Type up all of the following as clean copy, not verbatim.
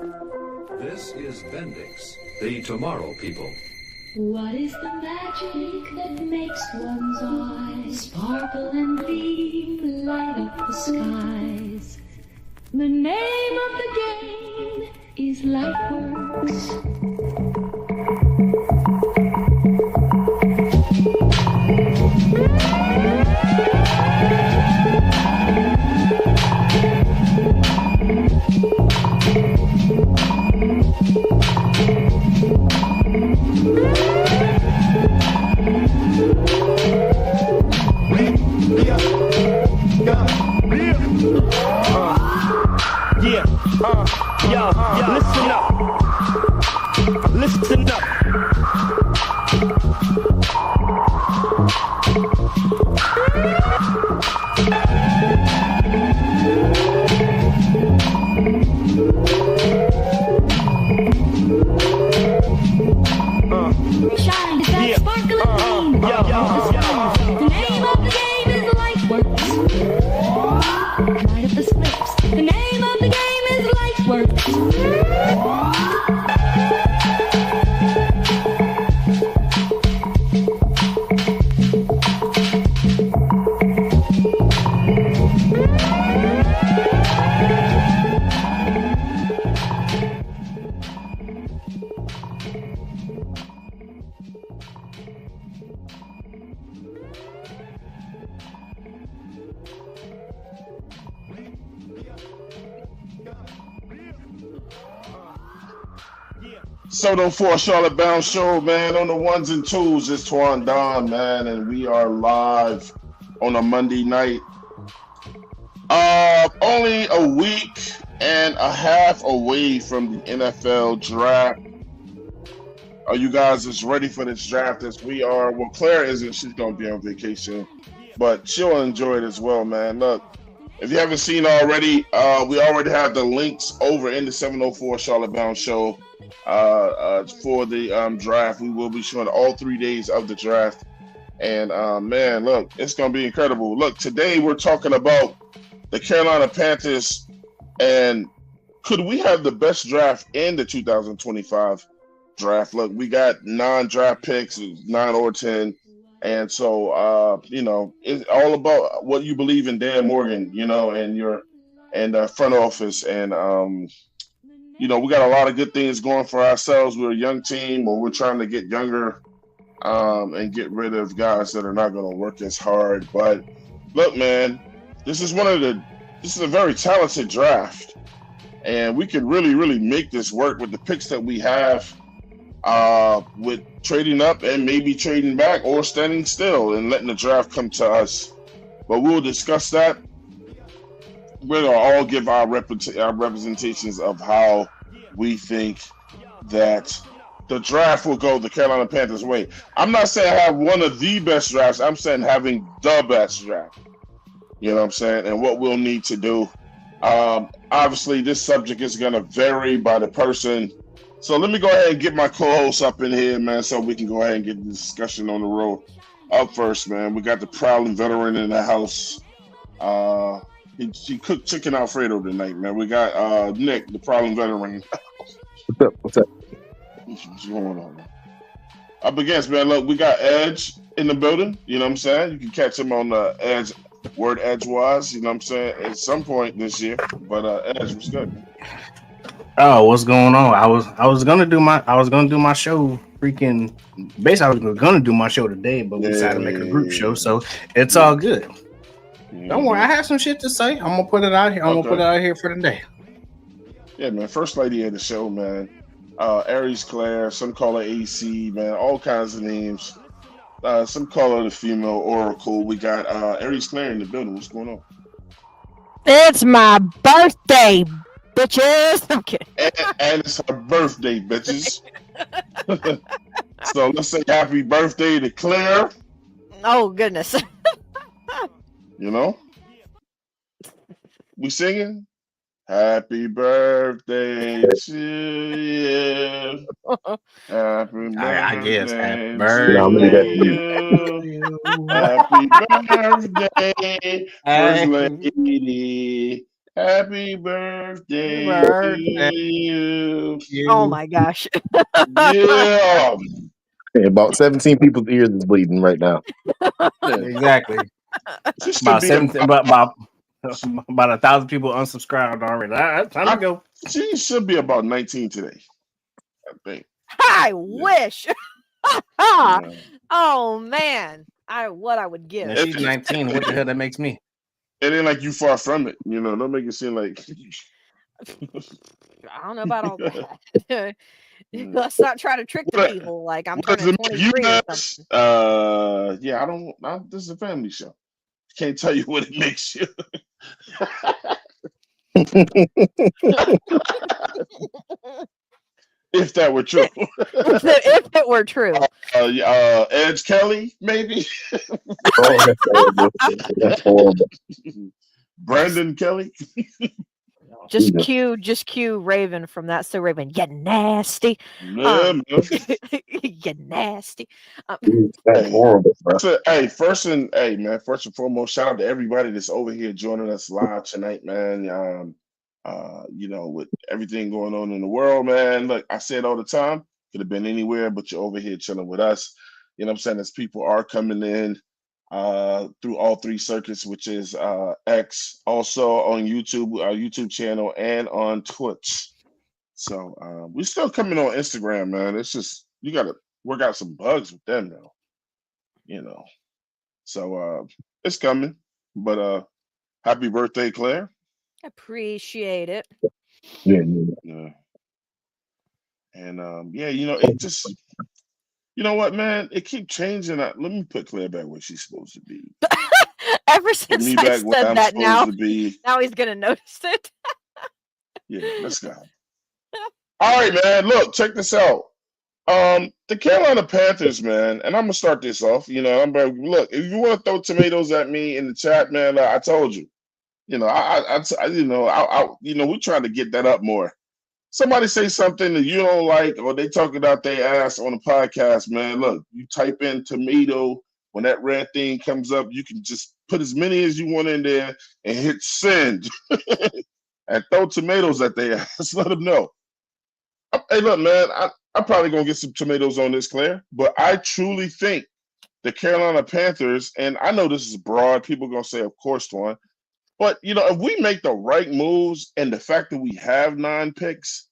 This is Bendix, the Tomorrow People. What is the magic that makes one's eyes sparkle and gleam, light up the skies? The name of the game is Lightworks. Listen up. Listen up. Shine that sparkle and gleam. The name of the game is Lightworks. Light up the slips. The name of the game is Lightworks. Soto for Charlotte Bound Show, man. On the ones and twos, it's Twan Don, man, and we are live on a Monday night. Only a week and a half away from the NFL draft. Are you guys as ready for this draft as we are? Well, Claire isn't. She's gonna be on vacation, but she'll enjoy it as well, man. Look, if you haven't seen already, we already have the links over in the 704 Charlotte Bound Show. For the draft. We will be showing all 3 days of the draft. And man, look, it's going to be incredible. Look, today we're talking about the Carolina Panthers and could we have the best draft in the 2025 draft? Look, we got 9 draft picks, 9 or 10. And so, it's all about what you believe in Dan Morgan, and your front office. And, we got a lot of good things going for ourselves. We're a young team, or we're trying to get younger and get rid of guys that are not going to work as hard. But look, man, this is a very talented draft, and we could really, really make this work with the picks that we have, with trading up and maybe trading back or standing still and letting the draft come to us. But we'll discuss that. We're going to all give our representations of how we think that the draft will go the Carolina Panthers' way. I'm not saying I have one of the best drafts. I'm saying having the best draft. You know what I'm saying? And what we'll need to do. Obviously, this subject is going to vary by the person. So let me go ahead and get my co-host up in here, man, so we can go ahead and get the discussion on the road. Up first, man, we got the prowling veteran in the house. He cooked chicken Alfredo tonight, man. We got Nick, the problem veteran. What's up? What's going on, man? Up against, man, look, we got Edge in the building. You know what I'm saying? You can catch him on the Edge, word Edgewise. You know what I'm saying? At some point this year. But Edge, what's good, man? Oh, what's going on? I was gonna do my show. Freaking, basically, I was gonna do my show today, but we decided to make it a group show, so it's all good. Don't worry, I have some shit to say. I'm gonna put it out here. I'm gonna put it out here for the day. Yeah, man. First lady of the show, man. Aries Claire, some call her AC, man. All kinds of names. Some call her the female Oracle. We got Aries Claire in the building. What's going on? It's my birthday, bitches. I'm kidding. And it's her birthday, bitches. So let's say happy birthday to Claire. Oh goodness. We singing? Happy birthday to you. Happy birthday. I guess. Happy birthday. Happy birthday, First Lady. Happy birthday Birthday. to you. Oh my gosh. Yeah. Okay, about 17 people's ears is bleeding right now. Exactly. She should About be 17, about 1,000 people unsubscribed already. All right, time to go. she should be about 19 today, I think. I wish. Yeah. Oh man. I would And give. if she's 19, what the hell that makes me? It ain't like you far from it, Don't make it seem like. I don't know about all that. Let's not try to trick the What- people like I'm what does turning it make you 23 or guys? something. Yeah, I don't. This is a family show. Can't tell you what it makes you. If that were true. If it were true. Edge Kelly, maybe. Oh, that's horrible. That's horrible. Brandon Kelly. Just Jesus. cue Raven from that. So Raven, you nasty. Yeah, man. You nasty. That's horrible, bro. First and foremost, shout out to everybody that's over here joining us live tonight, man. With everything going on in the world, man. Look, I say it all the time. Could have been anywhere, but you're over here chilling with us. You know what I'm saying? As people are coming in through all three circuits, which is X, also on YouTube, our YouTube channel, and on Twitch. So we're still coming on Instagram, man. It's just you gotta work out some bugs with them now. So it's coming. But happy birthday, Claire. Appreciate it. Yeah. Yeah. And it just what, man? It keep changing. Let me put Claire back where she's supposed to be. Ever Put since me I back where said I'm that, now supposed to be. he's gonna notice it. Yeah, let's go. All right, man. Look, check this out. The Carolina Panthers, man, and I'm gonna start this off. Look, if you want to throw tomatoes at me in the chat, man, I told you. We're trying to get that up more. Somebody say something that you don't like, or they talk about their ass on the podcast, man. Look, you type in tomato when that red thing comes up. You can just put as many as you want in there and hit send, and throw tomatoes at their ass. Let them know. Hey, look, man, I'm probably gonna get some tomatoes on this, Claire, but I truly think the Carolina Panthers, and I know this is broad. People are gonna say, of course, Twan. But if we make the right moves and the fact that we have 9 picks,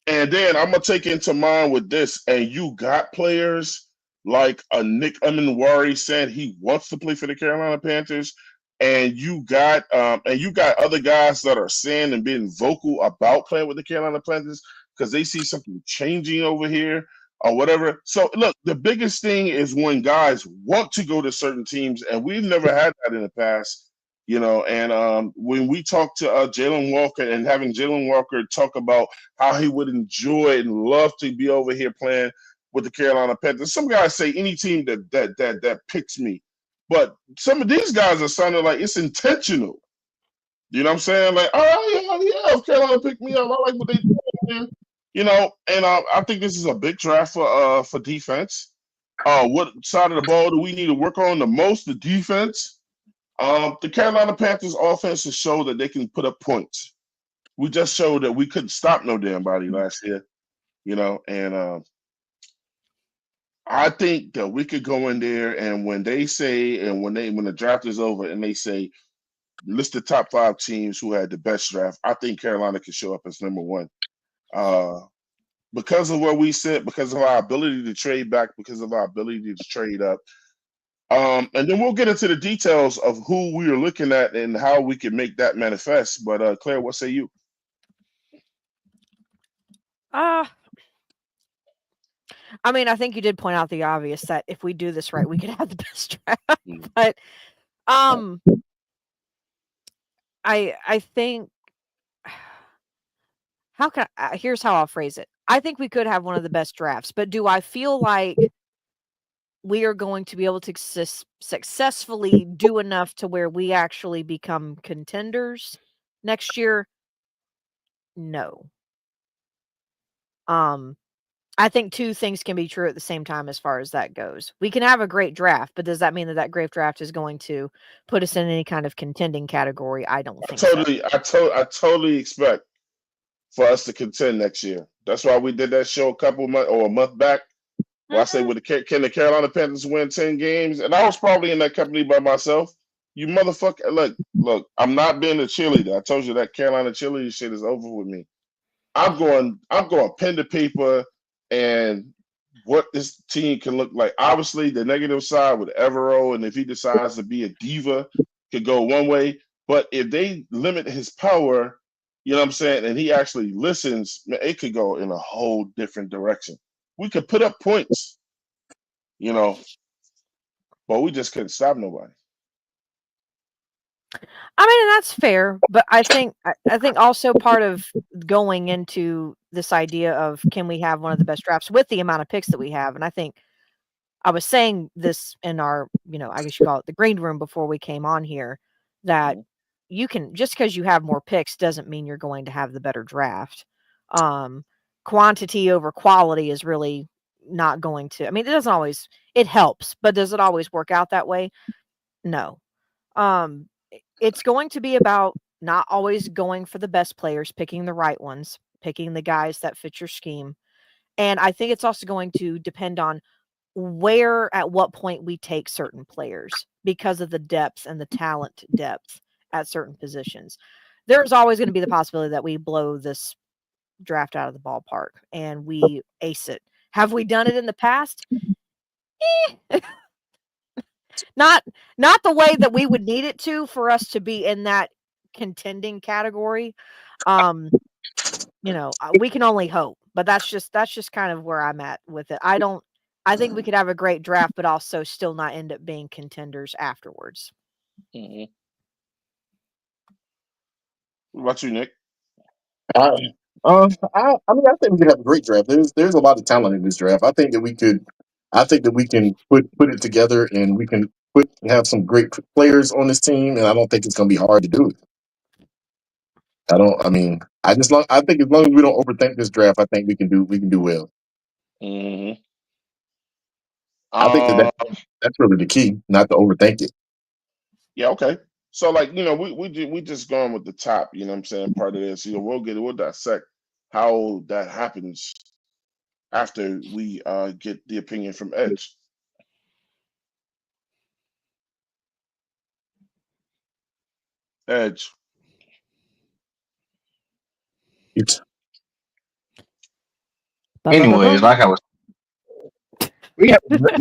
and then I'm gonna take into mind with this, and you got players like a Nick Emenwari saying he wants to play for the Carolina Panthers, and you got other guys that are saying and being vocal about playing with the Carolina Panthers because they see something changing over here or whatever. So look, the biggest thing is when guys want to go to certain teams, and we've never had that in the past. And when we talk to Jalen Walker and having Jalen Walker talk about how he would enjoy and love to be over here playing with the Carolina Panthers, some guys say any team that picks me, but some of these guys are sounding like it's intentional. You know what I'm saying? Like, oh yeah, if Carolina picked me up, I like what they do. And I think this is a big draft for defense. What side of the ball do we need to work on the most? The defense. The Carolina Panthers offense has showed that they can put up points. We just showed that we couldn't stop no damn body last year, and I think that we could go in there and when they say and when the draft is over and they say list the top 5 teams who had the best draft, I think Carolina can show up as number 1. Because of where we sit, because of our ability to trade back, because of our ability to trade up. And then we'll get into the details of who we are looking at and how we can make that manifest. But Claire, what say you? I mean, I think you did point out the obvious that if we do this right, we could have the best draft. But I think here's how I'll phrase it. I think we could have one of the best drafts, but do I feel like we are going to be able to successfully do enough to where we actually become contenders next year? No. I think two things can be true at the same time as far as that goes. We can have a great draft, but does that mean that great draft is going to put us in any kind of contending category? I don't think so. I totally expect for us to contend next year. That's why we did that show a month back. Where I say, can the Carolina Panthers win 10 games? And I was probably in that company by myself. You motherfucker! Look. I'm not being a cheerleader. I told you that Carolina cheerleader shit is over with me. I'm going pen to paper and what this team can look like. Obviously, the negative side with Evero, and if he decides to be a diva, could go one way. But if they limit his power, you know what I'm saying, and he actually listens, man, it could go in a whole different direction. We could put up points, you know, but we just couldn't stop nobody. I mean, and that's fair, but I think also part of going into this idea of can we have one of the best drafts with the amount of picks that we have, and I think I was saying this in our, I guess you call it the green room before we came on here, that you can, just because you have more picks doesn't mean you're going to have the better draft. Quantity over quality is really not going to, I mean, it doesn't always, it helps, but does it always work out that way? No. It's going to be about not always going for the best players, picking the right ones, picking the guys that fit your scheme. And I think it's also going to depend on at what point we take certain players because of the depth and the talent depth at certain positions. There's always going to be the possibility that we blow this draft out of the ballpark and we ace it. Have we done it in the past? Not the way that we would need it to for us to be in that contending category. We can only hope, but that's just kind of where I'm at with it. I think we could have a great draft, but also still not end up being contenders afterwards. Mm-hmm. What about you, Nick? I mean, I think we could have a great draft. There's a lot of talent in this draft. I think that we can put it together, and we can have some great players on this team, and I don't think it's going to be hard to do it. I think as long as we don't overthink this draft, I think we can do well. Mm-hmm. I think that's really the key, not to overthink it. Yeah, okay. So we just going with the top, you know what I'm saying, part of this. We'll dissect how that happens after we get the opinion from Edge. Edge. Anyways, like I was, we can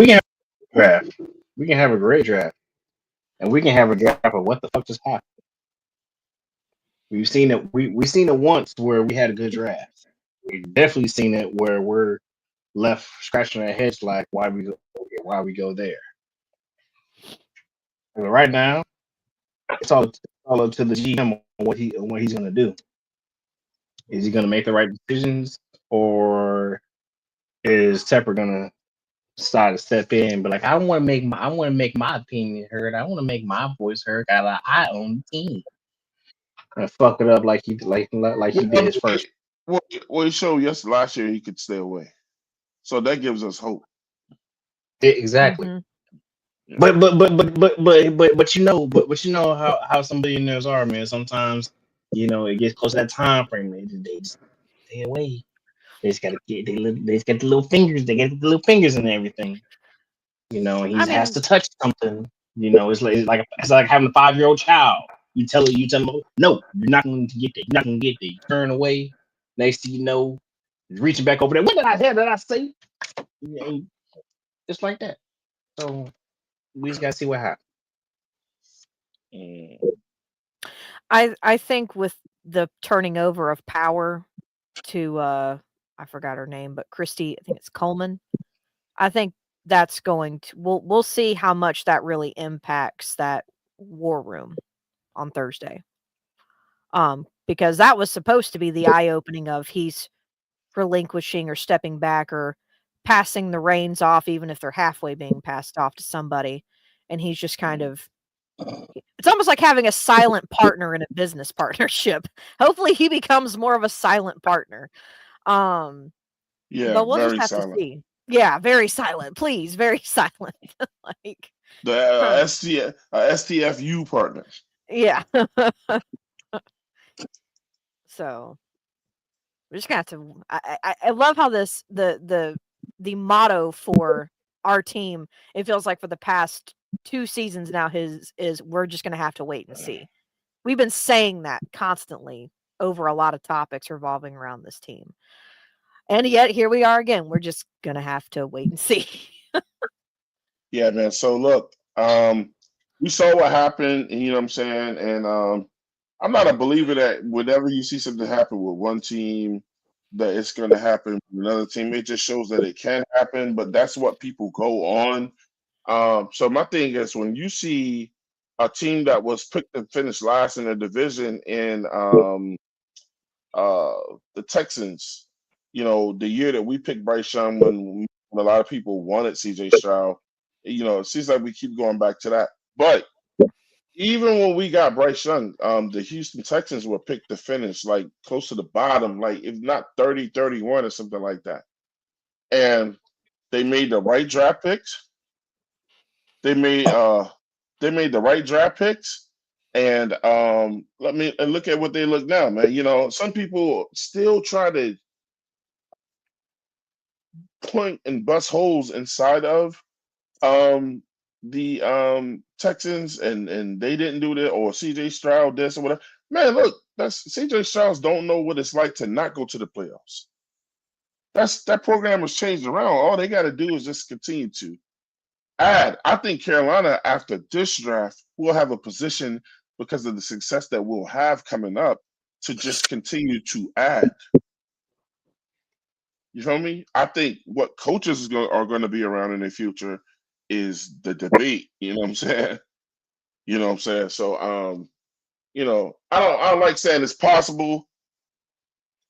have a draft. We can have a great draft, and we can have a draft of what the fuck just happened. We've seen it. We've seen it once where we had a good draft. We've definitely seen it where we're left scratching our heads like why we go there. But right now, it's all up to the GM on what he's going to do. Is he going to make the right decisions, or is Tepper going to decide to step in? But I want to make my opinion heard. I want to make my voice heard. I own the team. And fuck it up like he did his first. Well, he showed last year he could stay away, so that gives us hope. Exactly. Mm-hmm. But you know how some billionaires are, man. Sometimes it gets close to that time frame. They just stay away. They just gotta get the little fingers. They get the little fingers and everything. He has to touch something. It's like having a 5-year-old child. You tell them, no, you're not going to get there. You're not going to get there. You turn away. Next thing you know, reaching back over there. What did I say? Just like that. So we just gotta see what happens. I think with the turning over of power to I forgot her name, but Christy, I think it's Coleman. I think that's going to we'll see how much that really impacts that war room on Thursday. Because that was supposed to be the eye-opening of he's relinquishing or stepping back or passing the reins off, even if they're halfway being passed off to somebody. And he's just kind of, it's almost like having a silent partner in a business partnership. Hopefully he becomes more of a silent partner. Yeah, But we'll just very have to silent. see. Yeah, very silent. Please, very silent. Like, The huh. STFU partner. Yeah. So we're just gonna have to. I love how the motto for our team. It feels like for the past 2 seasons now, his is we're just gonna have to wait and see. We've been saying that constantly over a lot of topics revolving around this team, and yet here we are again. We're just gonna have to wait and see. Yeah, man. So look, we saw what happened, you know what I'm saying? And I'm not a believer that whenever you see something happen with one team, that it's gonna happen with another team. It just shows that it can happen, but that's what people go on. So my thing is when you see a team that was picked and finished last in the division in the Texans, the year that we picked Bryce Young when a lot of people wanted CJ Stroud, it seems like we keep going back to that. But even when we got Bryce Young, the Houston Texans were picked to finish like close to the bottom, like if not 30, 31 or something like that. And they made the right draft picks. They made the right draft picks. And look at what they look now, man. Some people still try to point and bust holes inside of the Texans and they didn't do that or CJ Stroud this or whatever. Man, look, that's CJ Stroud don't know what it's like to not go to the playoffs. That program was changed around. All they got to do is just continue to add. I think Carolina after this draft will have a position because of the success that we'll have coming up to just continue to add. You feel me? I think what coaches are going to be around in the future is the debate. You know what I'm saying? You know what I'm saying? So, I don't like saying it's possible.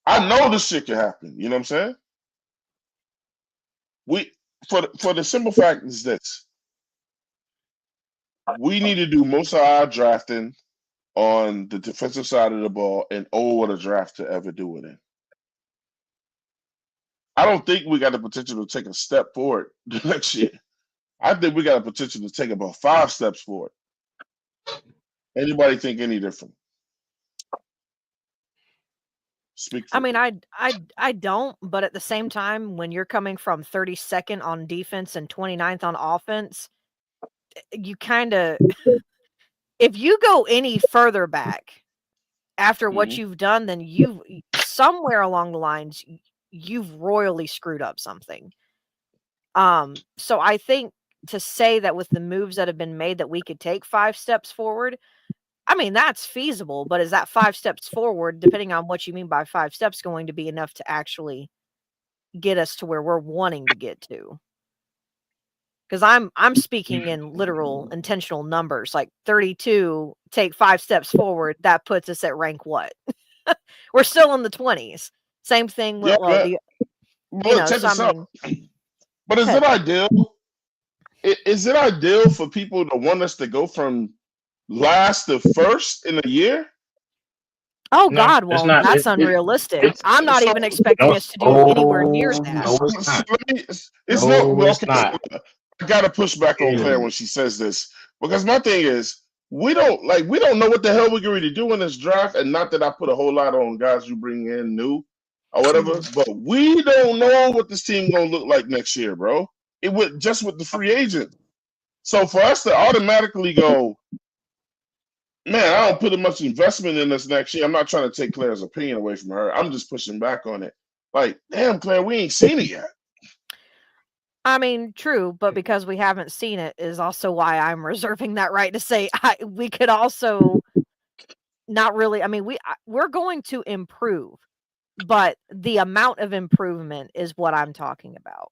I know this shit can happen. You know what I'm saying? We for the simple fact is this: we need to do most of our drafting on the defensive side of the ball and owe what a draft to ever do it in. I don't think we got the potential to take a step forward next year. I think we got a potential to take about 5 steps forward. Anybody think any different? Speak I for mean, me. I don't, but at the same time, when you're coming from 32nd on defense and 29th on offense, you kind of, if you go any further back after what Mhm. you've done, then you've somewhere along the lines, you've royally screwed up something. So I think to say that with the moves that have been made that we could take 5 steps forward, I mean, that's feasible, but is that 5 steps forward, depending on what you mean by 5 steps, going to be enough to actually get us to where we're wanting to get to? Because I'm speaking in literal intentional numbers, like 32, take 5 steps forward, that puts us at rank what? We're still in the 20s. Same thing with, Yeah, well, man. But look, check so I this out. mean, But is it head. ideal? Is it ideal for people to want us to go from last to first in a year? Oh No, God, it's well, not. that's It unrealistic. it's I'm not So, even no. expecting us to do anywhere near Oh that. no, it's not. it's not No, well, it's okay. So not. I gotta push back on Claire when she says this because my thing is we don't know what the hell we're going to do in this draft, and not that I put a whole lot on guys you bring in new or whatever, Mhm. but we don't know what this team gonna look like next year, bro. It would just with the free agent. So for us to automatically go, man, I don't put much investment in this next year. I'm not trying to take Claire's opinion away from her. I'm just pushing back on it. Like, damn, Claire, we ain't seen it yet. I mean, true, but because we haven't seen it is also why I'm reserving that right to say we could also not really. I mean, we're going to improve, but the amount of improvement is what I'm talking about.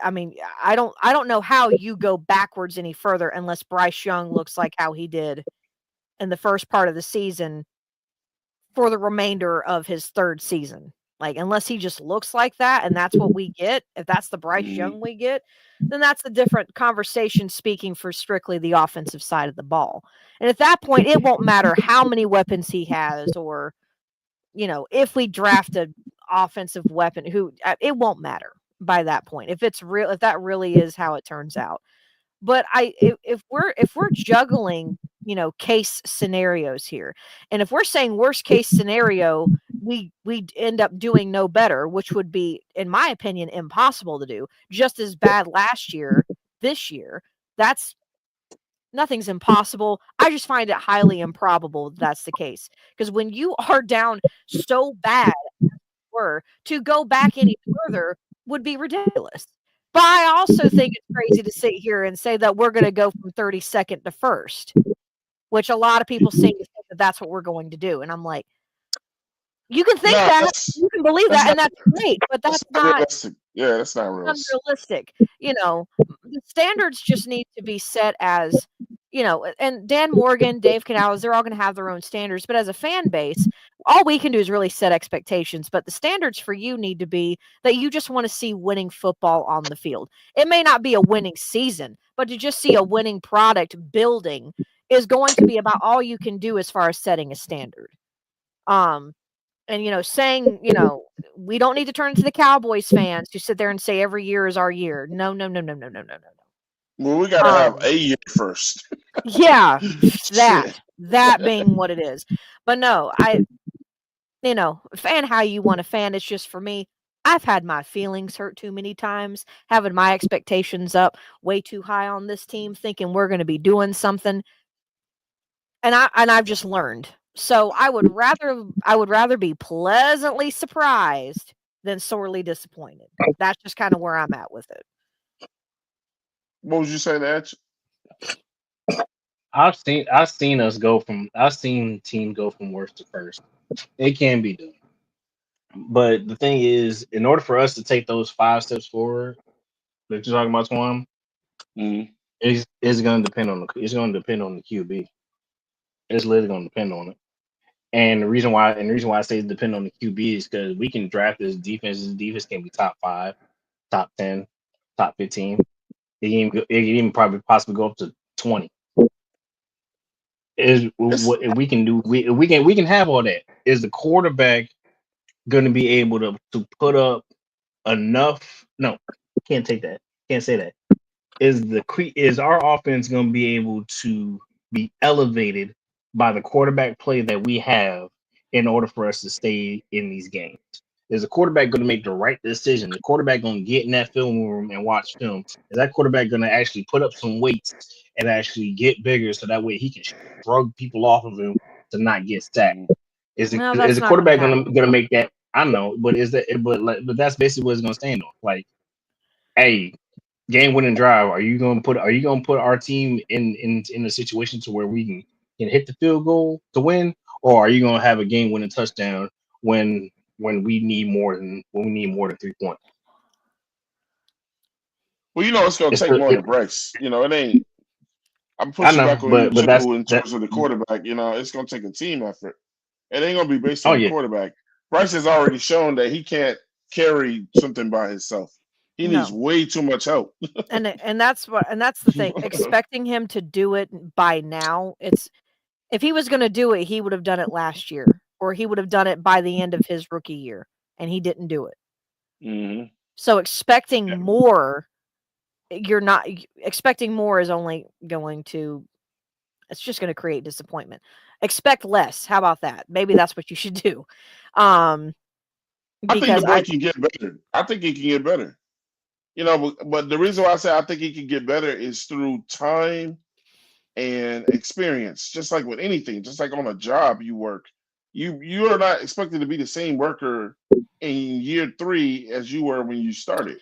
I mean, I don't know how you go backwards any further unless Bryce Young looks like how he did in the first part of the season for the remainder of his 3rd season. Like, unless he just looks like that and that's what we get, if that's the Bryce Mhm. Young we get, then that's a different conversation speaking for strictly the offensive side of the ball. And at that point, it won't matter how many weapons he has or, if we draft a offensive weapon who it won't matter by that point if that really is how it turns out. But if we're juggling, case scenarios here, and if we're saying worst case scenario, we end up doing no better, which would be, in my opinion, impossible to do. Just as bad last year, this year, nothing's impossible. I just find it highly improbable that's the case. Because when you are down so bad, to go back any further would be ridiculous. But I also think it's crazy to sit here and say that we're going to go from 32nd to first, which a lot of people seem to think that that's what we're going to do. And I'm like, you can think No, that, you can believe that, and that's great, but that's not realistic. Yeah, that's not realistic. unrealistic. The standards just need to be set as, and Dan Morgan, Dave Canales, they're all going to have their own standards. But as a fan base, all we can do is really set expectations. But the standards for you need to be that you just want to see winning football on the field. It may not be a winning season, but to just see a winning product building is going to be about all you can do as far as setting a standard. And saying, we don't need to turn to the Cowboys fans who sit there and say every year is our year. No, no, no, no, no, no, no, no, no. Well, we gotta have a year first. Yeah, that being what it is. But no, fan how you want to fan. It's just for me, I've had my feelings hurt too many times, having my expectations up way too high on this team, thinking we're going to be doing something. And I've just learned. So I would rather be pleasantly surprised than sorely disappointed. That's just kind of where I'm at with it. What would you say, that? I've seen teams go from worst to first. It can be done. But the thing is, in order for us to take those 5 steps forward that you're talking about, Twan, it's going to depend on the QB. It's literally going to depend on it. And the reason why I say it depends on the QB is because we can draft this defense. This defense can be top 5, top 10, top 15. It can even probably possibly go up to 20. Is what we can do. We can have all that. Is the quarterback going to be able to put up enough? No, can't take that. Can't say that. Is our offense going to be able to be elevated by the quarterback play that we have in order for us to stay in these games? Is the quarterback going to make the right decision? The quarterback going to get in that film room and watch film? Is that quarterback going to actually put up some weights and actually get bigger so that way he can shrug people off of him to not get sacked? Is the quarterback going to make that? I know, but but that's basically what it's going to stand on. Like, hey, game winning drive. Are you going to put our team in a situation to where we can hit the field goal to win, or are you going to have a game winning touchdown when we need more than 3 points? Well, it's going to take more than Bryce. It ain't. I'm pushing back on you in terms of the quarterback. It's going to take a team effort. It ain't going to be based on the quarterback. Bryce has already shown that he can't carry something by himself. He needs way too much help. and that's the thing. Expecting him to do it by now, if he was going to do it, he would have done it last year, or he would have done it by the end of his rookie year, and he didn't do it. Mm-hmm. So expecting more, expecting more is only going to, it's just going to create disappointment. Expect less. How about that? Maybe that's what you should do. I think the boy can get better. I think he can get better. But the reason why I say I think he can get better is through time and experience. Just like with anything, just like on a job you work, you are not expected to be the same worker in year 3 as you were when you started.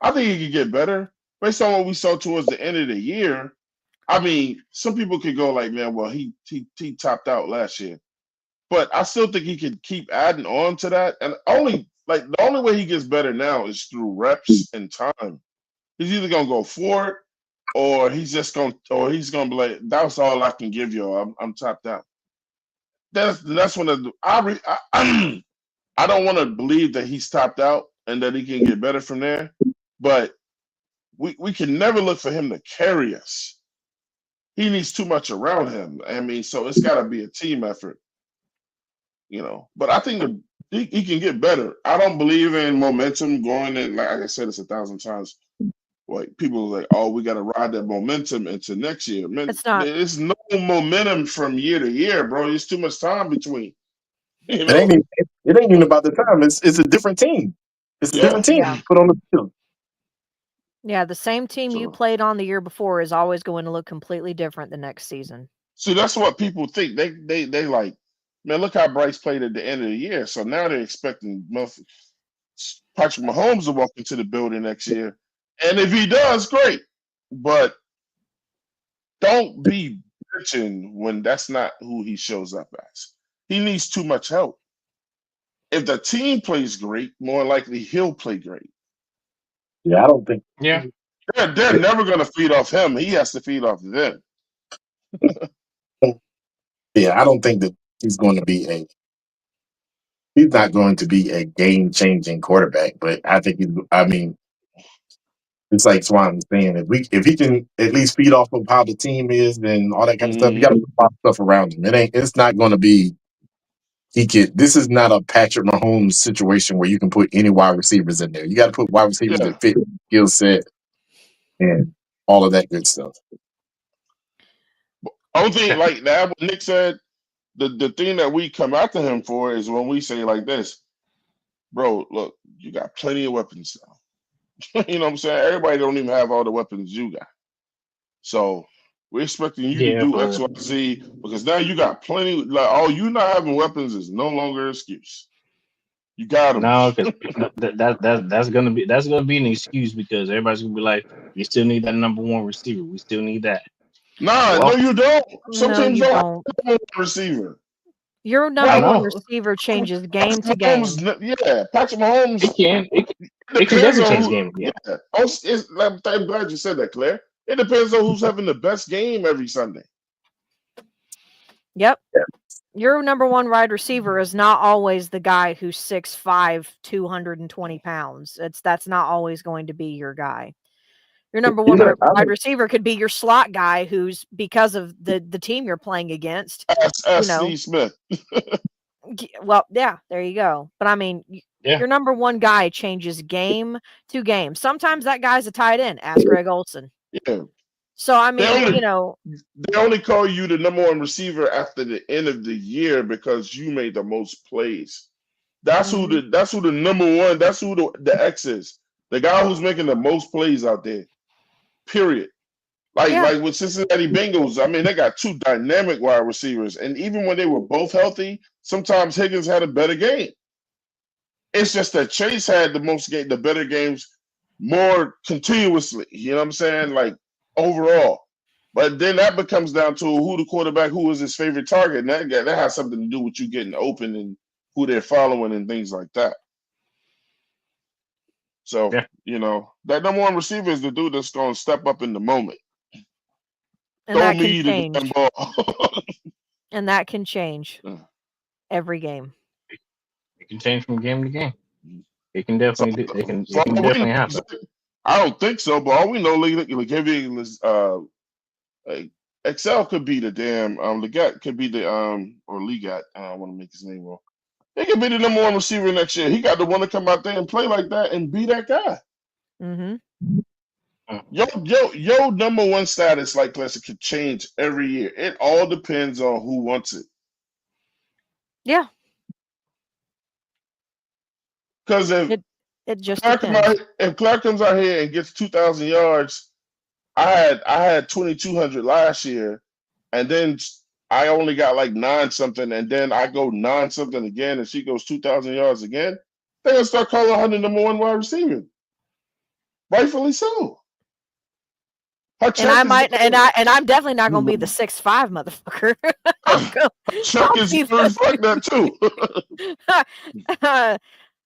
I think he could get better based on what we saw towards the end of the year. I mean, some people could go like, man, well, he topped out last year, but I still think he could keep adding on to that. And the only way he gets better now is through reps and time. He's either gonna go for it, or he's gonna be like, that's all I can give you. I'm topped out. That's when I don't want to believe that he's topped out and that he can get better from there. But we can never look for him to carry us. He needs too much around him. I mean, so it's got to be a team effort. But I think he can get better. I don't believe in momentum going in. Like I said, it's 1,000 times. Like people are like, oh, we got to ride that momentum into next year. Man, It's not. there's no momentum from year to year, bro. There's too much time between. You It ain't know? even, it ain't even about the time. It's a different team. It's a Yeah. different team Yeah. put on the field. Yeah, the same team you So played on the year before is always going to look completely different the next season. see, that's what people think. They like, man, look how Bryce played at the end of the year. So now they're expecting Patrick Mahomes to walk into the building next year. And if he does, great. But don't be bitching when that's not who he shows up as. He needs too much help. If the team plays great, more likely he'll play great. Yeah, I don't think. Yeah. They're never going to feed off him. He has to feed off them. Yeah, I don't think that he's going to be a. He's not going to be a game-changing quarterback, but I think he's. I mean, it's like Swan was saying. If he can at least feed off of how the team is and all that kind of stuff, you got to put a lot of stuff around him. It's not going to be. He could. This is not a Patrick Mahomes situation where you can put any wide receivers in there. You got to put wide receivers Yeah. that fit his skill set and all of that good stuff. Only thing like that, what Nick said, the thing that we come after him for is when we say like this, bro, look, you got plenty of weapons now. You know what I'm saying? Everybody don't even have all the weapons you got. So we're expecting you to Yeah, do X, but Y, Z because now you got plenty. Like, oh, you not having weapons is no longer an excuse. You got them. no, because that's gonna be an excuse because everybody's gonna be like, we still need that number one receiver. We still need that. Nah, no, Well, you don't. Some No, teams you don't have don't. a number one receiver. Your I number one know receiver changes game to Patrick Mahomes, game. yeah, Patrick Mahomes. it can. It can Depends definitely on change who. game. Yeah. Yeah, I'm glad you said that, Claire. It depends on who's having the best game every Sunday. Yep. Your number one wide receiver is not always the guy who's 6'5", 220 pounds. That's not always going to be your guy. Your number one wide receiver could be your slot guy who's, because of the team you're playing against, Ask Steve Smith. well, yeah, there you go. But I mean, Yeah. your number one guy changes game to game. Sometimes that guy's a tight end. Ask Greg Olson. Yeah. So, I mean, They only call you the number one receiver after the end of the year because you made the most plays. That's who the number one. That's who the X is. The guy who's making the most plays out there. Period. Like with Cincinnati Bengals, I mean, they got two dynamic wide receivers, and even when they were both healthy, sometimes Higgins had a better game. It's just that Chase had the better games more continuously. You know what I'm saying? Like overall. But then that becomes down to who the quarterback, who is his favorite target. And that has something to do with you getting open and who they're following and things like that. So, that number one receiver is the dude that's going to step up in the moment. And that can change. And that can change every game. It can change from game to game. It can definitely It can definitely happen. I don't think so, but all we know, Excel could be the damn Legat could be the or Legat. I don't want to make his name wrong. He could be the number one receiver next year. He got the one to come out there and play like that and be that guy. Mm-hmm. Yo, number one status like Classic could change every year. It all depends on who wants it. Yeah. Because it just depends. If Clark comes out here and gets 2,000 yards, I had 2,200 last year, and then I only got like 9 something, and then I go 9 something again, and she goes 2,000 yards again. They're gonna start calling her the number one wide receiver. Rightfully so. And I'm definitely not gonna be the 6'5" motherfucker. Chuck is reflect that too.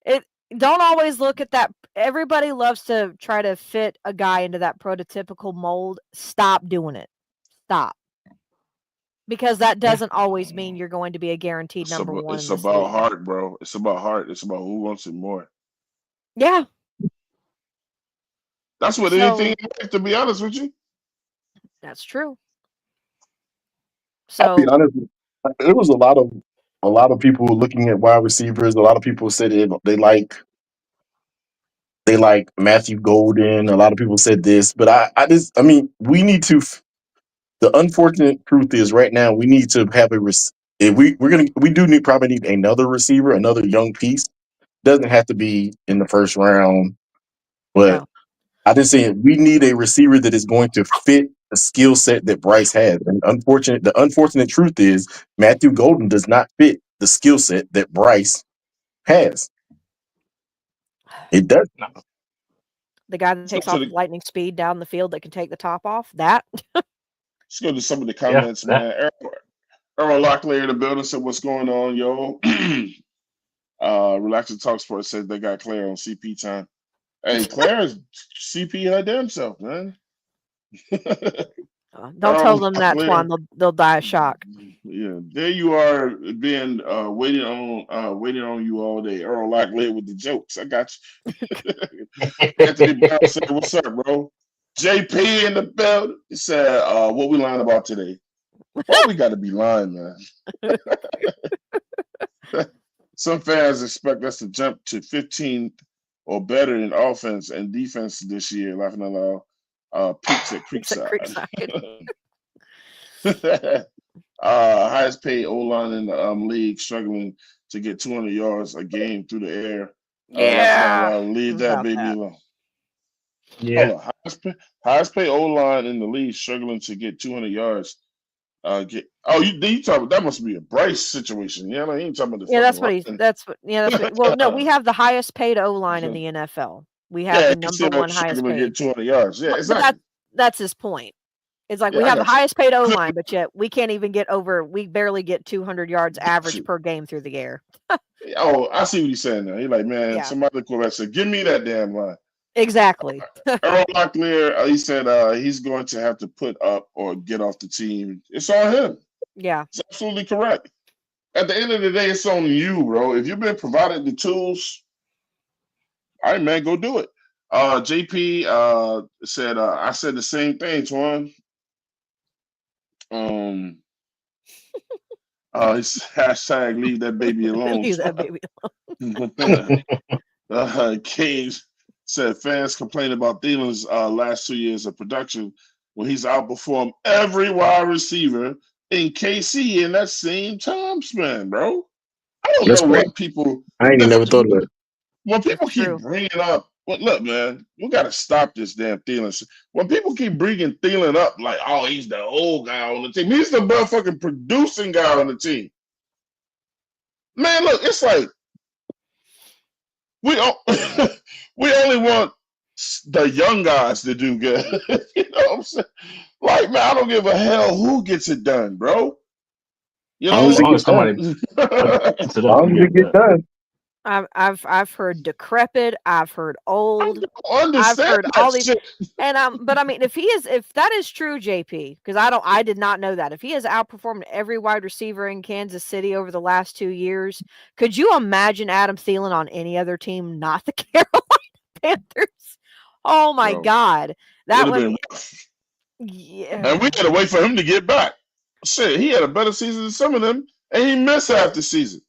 It don't always look at that. Everybody loves to try to fit a guy into that prototypical mold. Stop doing it. Stop. Because that doesn't always mean you're going to be a guaranteed number one. It's about heart, bro. It's about heart. It's about who wants it more. Yeah. That's what anything is, to be honest with you. That's true. So I'll be honest, there was a lot of a lot of people looking at wide receivers. A lot of people said they like Matthew Golden. A lot of people said this, but I mean, we need to. The unfortunate truth is, right now, we need to have if we do need probably need another receiver, another young piece. Doesn't have to be in the first round, but No. I just saying we need a receiver that is going to fit the skill set that Bryce has. And the unfortunate truth is Matthew Golden does not fit the skill set that Bryce has. It does not. The guy that Let's go takes to off the lightning speed down the field that can take the top off. That let's go to some of the Yeah, comments, man. Earl Locklear in the building said, "What's going on, yo?" Relax and Talk Sports said they got Claire on CP time. Hey, Claire is CP her damn self, man. don't tell Earl them that, Locklear. Twan. They'll die of shock. Yeah, there you are, being waiting on you all day. Earl Locklear with the jokes. I got you. Anthony Brown said, "What's up, bro?" JP in the building. He said, "What we lying about today?" Why we got to be lying, man? Some fans expect us to jump to 15 or better in offense and defense this year. Laughing aloud. Peeps at It's at Creekside. Creekside. Highest paid O line in the league, struggling to get 200 yards a game through the air. Laughing out Yeah. loud. Leave that About baby that. alone. yeah. Hold on. Highest paid O line in the league, struggling to get 200 yards. You talking about that must be a Bryce situation. Yeah, he ain't talking about the Yeah, fucking that's what Ryan. that's what well, no, we have the highest paid O-line in the NFL. We have Yeah, the he's number still one highest struggling to paid. get 200 yards. Yeah, But exactly. that's his point. It's like we Yeah, I have the got you. highest paid O-line, but yet we can't even get over we barely get 200 yards Got average you. per game through the air. Oh, I see what he's saying now. He's like, man, Yeah, some other quarterback said, give me that damn line. exactly. Earl Locklear, he said he's going to have to put up or get off the team. It's on him. Yeah. It's absolutely correct. At the end of the day, it's on you, bro. If you've been provided the tools, all right, man, go do it. JP said, I said the same thing, Twan. It's hashtag leave that baby alone. Leave that baby. Cage said fans complain about Thielen's last 2 years of production when he's outperformed every wide receiver in KC in that same time span, bro. I don't That's know correct. what people I ain't even never thought of that. when people It's keep true. bringing up. Well, look, man, we got to stop this damn Thielen. When people keep bringing Thielen up, like, oh, he's the old guy on the team. He's the motherfucking producing guy on the team. Man, look, it's like we don't, we only want the young guys to do good. You know what I'm saying? Like, man, I don't give a hell who gets it done, bro. You As long As as it long get as done. somebody know? puts it As up long and as get it it get done. done. I've heard decrepit, I've heard I old, don't I've understand heard that all these, shit. and but I mean, if that is true, JP, because I did not know that. If he has outperformed every wide receiver in Kansas City over the last 2 years, could you imagine Adam Thielen on any other team, not the Carolina Panthers? Oh my Bro, God, it'd that have would been be rough. And we yeah, had to wait for him to get back. Shit, he had a better season than some of them, and he missed half the season.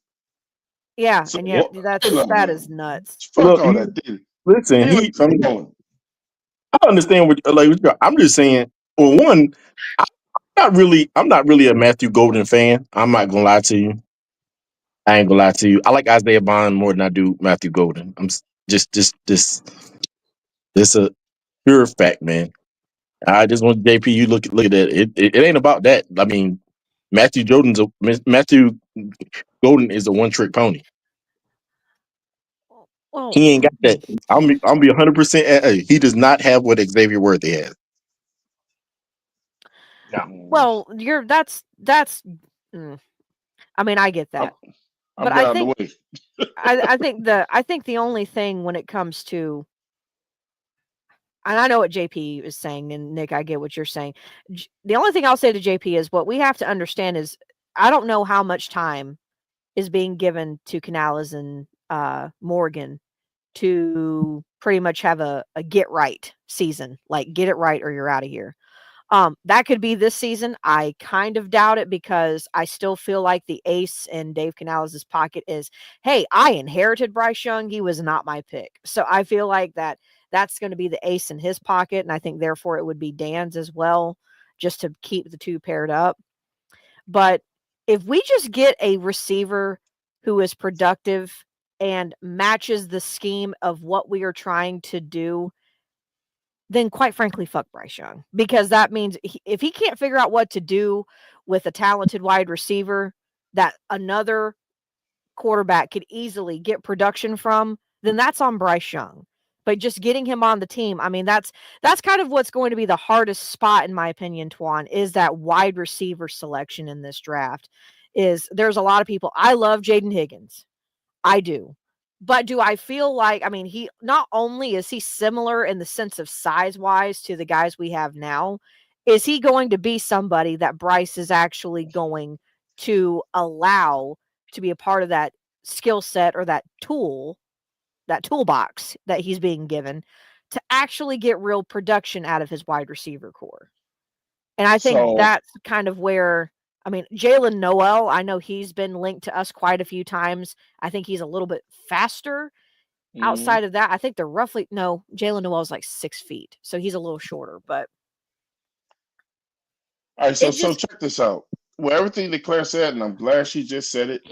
yeah, So, and yet hey, look, that is man, nuts. fuck Look, all that, dude. listen, He was I mean, balling. I understand I'm just saying. Well, one, I'm not really a Matthew Golden fan. I'm not gonna lie to you. I ain't gonna lie to you. I like Isaiah Bond more than I do Matthew Golden. Just this a pure fact, man. I just want JP. You look at that. It ain't about that. I mean, Matthew Golden is a one trick pony. Well, He ain't got that. I'm be 100%. He does not have what Xavier Worthy has. No, well, that's. Mm, I mean, I get I'm, that, but I'm out the way. I think the only thing when it comes to, and I know what JP is saying, and Nick, I get what you're saying. The only thing I'll say to JP is what we have to understand is I don't know how much time is being given to Canales and Morgan to pretty much have a get right season, like get it right or you're out of here. That could be this season. I kind of doubt it because I still feel like the ace in Dave Canales' pocket is, hey, I inherited Bryce Young. He was not my pick. So I feel like that's going to be the ace in his pocket. And I think therefore it would be Dan's as well, just to keep the two paired up. But if we just get a receiver who is productive and matches the scheme of what we are trying to do, then quite frankly, fuck Bryce Young. Because that means if he can't figure out what to do with a talented wide receiver that another quarterback could easily get production from, then that's on Bryce Young. But just getting him on the team, I mean, that's kind of what's going to be the hardest spot, in my opinion, Twan, is that wide receiver selection in this draft. There's a lot of people. I love Jaden Higgins. I do. But do I feel like, I mean, he not only is he similar in the sense of size-wise to the guys we have now, is he going to be somebody that Bryce is actually going to allow to be a part of that skill set or that toolbox that he's being given to actually get real production out of his wide receiver core? And I think that's kind of where, I mean, Jalen Noel, I know he's been linked to us quite a few times. I think he's a little bit faster. Outside of that, I think they're roughly, no, Jalen Noel's like 6 feet. So he's a little shorter, but. All right, so check this out. Well, everything that Claire said, and I'm glad she just said it,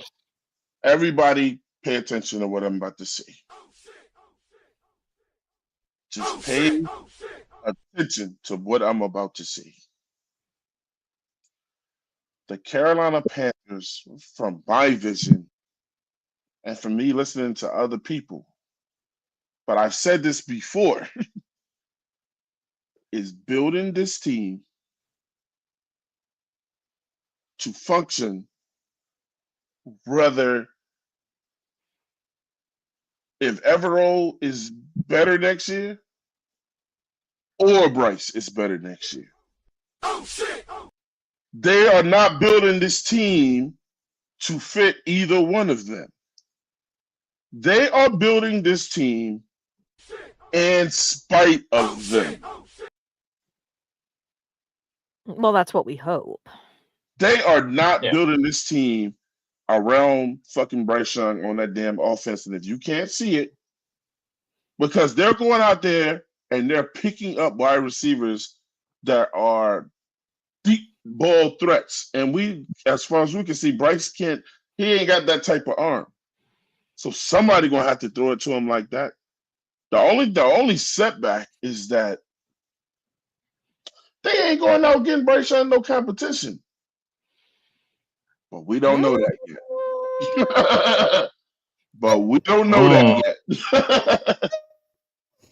everybody pay attention to what I'm about to say. Just pay attention to what I'm about to say. The Carolina Panthers, from my vision, and from me listening to other people, but I've said this before, is building this team to function whether if Everall is better next year or Bryce is better next year. They are not building this team to fit either one of them. They are building this team in spite of them. Well, that's what we hope. They are not building this team around fucking Bryce Young on that damn offense. And if you can't see it, because they're going out there and they're picking up wide receivers that are deep ball threats. And we, as far as we can see, Bryce he ain't got that type of arm. So somebody gonna have to throw it to him like that. The only setback is that they ain't going out getting Bryce Young no competition. But we don't know that yet. But we don't know that yet.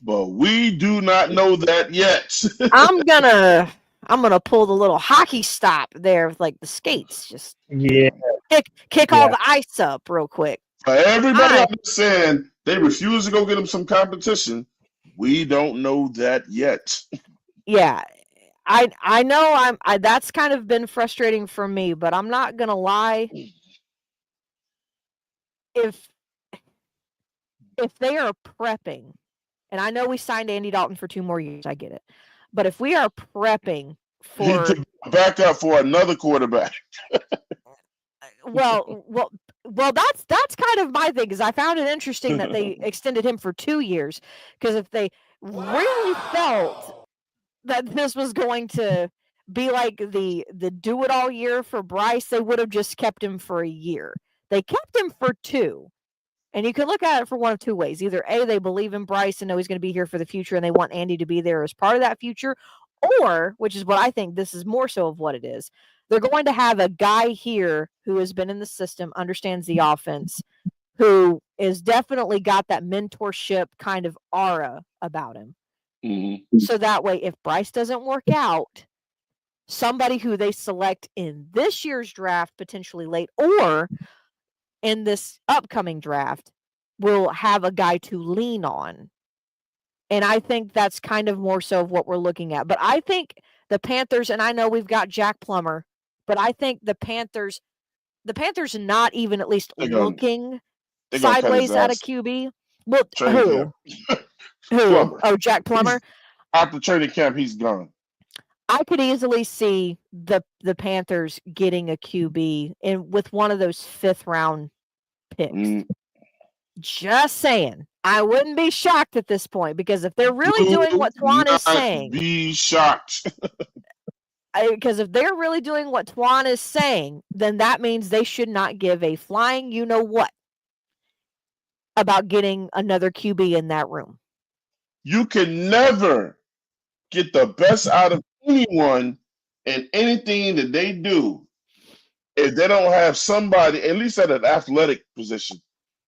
But we do not know that yet. I'm gonna pull the little hockey stop there with like the skates. Just kick all the ice up real quick. For everybody out there saying they refuse to go get him some competition, we don't know that yet. Yeah. I know that's kind of been frustrating for me, but I'm not gonna lie. If they are prepping, and I know we signed Andy Dalton for 2 more years, I get it. But if we are prepping for back up for another quarterback. well, that's kind of my thing, because I found it interesting that they extended him for 2 years. Because if they really felt that this was going to be like the do it all year for Bryce, they would have just kept him for a year. They kept him for 2. And you can look at it for one of 2 ways. Either A, they believe in Bryce and know he's going to be here for the future and they want Andy to be there as part of that future, or, which is what I think this is more so of what it is, they're going to have a guy here who has been in the system, understands the offense, who is definitely got that mentorship kind of aura about him. Mm-hmm. So that way, if Bryce doesn't work out, somebody who they select in this year's draft, potentially late, or in this upcoming draft, will have a guy to lean on. And I think that's kind of more so of what we're looking at. But I think the Panthers, and I know we've got Jack Plummer, but I think the Panthers not even at least looking sideways at a QB. Well, who? Who? Plummer. Oh, Jack Plummer? After training camp, he's gone. I could easily see the Panthers getting a QB with one of those 5th round picks. Just saying. I wouldn't be shocked at this point because if they're really doing what Twan is saying, be shocked. Because if they're really doing what Twan is saying, then that means they should not give a flying you know what about getting another QB in that room. You can never get the best out of anyone in anything that they do if they don't have somebody, at least at an athletic position,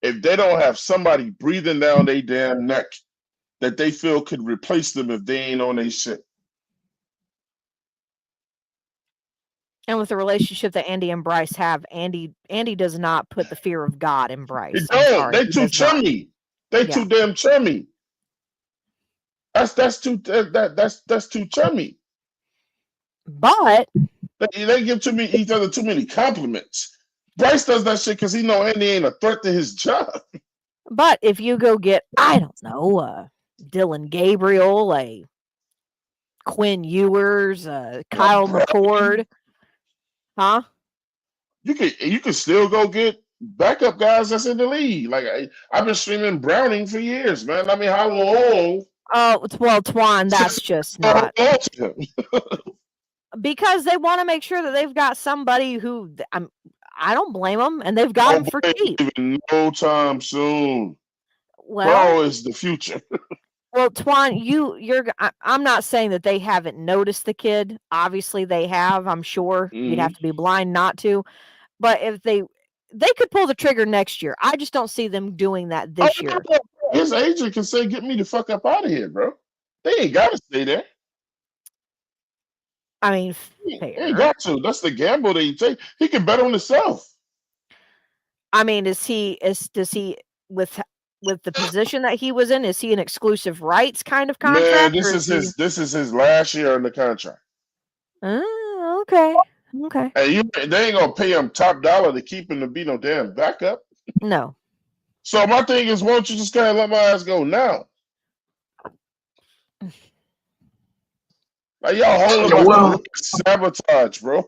if they don't have somebody breathing down their damn neck that they feel could replace them if they ain't on their shit. And with the relationship that Andy and Bryce have, Andy does not put the fear of God in Bryce. They too chummy. They too damn chummy. That's too chummy. But they give each other too many compliments. Bryce does that shit because he know Andy ain't a threat to his job. But if you go get, I don't know, Dylan Gabriel, a Quinn Ewers, Kyle McCord, huh? You can still go get backup guys that's in the league. Like I've been streaming Browning for years, man. I mean, how long? Oh well, Twan, that's just not because they want to make sure that they've got somebody who I don't blame them, and they've got him for cheap. No time soon. Well, Burrow is the future. Well, Twan, I'm not saying that they haven't noticed the kid. Obviously, they have. I'm sure you'd have to be blind not to. But if they could pull the trigger next year. I just don't see them doing that this year. His agent can say, "Get me the fuck up out of here, bro." They ain't got to stay there. I mean, they ain't got to. That's the gamble that he take. He can bet on himself. I mean, does he with the position that he was in? Is he an exclusive rights kind of contract? Man, this is his last year on the contract. Oh, okay. Okay. Hey, they ain't gonna pay him top dollar to keep him to be no damn backup. No. So my thing is, why don't you just kind of let my ass go now? Like y'all holding sabotage, bro.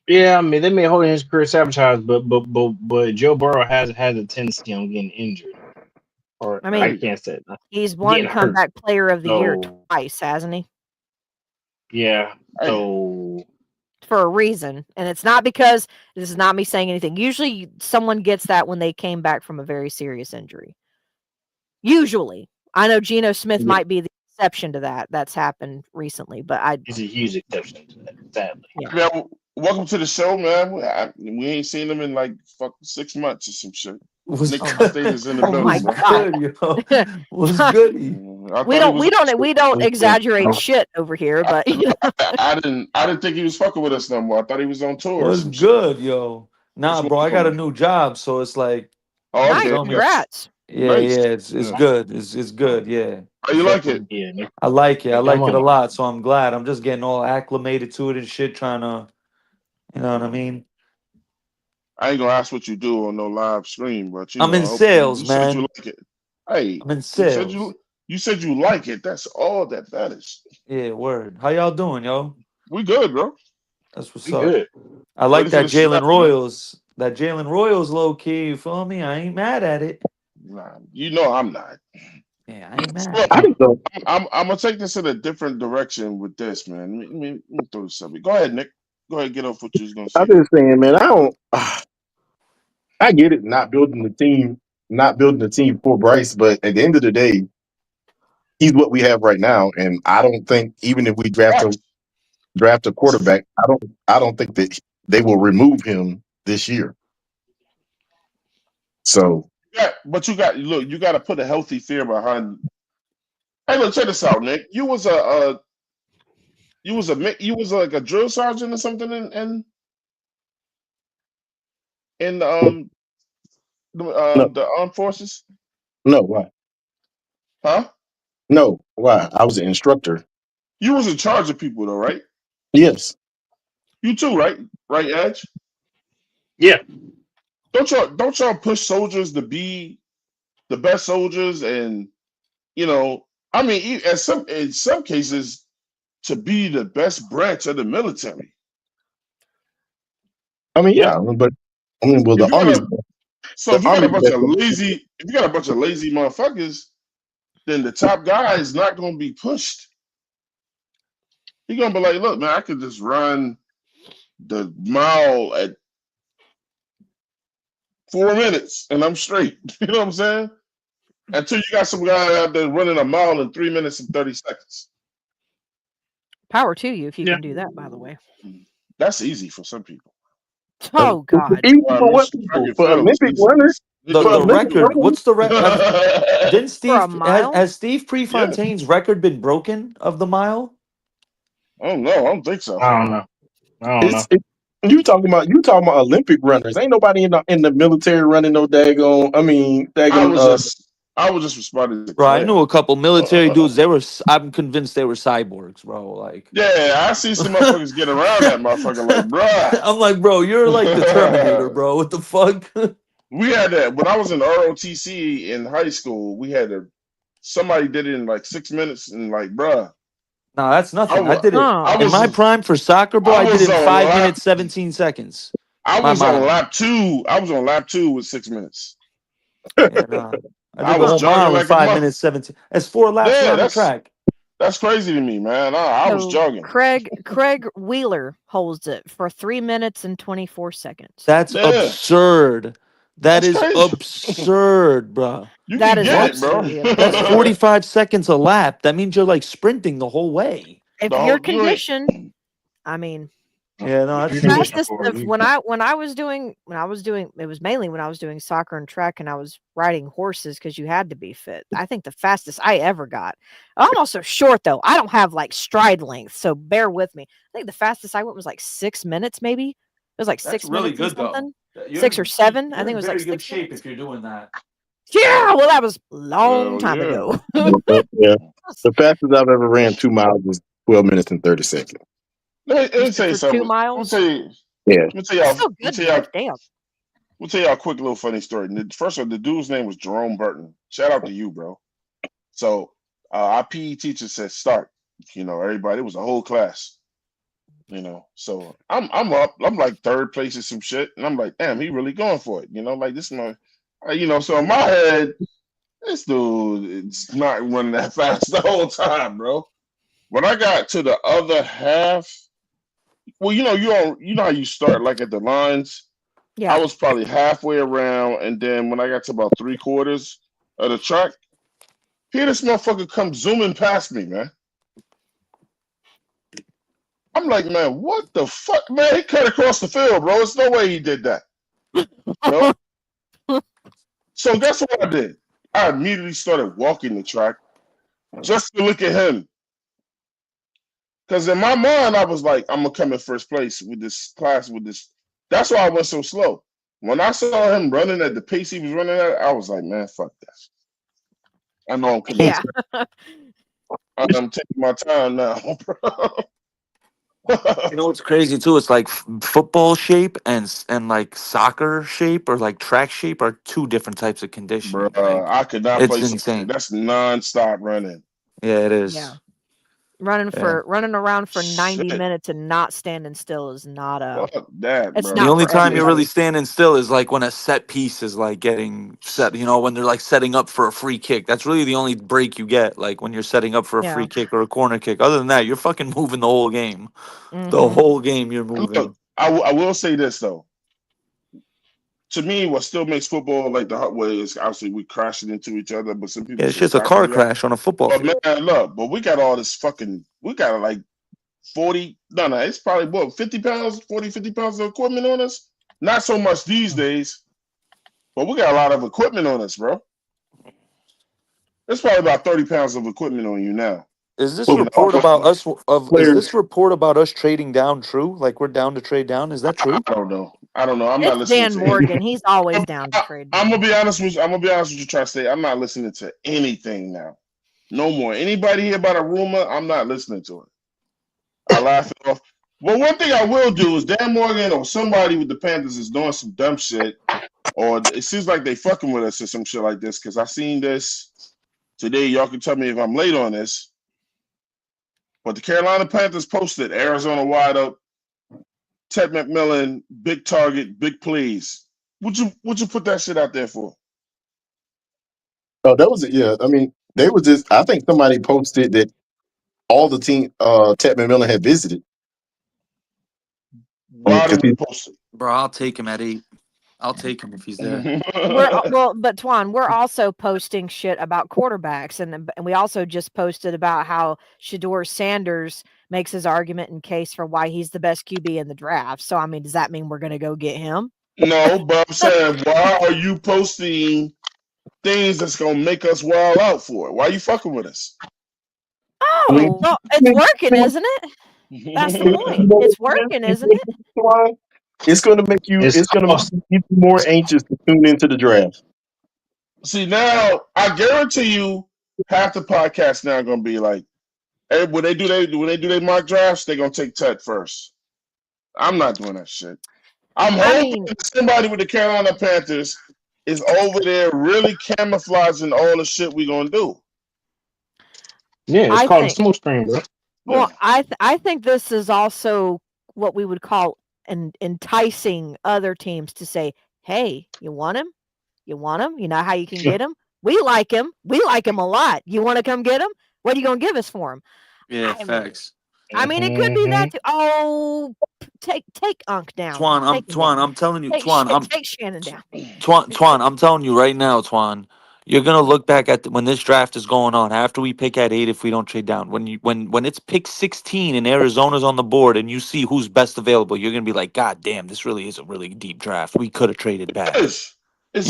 Yeah, I mean they may hold his career sabotage, but Joe Burrow has a tendency on getting injured. Or I mean, I can't say that. He's won comeback player of the year twice, hasn't he? Yeah. So for a reason, and it's not because this is not me saying anything. Usually, someone gets that when they came back from a very serious injury. Usually, I know Geno Smith might be the exception to that. That's happened recently, but he's a huge exception to that. Sadly. Yeah. Welcome to the show, man. We ain't seen him in like 6 months or some shit. Nick State is in the building. My God. Good, What's good? We don't exaggerate shit over here, but I didn't think he was fucking with us no more. I thought he was on tour. What's good, yo? Nah, bro, I got a new job, so it's like nice, congrats. Yeah, nice. Yeah, it's good. It's good, yeah. How you like it? Yeah, I like it. I like it a lot, so I'm glad. I'm just getting all acclimated to it and shit, trying to, you know what I mean? I ain't gonna ask what you do on no live stream, but I'm in sales, man. Said you like it. Hey, I'm in sales. You said you like it. That's all that matters. Yeah, word. How y'all doing, yo? We good, bro. That's what's up. Good. I like that Jalen Royals. That Jalen Royals low key. You feel me? I ain't mad at it. Nah, you know I'm not. Yeah, I ain't mad. So, I'm gonna take this in a different direction with this, man. Let me throw this up. Go ahead, Nick. Go ahead, get off what you was gonna say. I'm just saying, man. I get it, not building the team for Bryce, but at the end of the day, he's what we have right now, and I don't think even if we draft a quarterback, I don't think that they will remove him this year. So, but you got to put a healthy fear behind. Hey, look, check this out, Nick. You was like a drill sergeant or something in the armed forces. No, why? Huh? No, why? I was an instructor. You was in charge of people, though, right? Yes. You too, right? Right, Edge? Yeah. Don't y'all push soldiers to be the best soldiers? And I mean, in some cases, to be the best branch of the military. I mean, yeah, but I mean, well, If the you got army's a So the if you got a army's bunch best. of lazy, if you got a bunch of lazy motherfuckers, then the top guy is not going to be pushed. He's going to be like, look, man, I could just run the mile at 4 minutes and I'm straight. You know what I'm saying? Until you got some guy out there running a mile in 3 minutes and 30 seconds. Power to you if you Yeah. can do that, by the way. That's easy for some people. Oh God. Easy for what Most track people? and For field is Olympic easy. runners? The For the Olympic record. runners? What's the record? Didn't For a Steve mile? has Steve Yeah. Prefontaine's record been broken of the mile? I don't know. I don't think so. I don't know. It's you talking about Olympic runners? Ain't nobody in the military running no daggone. I mean, I daggone. was just responding to Bro, I knew Claire. a couple military dudes. I'm convinced they were cyborgs, bro. Like, Yeah, I see some motherfuckers get around that motherfucker like, bruh. I'm like, bro, you're like the Terminator, bro. What the fuck? We had that when I was in ROTC in high school. We had somebody did it in like 6 minutes, and like, bruh, No, that's I nothing. I was did it I Oh. in my was prime for soccer, bro. I I did was it in on 5 lap minutes, 17 seconds. I My was on mile. lap 2. I was on lap 2 with 6 minutes. Yeah, no. I I did the was whole jogging mile in like a 5 month. minutes, 17. That's 4 laps Yeah, around the track. that's crazy to me, man. I was So jogging. Craig Wheeler holds it for 3 minutes and 24 seconds. That's Yeah, absurd. That that's is crazy. absurd, bro. You That can is get it, bro. absolutely That's absurd. 45 seconds a lap. That means you're like sprinting the whole way. If The you're whole, you ain't. conditioned, I mean, Yeah, no, You're that's conditioned fastest for a of reason. when I was doing it was mainly when I was doing soccer and track and I was riding horses because you had to be fit. I think the fastest I ever got. I'm also short though. I don't have like stride length, so bear with me. I think the fastest I went was like 6 minutes, maybe. It was like That's 6 really minutes and good though. something. You're 6 or in 7. I you're think it in was like very good 6 shape minutes. if you're doing that. Yeah, well, that was a long time Yeah. ago. Yeah, the fastest I've ever ran 2 miles was 12 minutes and 30 seconds. Let You me said tell you for 2 something. miles? Yeah, Let me tell That's y'all. still Let me good, tell man. y'all. Damn. We'll tell y'all a quick little funny story. First of all, the dude's name was Jerome Burton. Shout out to you, bro. So our PE teacher said start. Everybody. It was a whole class. So I'm up. I'm like third place or some shit, and I'm like, damn, he really going for it. Like this is my, So in my head, this dude is not running that fast the whole time, bro. When I got to the other half, well, you know how you start like at the lines. Yeah. I was probably halfway around, and then when I got to about 3/4 of the track, here this motherfucker comes zooming past me, man. I'm like, man, what the fuck, man? He cut across the field, bro. There's no way he did that. So guess what I did? I immediately started walking the track just to look at him. Because in my mind, I was like, I'm gonna come in first place with this class, with this. That's why I went so slow. When I saw him running at the pace he was running at, I was like, man, fuck that. I know I'm coming. Yeah. I'm taking my time now, bro. You know what's crazy too? It's like football shape and like soccer shape or like track shape are two different types of conditioning. Bro, Like I could not it's play soccer. insane. That's non-stop running. Yeah, it is. Yeah. Running around for 90 Shit. minutes and not standing still is not Fuck that, it's bro. The not only for time you're really everybody. standing still is like when a set piece is like getting set, when they're like setting up for a free kick. That's really the only break you get, like when you're setting up for a Yeah. free kick or a corner kick. Other than that, you're fucking moving the whole game. The Mhm. whole game you're Look, moving. I will say this though. To me, what still makes football like the hot way is obviously we crashing into each other, but some people Yeah, it's say just a tackle car you. crash on a football But field. man, look, we got all this we got like 40, no, it's probably what, 50 pounds, 40, 50 pounds of equipment on us. Not so much these days, but we got a lot of equipment on us, bro. There's probably about 30 pounds of equipment on you now. Is this well, report about us of is players. this report about us trading down true? Like we're down to trade down? Is that true? I don't know. I'm not It's listening Dan to Morgan. He's always down to trade I'm down. gonna be honest with you. I'm gonna be honest with you, try to say I'm not listening to anything now. No more. Anybody hear about a rumor? I'm not listening to it. I laugh it off. Well, one thing I will do is Dan Morgan or somebody with the Panthers is doing some dumb shit, or it seems like they fucking with us or some shit like this. Because I seen this today. Y'all can tell me if I'm late on this. But the Carolina Panthers posted Arizona wide up, Ted McMillan, big target, big plays. Would you put that shit out there for? Oh, that was it. Yeah, I mean, they were just. I think somebody posted that all the team Ted McMillan had visited. I mean, Why because do we post Bro, I'll take him at 8. I'll take him if he's there. it? But Twan, we're also posting shit about quarterbacks, and we also just posted about how Shador Sanders makes his argument and case for why he's the best QB in the draft. So I mean, does that mean we're going to go get him? No, but I'm saying, why are you posting things that's gonna make us wild out for it? Why are you fucking with us? Oh, well, it's working, isn't it? That's the point. It's working, isn't it? It's going to make you. It's It's going to cost. make you more anxious to tune into the draft. See, now I guarantee you, half the podcast now gonna be like, hey, when they do their mock drafts, they're gonna take Ted first. I'm not doing that shit. I'm hoping that somebody with the Carolina Panthers is over there really camouflaging all the shit we gonna do. Yeah, it's called a smoke screen, bro. Well, I think this is also what we would call enticing other teams to say, "Hey, you want him? You want him? You know how you can get him? We like him. We like him a lot. You want to come get him? What are you going to give us for him?" Yeah, facts. I mean, it could be that too. Oh, take Unc down. I'm telling you, Take Shannon down. Twan, I'm telling you right now, Twan, you're gonna look back at when this draft is going on after we pick at 8 if we don't trade down. When it's pick 16 and Arizona's on the board and you see who's best available, you're gonna be like, God damn, this really is a really deep draft. We could have traded back. It's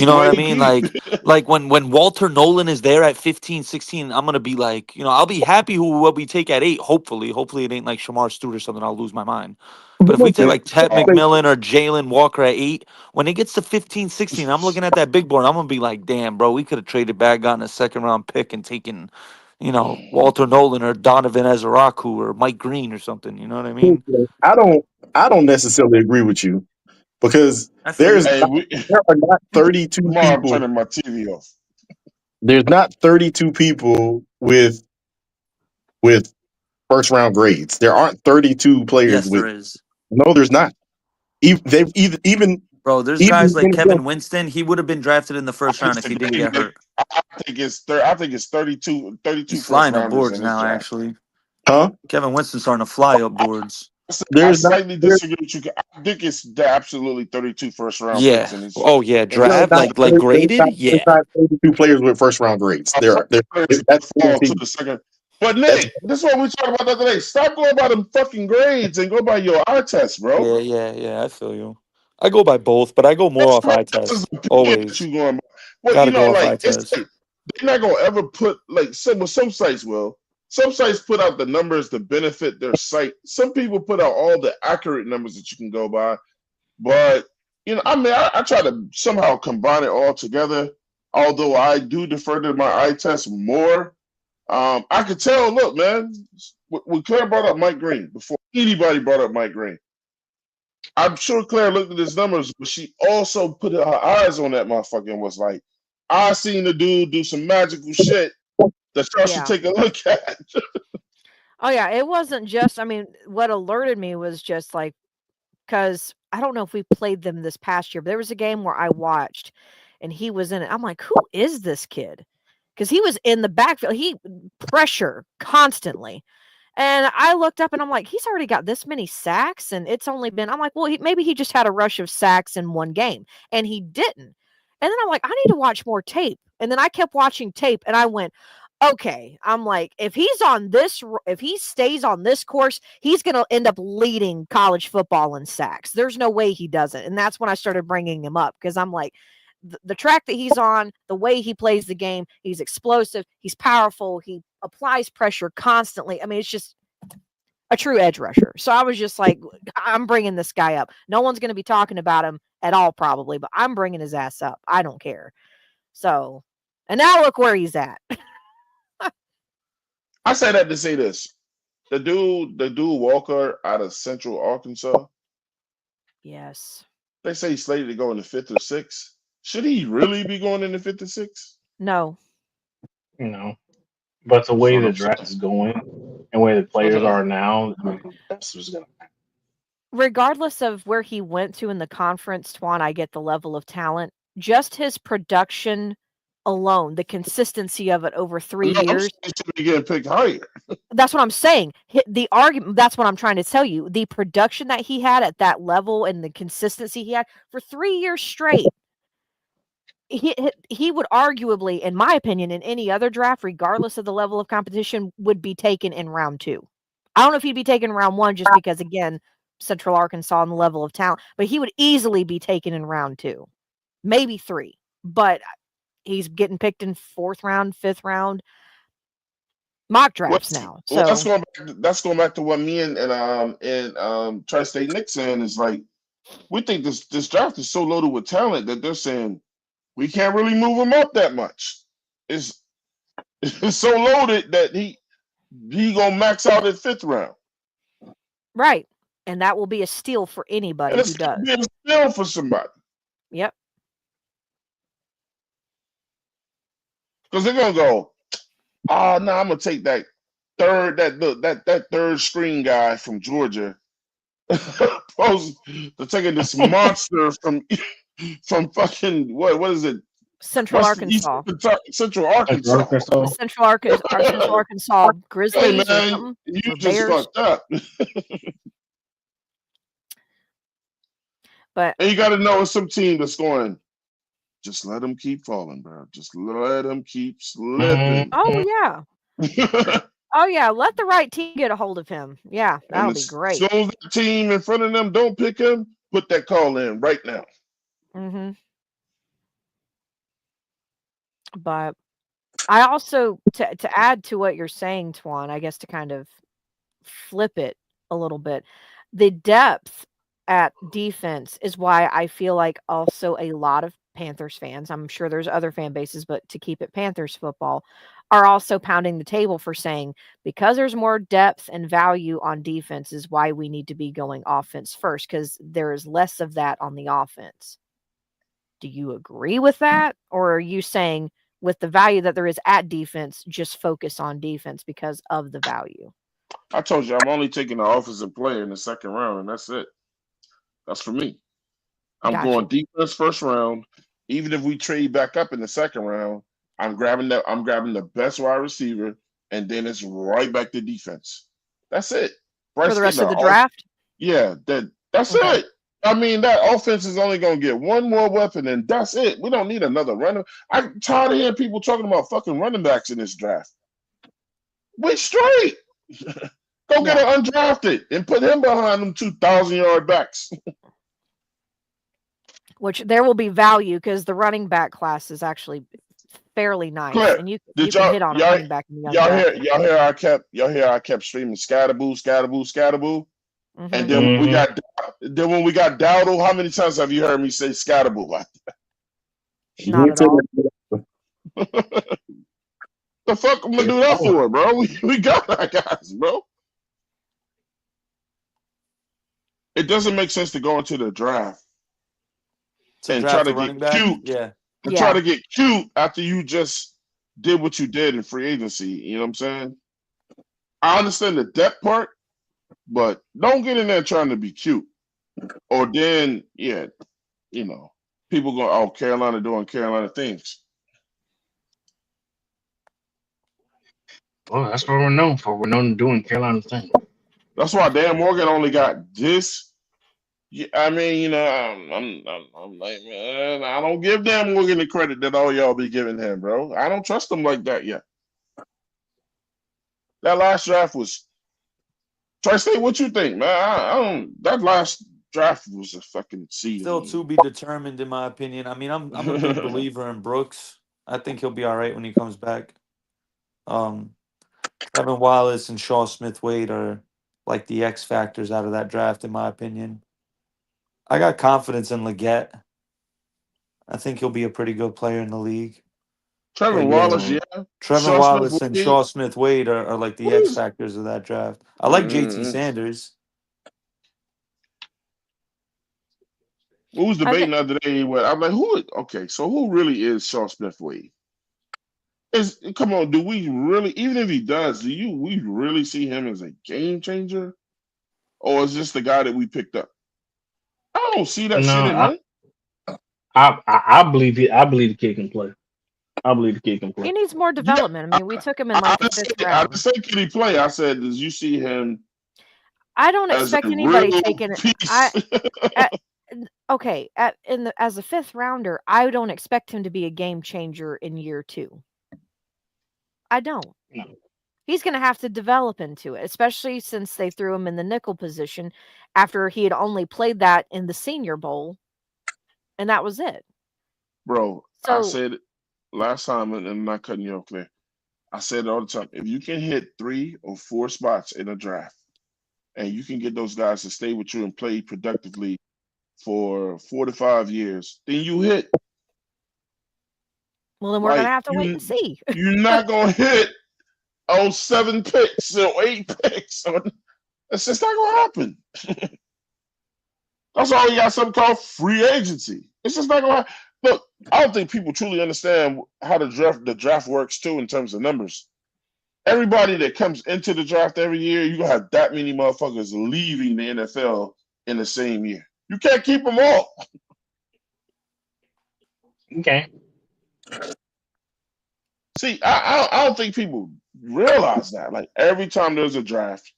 You know what I way mean? deep. Like when Walter Nolan is there at 15, 16, I'm gonna be like, I'll be happy what we take at 8. Hopefully it ain't like Shamar Stewart or something. I'll lose my mind. But if we take like Ted McMillan or Jalen Walker at 8, when it gets to 15, 16, I'm looking at that big board. I'm gonna be like, damn, bro, we could have traded back, gotten a second round pick, and taken, Walter Nolan or Donovan Ezeraku or Mike Green or something. You know what I mean? I don't necessarily agree with you because I feel you. there are not 32 Tomorrow I'm people. turning my TV off. There's not 32 people with first round grades. There aren't 32 players Yes, there with. is. No, there's not. Even Bro, there's guys like Kevin Winston. He would have been drafted in the first round if he didn't get hurt. I think it's 32 He's first flying up rounders boards in this now, draft. actually. Huh? Kevin Winston's starting to fly up boards. I slightly disagree with you. I think it's absolutely 32 first round picks in this. Oh yeah, draft like graded. There's not 32 players with first round grades. That's fall to the second. But Nick, this is what we talked about the other day. Stop going by them fucking grades and go by your eye test, bro. Yeah. I feel you. I go by both, but I go more off eye test. Always. You going by. Well, gotta go off eye test. They're not gonna ever put some sites will. Some sites put out the numbers to benefit their site. Some people put out all the accurate numbers that you can go by. But I try to somehow combine it all together. Although I do defer to my eye test more. I could tell, look, man, when Claire brought up Mike Green, before anybody brought up Mike Green, I'm sure Claire looked at his numbers, but she also put her eyes on that motherfucker and was like, I seen the dude do some magical shit that y'all should take a look at. Oh, yeah, it wasn't just, what alerted me was just like, because I don't know if we played them this past year, but there was a game where I watched and he was in it. I'm like, who is this kid? Because he was in the backfield. He pressure constantly. And I looked up and I'm like, he's already got this many sacks. And it's only been, I'm like, well, maybe he just had a rush of sacks in one game. And he didn't. And then I'm like, I need to watch more tape. And then I kept watching tape and I went, okay, I'm like, if he stays on this course, he's going to end up leading college football in sacks. There's no way he doesn't. And that's when I started bringing him up because I'm like, the track that he's on, the way he plays the game, he's explosive, he's powerful, he applies pressure constantly. It's just a true edge rusher. So I was just like, I'm bringing this guy up. No one's going to be talking about him at all probably, but I'm bringing his ass up. I don't care. So, and now look where he's at. I say that to say this. The dude Walker out of Central Arkansas. Yes. They say he's slated to go in the 5th or 6th. Should he really be going in the 5th or 6th? No. No. But the way the draft is going, and where the players are now, I mean, that's what's gonna happen. Regardless of where he went to in the conference, Twan, I get the level of talent. Just his production alone, the consistency of it over 3 No, I'm years. saying he should be getting picked higher. That's what I'm saying. The argument, that's what I'm trying to tell you. The production that he had at that level and the consistency he had for 3 years straight, he would arguably, in my opinion, in any other draft, regardless of the level of competition, would be taken in round 2. I don't know if he'd be taken in round 1 just because, again, Central Arkansas and the level of talent, but he would easily be taken in round 2, maybe 3. But he's getting picked in 4th round, 5th round mock drafts now. So that's going back to what me and Tri-State Nick saying is like, we think this draft is so loaded with talent that they're saying we can't really move him up that much. It's so loaded that he gonna max out at 5th round. right. And that will be a steal for anybody And who it's does. be a steal for somebody. Yep. Because they're gonna go, oh no, I'm gonna take that third screen guy from Georgia. Opposed to taking this monster from fucking what is it? Central Arkansas. Central Arkansas. Central Arkansas Grizzlies Hey man, or something. you Or just Bears. fucked up. But and you got to know it's some team that's going. Just let them keep falling, bro. Just let them keep slipping. Oh yeah. Oh yeah. Let the right team get a hold of him. Yeah, that'll be great. As soon as the team in front of them don't pick him, put that call in right now. Mm-hmm. But I also, to add to what you're saying, Twan, I guess to kind of flip it a little bit, the depth at defense is why I feel like also a lot of Panthers fans, I'm sure there's other fan bases, but to keep it Panthers football, are also pounding the table for saying, because there's more depth and value on defense is why we need to be going offense first, because there is less of that on the offense. Do you agree with that? Or are you saying with the value that there is at defense, just focus on defense because of the value? I told you I'm only taking the offensive player in the 2nd round, and that's it. That's for me. I'm going defense 1st round. Even if we trade back up in the 2nd round, I'm grabbing the best wide receiver, and then it's right back to defense. That's it. For the rest of the draft? Yeah, that's it. I mean, that offense is only going to get one more weapon, and that's it. We don't need another runner. I'm tired of hearing people talking about fucking running backs in this draft. We straight. Go get an undrafted and put him behind them 2,000-yard backs. Which there will be value because the running back class is actually fairly nice, and you can hit on a running back. Y'all hear I kept streaming Scatterboo, and then we got Dowdle. How many times have you heard me say Scatterboo? Not at all. The fuck I'm gonna do that for, bro? We got our guys, bro. It doesn't make sense to go into the draft and try to get cute. Yeah. And try to get cute after you just did what you did in free agency. You know what I'm saying? I understand the depth part, but don't get in there trying to be cute. Or then, people go, oh, Carolina doing Carolina things. Well, that's what we're known for. We're known for doing Carolina things. That's why Dan Morgan only got this. Yeah, I mean, I'm like, man, I don't give Dan Morgan the credit that all y'all be giving him, bro. I don't trust him like that yet. That last draft was. Tri-State, what you think, man? I don't. That last draft was a fucking season. Still to be determined, in my opinion. I mean, I'm a big believer in Brooks. I think he'll be all right when he comes back. Kevin Wallace and Shaw Smith-Wade are like the X factors out of that draft, in my opinion. I got confidence in Leggett. I think he'll be a pretty good player in the league. Trevor Wallace, yeah. Trevor Wallace and Shaw Smith-Wade are like the X factors of that draft. I like JT Sanders. Who was debating the other day? I'm like, who really is Shaw Smith-Wade? Come on, do we really? Even if he does, we really see him as a game changer, or is this the guy that we picked up? I don't see that shit No, in him. I believe I believe the kid can play. I believe the kid can He play. needs more Yeah, development. I mean, we took him in I like the didn't fifth say I didn't round. say can he play. I said, does you see him I don't as a expect anybody real taking it. piece? Okay, as a fifth rounder, I don't expect him to be a game changer in year 2. I don't. No. He's going to have to develop into it, especially since they threw him in the nickel position after he had only played that in the Senior Bowl, and that was it. Bro, I So, said it last time, and I'm not cutting you off, Claire. I said it all the time. If you can hit 3 or 4 spots in a draft, and you can get those guys to stay with you and play productively for 4 to 5 years, then you hit. well, then we're going to Like have to wait and see. you're not gonna hit 7 picks or 8 picks. It's just not gonna happen. That's why we got something called free agency. It's just not gonna happen. Look, I don't think people truly understand how the draft works too in terms of numbers. Everybody that comes into the draft every year, you gonna have that many motherfuckers leaving the NFL in the same year. You can't keep them all. Okay. See, I don't think people realize that. Like every time there's a draft,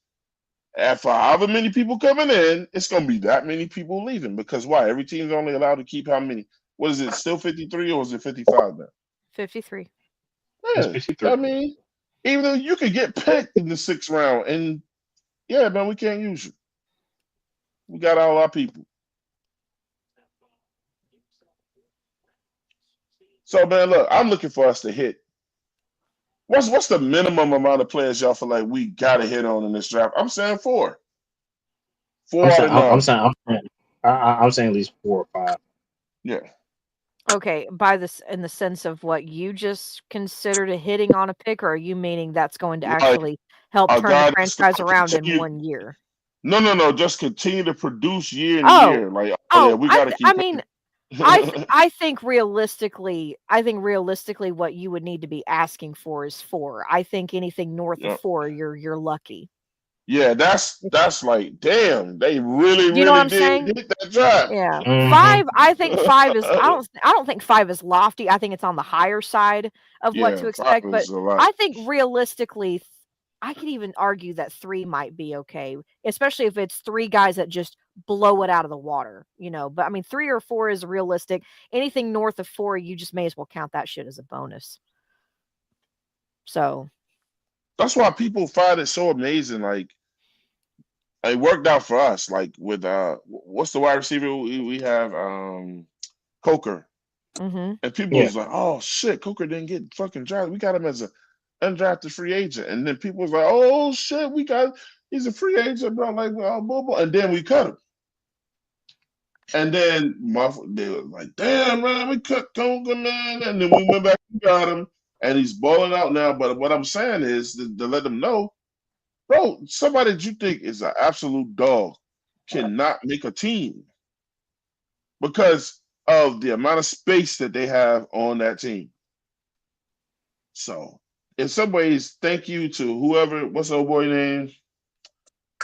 and for however many people coming in, it's gonna be that many people leaving. Because why? Every team's only allowed to keep how many? What is it? Still 53 or is it 55 now? 53. It's Yeah, 53. I mean, even though you could get picked in the 6th round, and yeah, man, we can't use you. We got all our people. So, man, look, I'm looking for us to hit. What's the minimum amount of players y'all feel like we gotta hit on in this draft? I'm saying 4. 4 I'm out saying of 9. I'm saying at least 4 or 5. Yeah. Okay, by this in the sense of what you just considered a hitting on a pick, or are you meaning that's going to Like actually help a turn the guy that's franchise around in continue. 1 year? No. Just continue to produce year and Oh, year. Like, oh yeah, we gotta I keep mean, him. I think realistically, what you would need to be asking for is 4. I think anything north of Yeah. 4, you're lucky. Yeah, that's like, damn, they really, Do you know what really I'm did saying? hit that draft. Yeah. Mm-hmm. 5, I think 5 is I don't think 5 is lofty. I think it's on the higher side of what to Yeah, 5 expect, but is a lot. I think realistically I could even argue that 3 might be okay, especially if it's 3 guys that just blow it out of the water, but I mean 3 or 4 is realistic. Anything north of 4, you just may as well count that shit as a bonus. So, That's why people find it so amazing. Like, it worked out for us. Like with what's the wide receiver we have? Coker. mhm. And people Yeah. was like, oh shit, Coker didn't get fucking drafted. We got him as an undrafted free agent. And then people was like, oh shit, he's a free agent, bro. Like, blah, blah, blah. And then we cut him. And then they were like, damn, man, we cut Coker, man. And then we went back and got him. And he's balling out now. But what I'm saying is to let them know, bro, somebody that you think is an absolute dog cannot make a team because of the amount of space that they have on that team. So, in some ways, thank you to whoever, what's the old boy name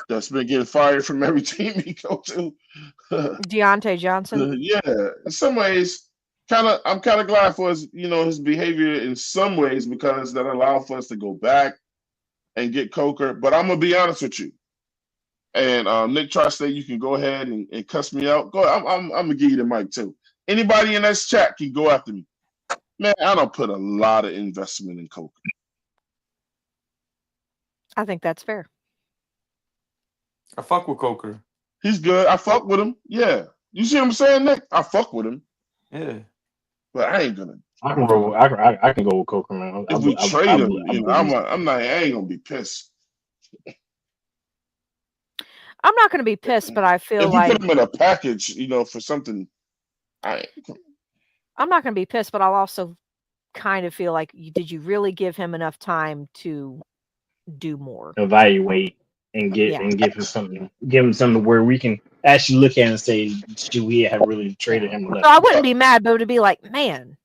that's been getting fired from every team he go to. Deontay Johnson. Yeah, in some ways, I'm kind of glad for his behavior in some ways because that allowed for us to go back and get Coker. But I'm gonna be honest with you. And Nick Tri-State, you can go ahead and cuss me out. Go. I'm gonna give you the mic too. Anybody in this chat can go after me. Man, I don't put a lot of investment in Coker. I think that's fair. I fuck with Coker. He's good. I fuck with him. Yeah. You see what I'm saying, Nick? I fuck with him. Yeah. But I ain't gonna. I can go. I can go with Coker, man. If we trade him, I ain't gonna be pissed. I'm not going to be pissed, but I feel If we like put him in a package, for something, I'm not going to be pissed, but I'll also kind of feel like, did you really give him enough time to do more? Evaluate and give him something where we can actually look at it and say, should we have really traded him? So I wouldn't be mad, but it would be like, man,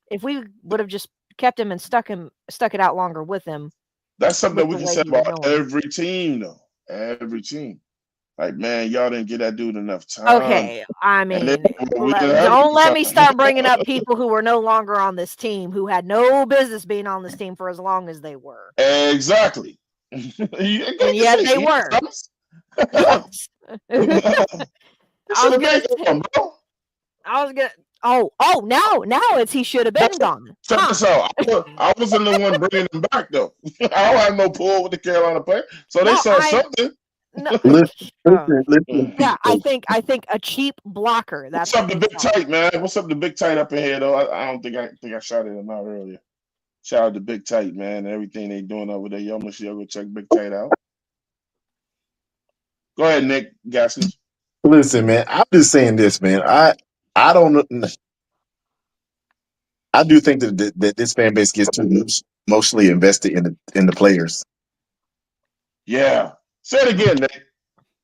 if we would have just kept him and stuck it out longer with him. That's something with we the can way say he was about going. every team, though. Every team. Like, man, y'all didn't get that dude enough time. Okay, I And then, mean, well, we didn't have don't any let me time. start bringing up people who were no longer on this team, who had no business being on this team for as long as they were. Exactly. And yet they were. Yes. I was gonna say, bro. now it's he should have been gone. Check this out. I wasn't the one bringing him back, though. I don't have no pull with the Carolina player, so they saw something. No, Listen, yeah, I people. think a cheap blocker. That's What's up, what the they big saw. tight, man? What's up, the big tight up in here, though? I don't think I shouted him out earlier. Shout out to Big Tight, man. Everything they doing over there. Y'all must go check Big Tight out. Go ahead, Nick Gaskins. Listen, man. I'm just saying this, man. I don't. I do think that this fan base gets too emotionally invested in the players. Yeah. Say it again, Nick.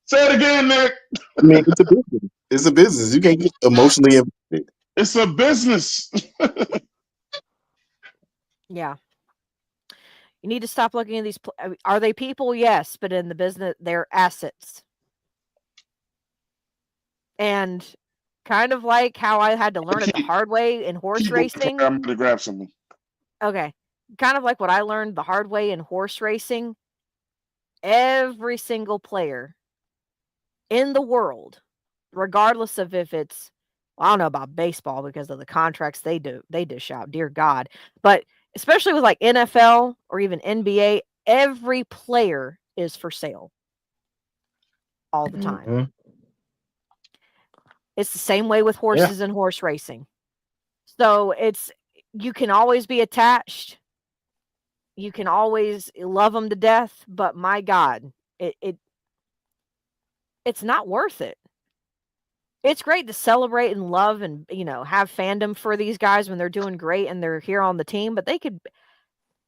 Say it again, Nick. I mean, it's a business. It's a business. You can't get emotionally invested. It's a business. Yeah. You need to stop looking at these. Are they people? Yes, but in the business, they're assets. And kind of like how I had to learn it the hard way in horse racing. I'm going to grab something. Okay. Kind of like what I learned the hard way in horse racing. Every single player in the world, regardless of if it's, well, I don't know about baseball because of the contracts they dish out, dear God. But especially with like NFL or even NBA, every player is for sale all the time. Mm-hmm. It's the same way with horses and horse racing. So you can always be attached. You can always love them to death, but my God, it's not worth it. It's great to celebrate and love and, have fandom for these guys when they're doing great and they're here on the team, but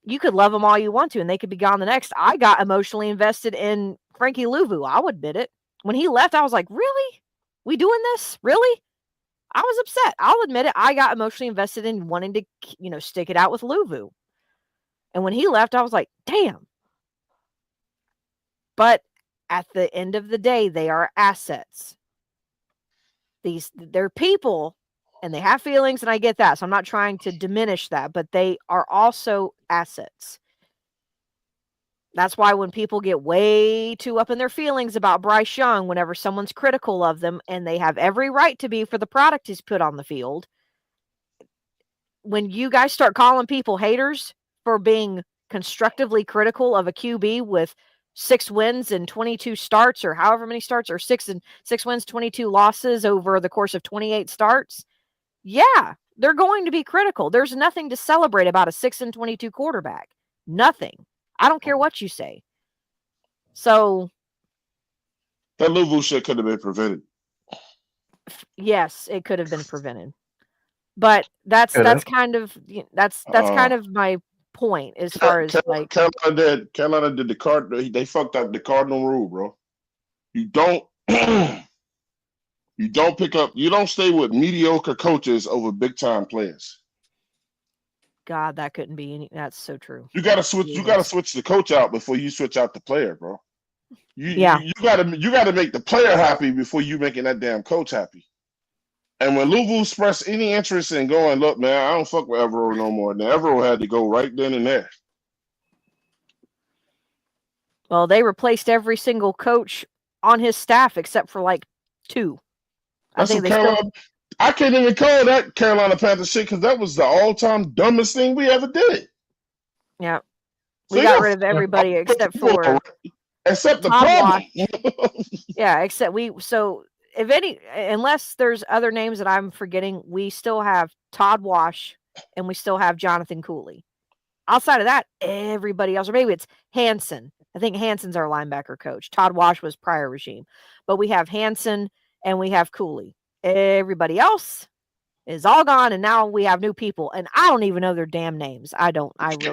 you could love them all you want to, and they could be gone the next. I got emotionally invested in Frankie Louvu. I'll admit it. When he left, I was like, really? We doing this? Really? I was upset. I'll admit it. I got emotionally invested in wanting to, stick it out with Louvu. And when he left, I was like, damn. But at the end of the day, they are assets. They're people and they have feelings, and I get that. So I'm not trying to diminish that, but they are also assets. That's why when people get way too up in their feelings about Bryce Young, whenever someone's critical of them, and they have every right to be for the product he's put on the field, when you guys start calling people haters for being constructively critical of a QB with 6 wins and 22 starts, or however many starts, or 6 wins, 22 losses over the course of 28 starts, yeah, they're going to be critical. There's nothing to celebrate about a 6-22 quarterback. Nothing. I don't care what you say. So that Louisville shit could have been prevented. Yes, it could have been prevented. But that's kind of kind of my point as far as like Carolina did the card. They fucked up the cardinal rule, bro. You don't you don't stay with mediocre coaches over big time players. God, that couldn't be any. That's so true. You gotta switch. You gotta switch the coach out before you switch out the player, bro. You gotta make the player happy before you making that damn coach happy. And when Louisville expressed any interest in going, look, man, I don't fuck with Evero no more. Then Evero had to go right then and there. Well, they replaced every single coach on his staff except for like 2. I can't even call that Carolina Panthers shit because that was the all-time dumbest thing we ever did. Yeah. We got rid of everybody except for the problem. Yeah, unless there's other names that I'm forgetting, we still have Todd Wash and we still have Jonathan Cooley. Outside of that, everybody else, or maybe it's Hansen. I think Hansen's our linebacker coach. Todd Wash was prior regime. But we have Hansen and we have Cooley. Everybody else is all gone, and now we have new people. And I don't even know their damn names. I really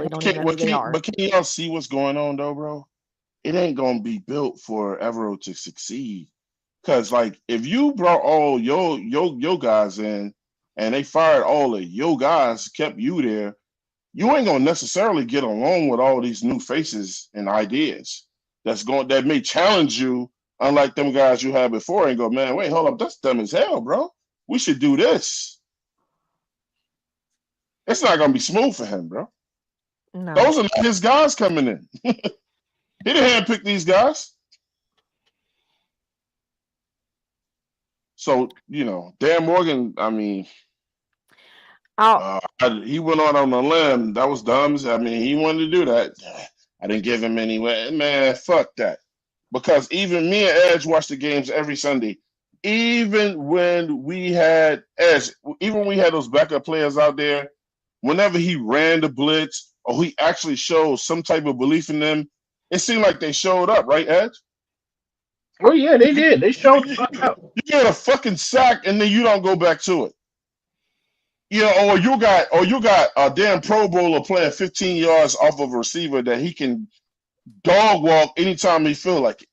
don't even know who they are. But can y'all see what's going on, though, bro? It ain't going to be built for Evero to succeed. Because, like, if you brought all your guys in and they fired all of your guys, kept you there, you ain't gonna necessarily get along with all these new faces and ideas that may challenge you, unlike them guys you had before, and go, man, wait, hold up, that's dumb as hell, bro. We should do this. It's not gonna be smooth for him, bro. No. Those are not his guys coming in. He didn't handpick these guys. So, Dan Morgan, I mean, he went on a limb. That was dumb. I mean, he wanted to do that. I didn't give him any way. Man, fuck that. Because even me and Edge watched the games every Sunday. Even when we had Edge, even when we had those backup players out there, whenever he ran the blitz or he actually showed some type of belief in them, it seemed like they showed up, right, Edge? Oh yeah, they did. They showed up. You get a fucking sack and then you don't go back to it. Or you got a damn Pro Bowler playing 15 yards off of a receiver that he can dog walk anytime he feel like it.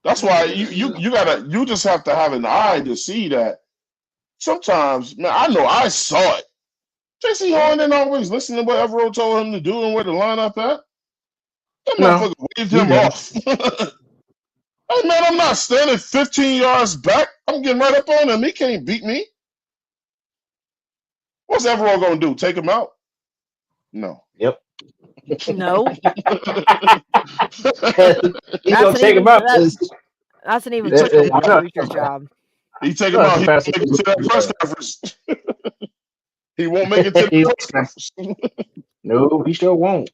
That's why you just have to have an eye to see that. Sometimes, man, I know I saw it. J.C. Horn didn't always listen to what Evero told him to do and where to line up at. That motherfucker waved him off. Hey, man, I'm not standing 15 yards back. I'm getting right up on him. He can't beat me. What's Evero going to do? Take him out? No. Yep. No. He's going to take him out. That's an even quicker way to lose your job. He take him out. He won't make it to that press conference. He won't make it to the press conference. No, he still won't.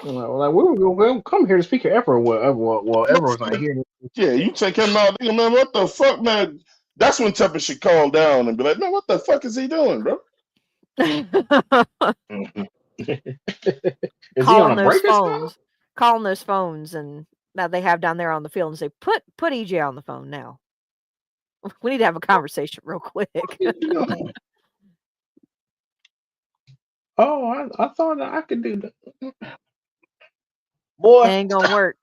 Like, we were going to come here to speak to Evero. Well, Evero's not here. Yeah, you take him out. Man, what the fuck, man? That's when Tepper should call down and be like, man, what the fuck is he doing, bro? Is he on a break calling those phones and that they have down there on the field and say, put EJ on the phone now. We need to have a conversation real quick. Oh, I thought that I could do that. Boy, it ain't gonna work.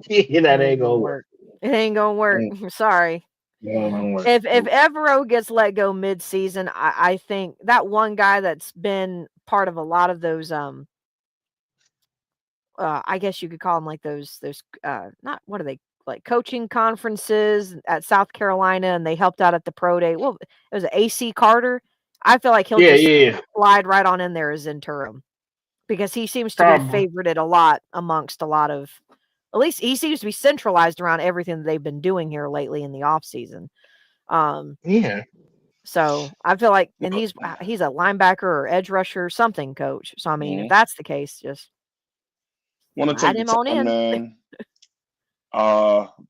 Yeah, that ain't gonna work. It ain't gonna work. Sorry. If Evero gets let go mid-season, I think that one guy that's been part of a lot of those I guess you could call them like those not what are they like coaching conferences at South Carolina, and they helped out at the pro day. Well, it was AC Carter. I feel like he'll just slide right on in there as interim because he seems to be favorited a lot amongst a lot of. At least he seems to be centralized around everything that they've been doing here lately in the off season. So I feel like, and he's a linebacker or edge rusher or something coach. So I mean, if that's the case, just want to take him on in, man.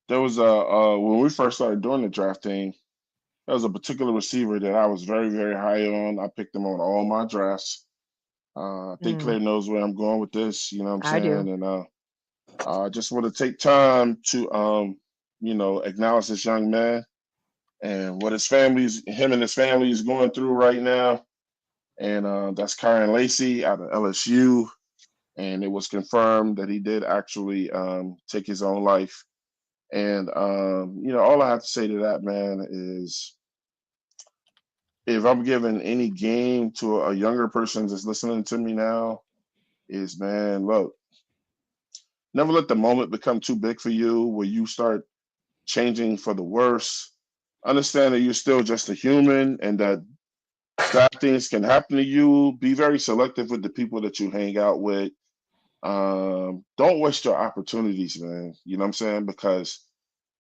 There was when we first started doing the drafting, there was a particular receiver that I was very, very high on. I picked him on all my drafts. I think Claire knows where I'm going with this. You know what I'm saying? And I just want to take time to acknowledge this young man and what him and his family is going through right now. And that's Kyron Lacy out of LSU. And it was confirmed that he did actually take his own life. And all I have to say to that, man, is if I'm giving any game to a younger person that's listening to me now, is, man, look, never let the moment become too big for you where you start changing for the worse. Understand that you're still just a human and that bad things can happen to you. Be very selective with the people that you hang out with. Don't waste your opportunities, man. You know what I'm saying? Because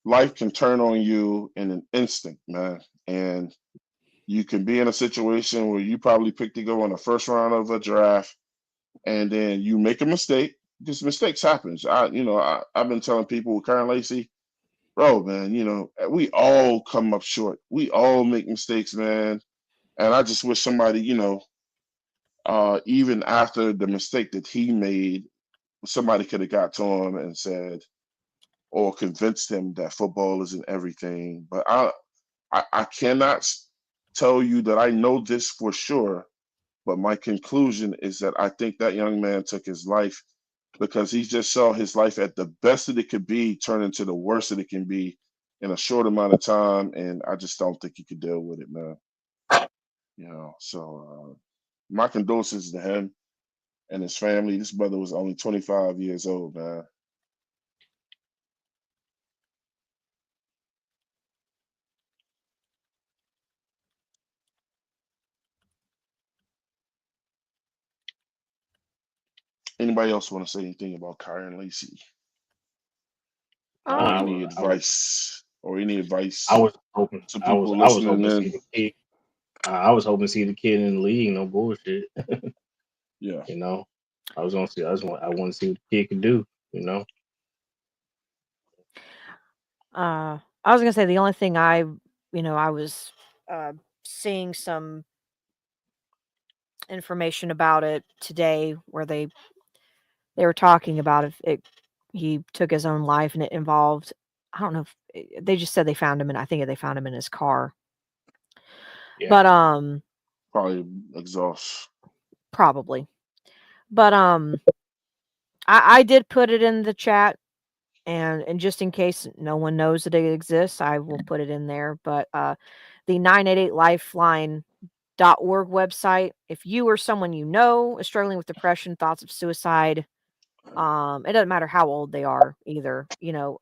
life can turn on you in an instant, man. And you can be in a situation where you probably picked to go in the first round of a draft and then you make a mistake. Because mistakes happens. I've been telling people with Kyron Lacy, bro, man, we all come up short. We all make mistakes, man. And I just wish somebody, even after the mistake that he made, somebody could have got to him and said, or convinced him that football isn't everything. But I cannot tell you that I know this for sure. But my conclusion is that I think that young man took his life because he just saw his life at the best that it could be turn into the worst that it can be in a short amount of time, and I just don't think he could deal with it, man. So my condolences to him and his family. This brother was only 25 years old, man. Anybody else want to say anything about Kyron Lacey or I Um, any was, I was, advice or any I advice was hoping, to people I was listening hoping to in? see the kid. I was hoping to see the kid in the league. No bullshit. Yeah. You know, I was gonna see. I want to see what the kid can do. You know. I was gonna say the only thing I was seeing some information about it today where they were talking about if he took his own life and it involved. I don't know if they just said they found him, and I think they found him in his car. Yeah. But Probably exhaust. probably. But I did put it in the chat, and just in case no one knows that it exists, I will put it in there. But the 988lifeline.org website, if you or someone you know is struggling with depression, thoughts of suicide, it doesn't matter how old they are either,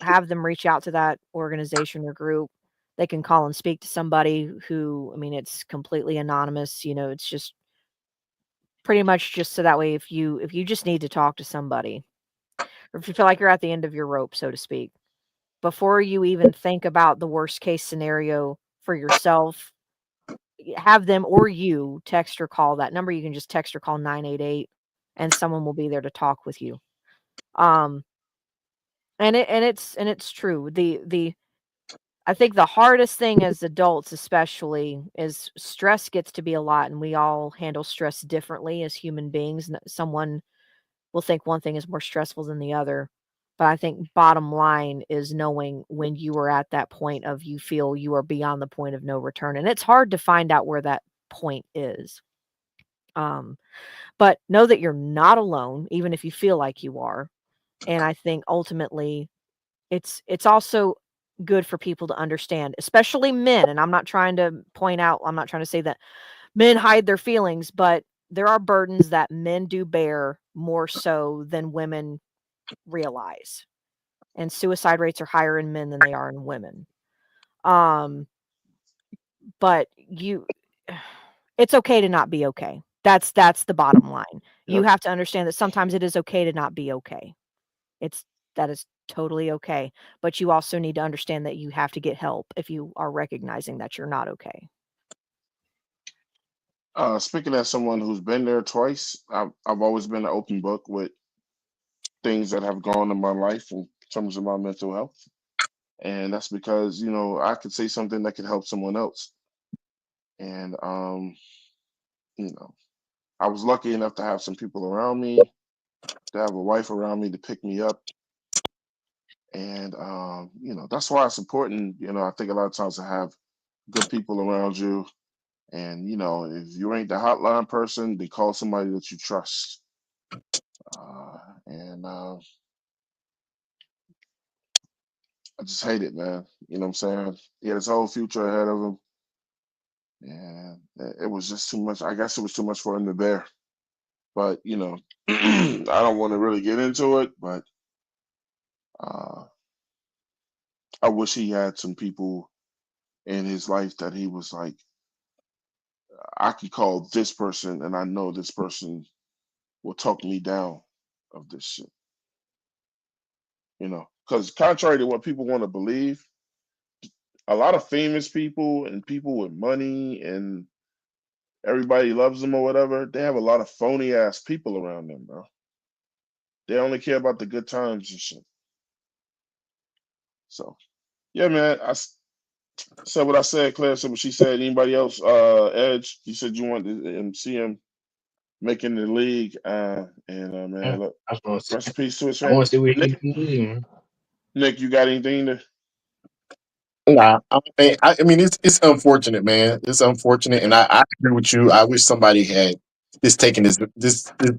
have them reach out to that organization or group. They can call and speak to somebody who, I mean, it's completely anonymous, it's just pretty much just so that way if you just need to talk to somebody, or if you feel like you're at the end of your rope, so to speak, before you even think about the worst case scenario for yourself, have them or you text or call that number. You can just text or call 988 and someone will be there to talk with you. Um and it's true. The I think the hardest thing as adults especially is stress gets to be a lot, and we all handle stress differently as human beings. Someone will think one thing is more stressful than the other. But I think bottom line is knowing when you are at that point of you feel you are beyond the point of no return. And it's hard to find out where that point is. Um, but know that you're not alone, even if you feel like you are. And I think ultimately it's also good for people to understand, especially men. And I'm not trying to say that men hide their feelings, but there are burdens that men do bear more so than women realize. And suicide rates are higher in men than they are in women. Um, but it's okay to not be okay. That's the bottom line. You Yep. have to understand that sometimes it is okay to not be okay. It's that is totally okay. But you also need to understand that you have to get help if you are recognizing that you're not okay. Speaking as someone who's been there twice, I've always been an open book with things that have gone in my life in terms of my mental health. And that's because, I could say something that could help someone else. And, you know, I was lucky enough to have some people around me, to have a wife around me to pick me up. And, that's why it's important. I think a lot of times to have good people around you. And, if you ain't the hotline person, then call somebody that you trust. And I just hate it, man. You know what I'm saying? He had his whole future ahead of him. And it was just too much. I guess it was too much for him to bear. But, I don't want to really get into it, but uh, I wish he had some people in his life that he was like, I could call this person and I know this person will talk me down of this shit. Because contrary to what people want to believe, a lot of famous people and people with money and everybody loves them or whatever, they have a lot of phony ass people around them, bro. They only care about the good times and shit. So, yeah, man, said what I said. Claire said what she said. Anybody else? Edge, you said you wanted to see him making the league. Man, look, I just want to see. rest in peace to his I family. want to see what he Nick, can do, man. Nick, you got anything to? Nah, I mean it's unfortunate, man. It's unfortunate, and I agree with you. I wish somebody had just taken this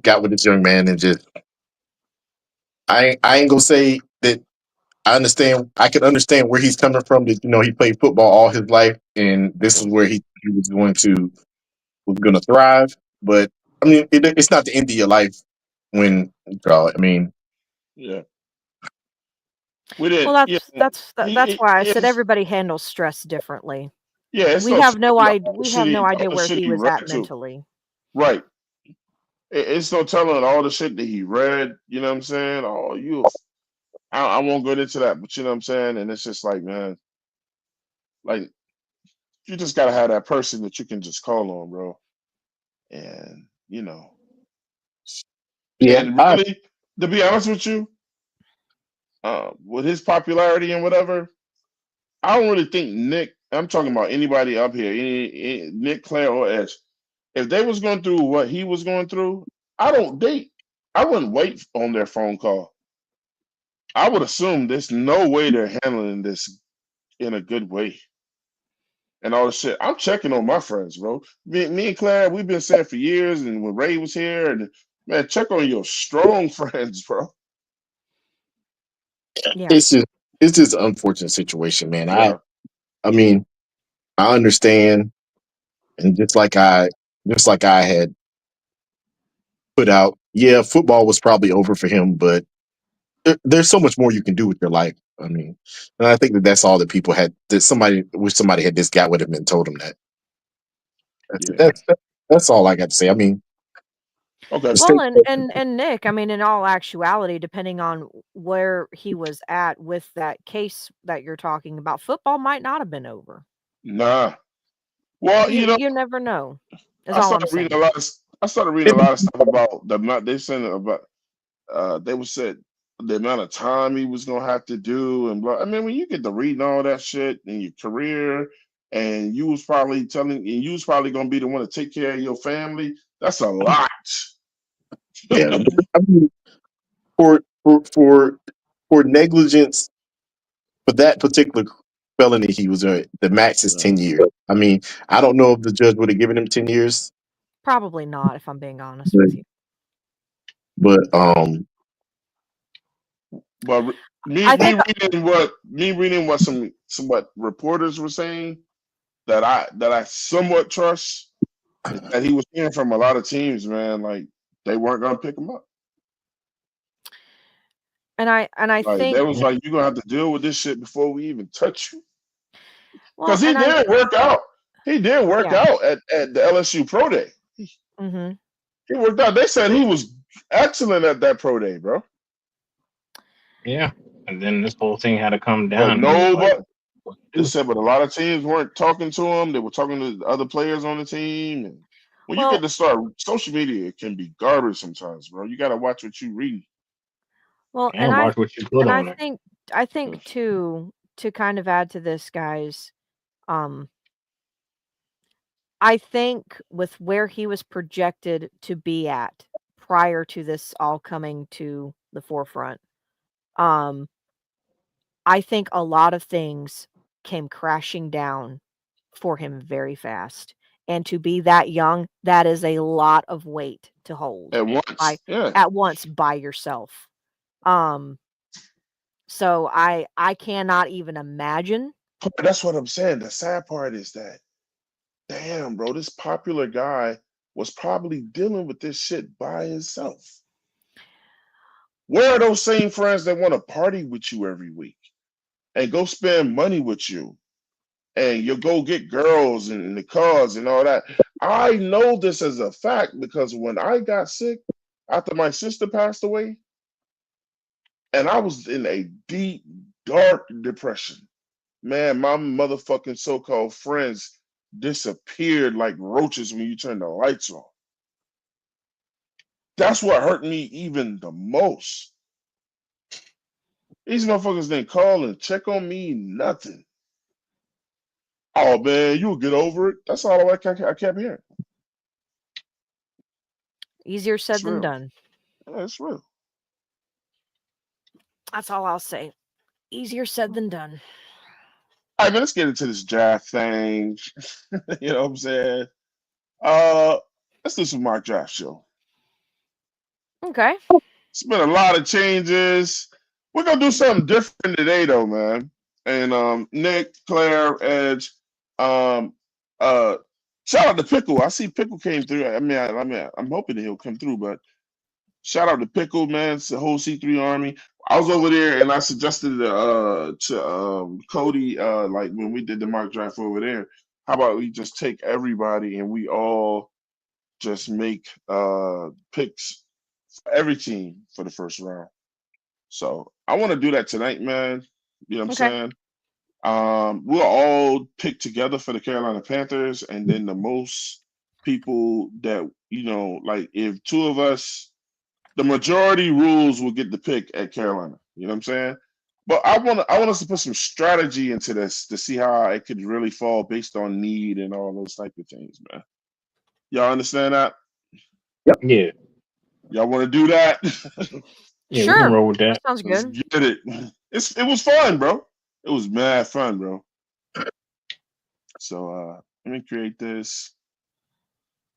got with this young man and just I ain't gonna say that I can understand where he's coming from. That he played football all his life, and this is where he was going to thrive. But I mean, it's not the end of your life when I mean, Yeah, we didn't. Well, Yeah, that's why I said it's everybody handles stress differently. yeah. It's We no have no telling idea. all the We have no all idea the where shit he he was read at too. mentally. Right. It's no telling all the shit that he read. You know what I'm saying? Oh, I won't go into that, but you know what I'm saying. And it's just like, man, like you just gotta have that person that you can just call on, bro. And yeah, and really, to be honest with you, with his popularity and whatever, I don't really think Nick. I'm talking about anybody up here, any Nick, Claire, or Edge. If they was going through what he was going through, I wouldn't wait on their phone call. I would assume there's no way they're handling this in a good way and all the shit. I'm checking on my friends, bro. Me and Claire, we've been saying for years, and when Ray was here, and man, check on your strong friends, bro. Yeah. it's just an unfortunate situation, man. Yeah, I mean, I understand, and just like I had put out, yeah, football was probably over for him, but there's so much more you can do with your life. I mean, and I think that's all that people had. That somebody had this guy with him and told him that. That's yeah. that's that's all I got to say. I mean, Okay. the Well, state. and Nick, I mean, in all actuality, depending on where he was at with that case that you're talking about, football might not have been over. Nah. Well, You never know. Is all I'm saying. I started reading a lot of stuff about the amount they said about they were said the amount of time he was gonna have to do and blah. I mean, when you get to reading all that shit in your career, and you was probably gonna be the one to take care of your family. That's a lot. Yeah, I mean, for for for for negligence for that particular felony, the max is Yeah. 10 years. I mean, I don't know if the judge would have given him 10 years, Probably not, if I'm being honest but with you. but But I think me reading what what reporters were saying that I somewhat trust is that he was hearing from a lot of teams, man. Like they weren't gonna pick him up. and I Like they think was like, you're gonna have to deal with this shit before we even touch you. well, Because he and I did work out. He did work yeah. out at the LSU Pro Day. Mhm. He worked out. They said he was excellent at that Pro Day, bro. Yeah. And then this whole thing had to come But down, and he was like, nobody "What to they do?" said, but a lot of teams weren't talking to him. They were talking to the other players on the team. And when you get Well, to start social media, it can be garbage sometimes, bro. You gotta watch what you read. well, And watch what you put and on it. I think too, to kind of add to this, guys, um, I think with where he was projected to be at prior to this all coming to the forefront, um, I think a lot of things came crashing down for him very fast. And to be that young, that is a lot of weight to hold At by once. Yeah. at once by yourself. Um, so I cannot even imagine. That's what I'm saying. The sad part is that, damn, bro, this popular guy was probably dealing with this shit by himself. Where are those same friends that want to party with you every week and go spend money with you and you go get girls and the cars and all that? I know this as a fact because when I got sick after my sister passed away, and I was in a deep, dark depression, man, my motherfucking so-called friends disappeared like roaches when you turn the lights on. That's what hurt me even the most. These motherfuckers didn't call and check on me, nothing. Oh man, you'll get over it. That's all I kept hearing. Easier It's said than real. done. Yeah, it's real. That's all I'll say. Easier said than done. All right, man, let's get into this draft thing. You know what I'm saying? Uh, let's do some mock draft show. Okay. It's been a lot of changes. We're gonna do something different today, though, man. And Nick, Claire, Edge, um, uh, shout out to Pickle. I see Pickle came through. I'm hoping that he'll come through, but shout out to Pickle, man. It's the whole C3 Army. I was over there and I suggested to Cody, like when we did the mock draft over there, how about we just take everybody and we all just make picks for every team for the first round. So I want to do that tonight, man. You know what I'm Okay. saying? We'll all pick together for the Carolina Panthers, and then the most people that like if two of us, the majority rules will get the pick at Carolina. You know what I'm saying? But I want us to put some strategy into this to see how it could really fall based on need and all those type of things, man. Y'all understand that? Yeah. Y'all want to do that? Yeah, we can Sure. roll with that. Sounds Let's good. get it. It was fun, bro. It was mad fun, bro. So let me create this.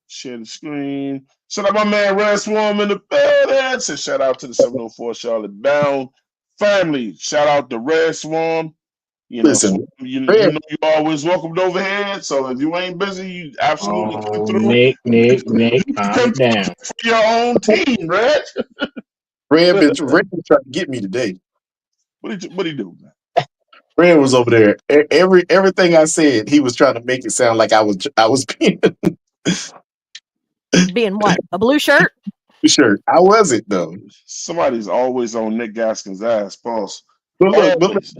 Share the screen. Shout out my man Red Swarm in the building. So shout out to the 704 Charlotte Bound family. Shout out to Red Swarm. Swarm, Listen, you Fred, know you always welcomed over here. So if you ain't busy, you absolutely come Oh, through. Nick, You calm come down. through for your own team, Red. Red been trying to get me today. What he do, man? Red was over there. Everything I said, he was trying to make it sound like I was being Being what? A blue shirt? sure. I wasn't though. Somebody's always on Nick Gaskins' ass, boss. But look, Always.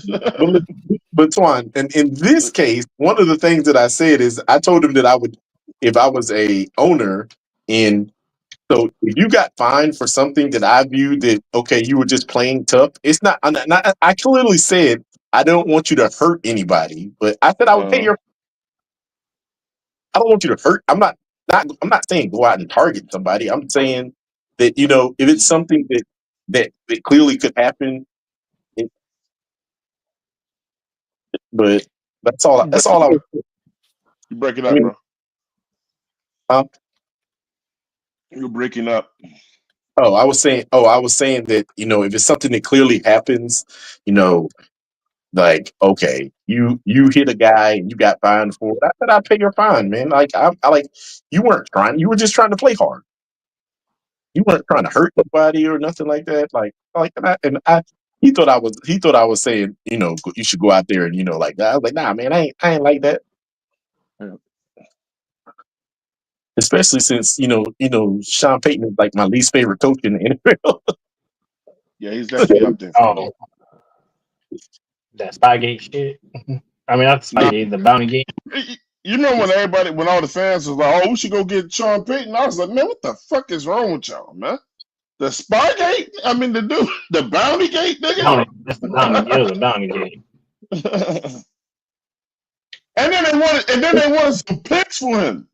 but Twan, and in this case, one of the things that I said is I told him that I would, if I was a owner in. So if you got fined for something that I viewed that okay, you were just playing tough. It's not. I clearly said I don't want you to hurt anybody, but I said I would pay uh, your. I don't want you to hurt. I'm not saying go out and target somebody. I'm saying that if it's something that clearly could happen, it, but that's all. That's all I. you breaking I up, mean, bro. You're breaking up. I was saying that if it's something that clearly happens, you know, like okay, you hit a guy and you got fined for it. I said I'd pay your fine, man. Like I like you weren't trying. You were just trying to play hard. You weren't trying to hurt nobody or nothing like that. He thought I was saying you should go out there and like that. I was like nah, man, I ain't like that. Especially since Sean Payton is like my least favorite coach in the NFL. Yeah, he's definitely up there for me. Oh, that Spygate shit. I mean, not the Nah, Spygate, the Bounty Gate. you know when all the fans was like, "Oh, we should go get Sean Payton," I was like, "Man, what the fuck is wrong with y'all, man? The Spygate? I mean, the Bounty Gate, nigga." Bounty, that's the Bounty. Yeah, it was a Bounty Gate. And then they wanted some picks for him.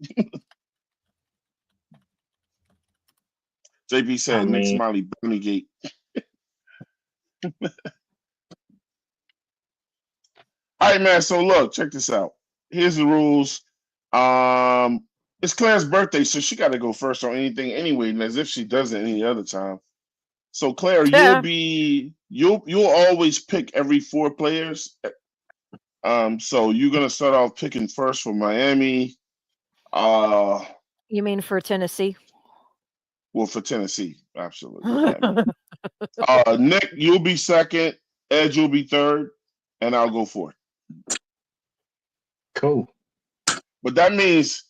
JB I said, "Nick mean, Smiley, Bounty Gate." All right, man. So look, check this out. Here's the rules. It's Claire's birthday, so she got to go first on anything anyway, as if she doesn't any other time. So Claire, you'll always pick every 4 players. So you're gonna start off picking first for Miami. You mean for Tennessee? Well, for Tennessee, absolutely. Nick, you'll be second. Ed, you'll be third, and I'll go fourth. cool. But that means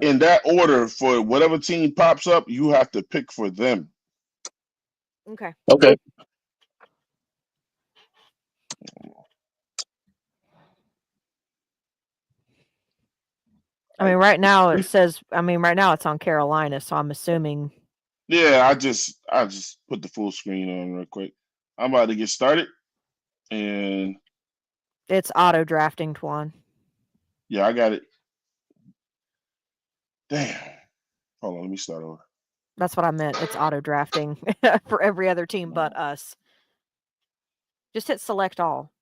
in that order, for whatever team pops up, you have to pick for them. Okay. Okay. I mean, right now it says. I mean, right now it's on Carolina, so I'm assuming. Yeah, I just put the full screen on real quick. I'm about to get started, and It's auto drafting, Twan. yeah, I got it. Damn. Hold on, let me start over. That's what I meant. It's auto drafting for every other team but us. Just hit select all.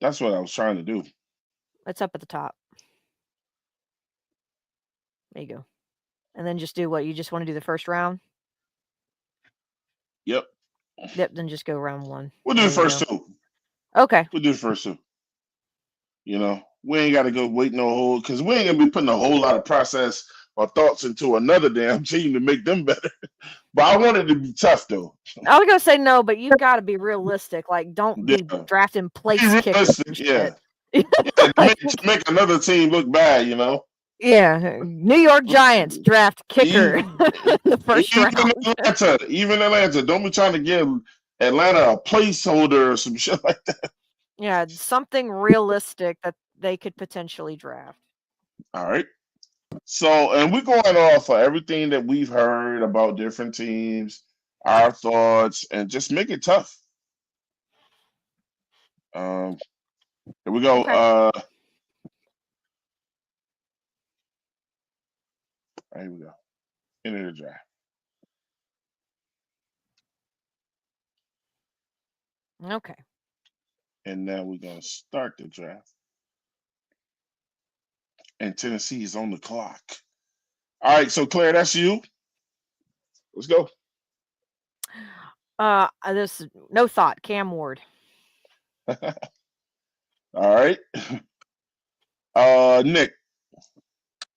That's what I was trying to do. It's up at the top. There you go. And then just do what you just want to do the first round. Yep. Yep, then just go round one. We'll do There the you first go. two. Okay. We'll do the first two. You know, we ain't got to go wait no whole because we ain't gonna be putting a whole lot of process or thoughts into another damn team to make them better. But I want it to be tough though. I was gonna say no, but you've got to be realistic. Like, don't be Yeah. drafting Be place kickers realistic, and yeah. shit. Yeah, Like, to make another team look bad, you know. yeah, New York Giants draft kicker Even, in the first round. Even Atlanta, don't be trying to give Atlanta a placeholder or some shit like that. Yeah, something realistic that they could potentially draft. All right. So, and we're going off of everything that we've heard about different teams, our thoughts, and just make it tough. Here we go. Okay. Here we go. Into the draft. Okay. And now we're going to start the draft. And Tennessee is on the clock. All right, so Claire, that's you. Let's go. This no thought. Cam Ward. All right. Nick.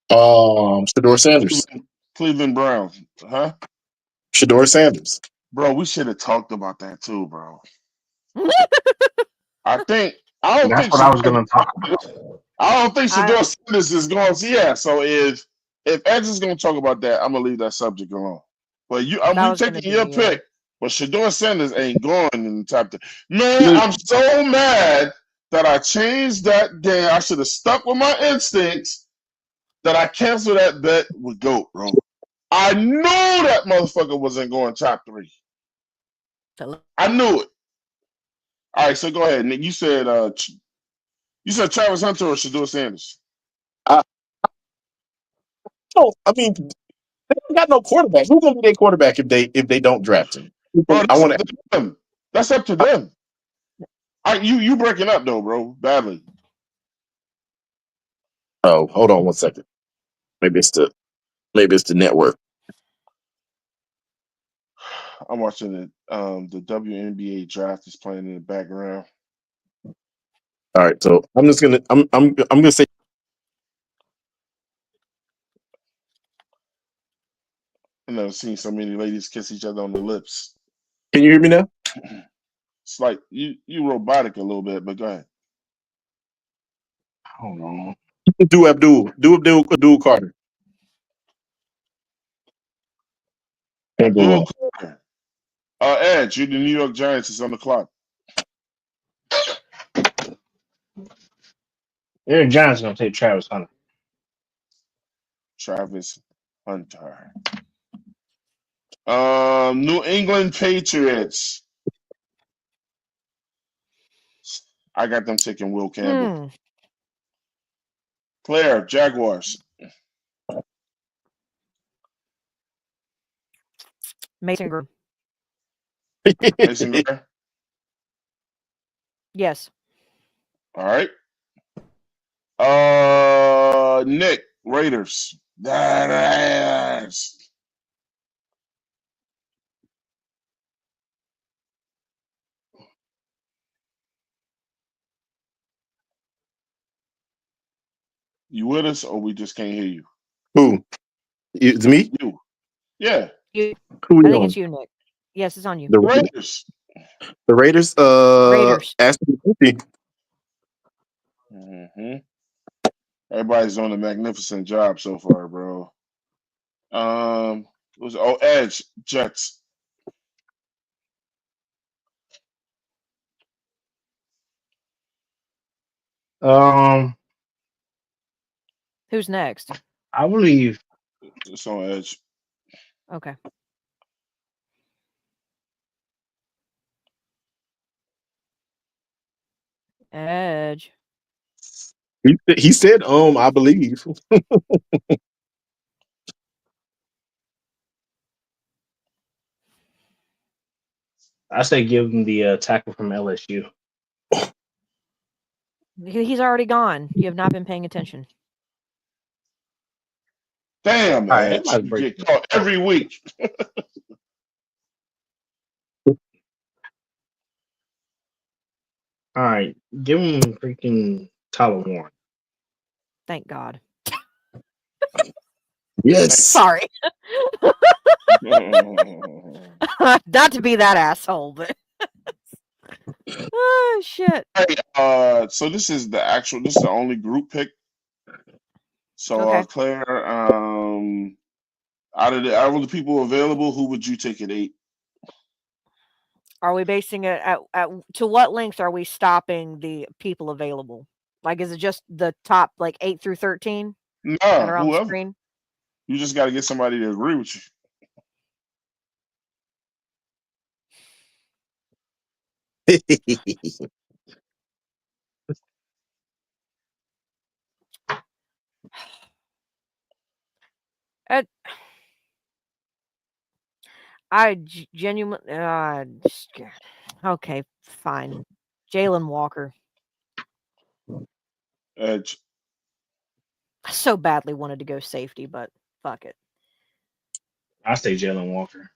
Shador Sanders. Cleveland Browns. Huh? Shador Sanders. Bro, we should have talked about that too, bro. I don't That's think what I was going to talk about. I don't think Shador Sanders is going to. Yeah, so if Edge is going to talk about that, I'm going to leave that subject alone. But I'm taking your pick. But Shador Sanders ain't going in the top 10. Man, I'm so mad that I changed that day. I should have stuck with my instincts that I canceled that bet with GOAT, bro. I knew that motherfucker wasn't going top 3. I knew it. All right, so go ahead, Nick. You said Travis Hunter or Shador Sanders? No, I mean they don't got no quarterback. Who's gonna be their quarterback if they don't draft him? Bro, that's up to them. You breaking up though, bro, badly. Oh, hold on one second. Maybe it's the network. I'm watching it. The WNBA draft is playing in the background. All right, so I'm gonna say. I've never seen so many ladies kiss each other on the lips. Can you hear me now? It's like you robotic a little bit, but go ahead. Hold on. Do Abdul Carter. Abdul Carter. Edge, the New York Giants is on the clock. Aaron John's going to take Travis Hunter. Travis Hunter. New England Patriots. I got them taking Will Campbell. Claire, Jaguars. Mason Graham. Mason Graham? Yes. All right. Nick, Raiders. You with us, or we just can't hear you? Who? It's me? You. Yeah. I think it's you, Nick. Yes, it's on you. The Raiders. The Raiders. Raiders. Mm-hmm. Everybody's doing a magnificent job so far, bro. Edge, Jets. Who's next? I believe it's on Edge. Okay. Edge. He said, I believe. I say give him the tackle from LSU. He's already gone. You have not been paying attention. Damn, Edge. You get caught every week. All right, give him freaking Tyler Warren. Thank God. Yes. Sorry. Not to be that asshole, but oh shit. Hey, so this is the only group pick. So Okay. Claire, out of the people available, who would you take at 8? Are we basing it at to what length are we stopping the people available? Like, is it just the top like 8 through 13 that Nah, are on the whoever. screen? You just got to get somebody to agree with you. At, I genuinely, okay, fine. Jalen Walker. Edge. I so badly wanted to go safety, but fuck it. I say Jalen Walker.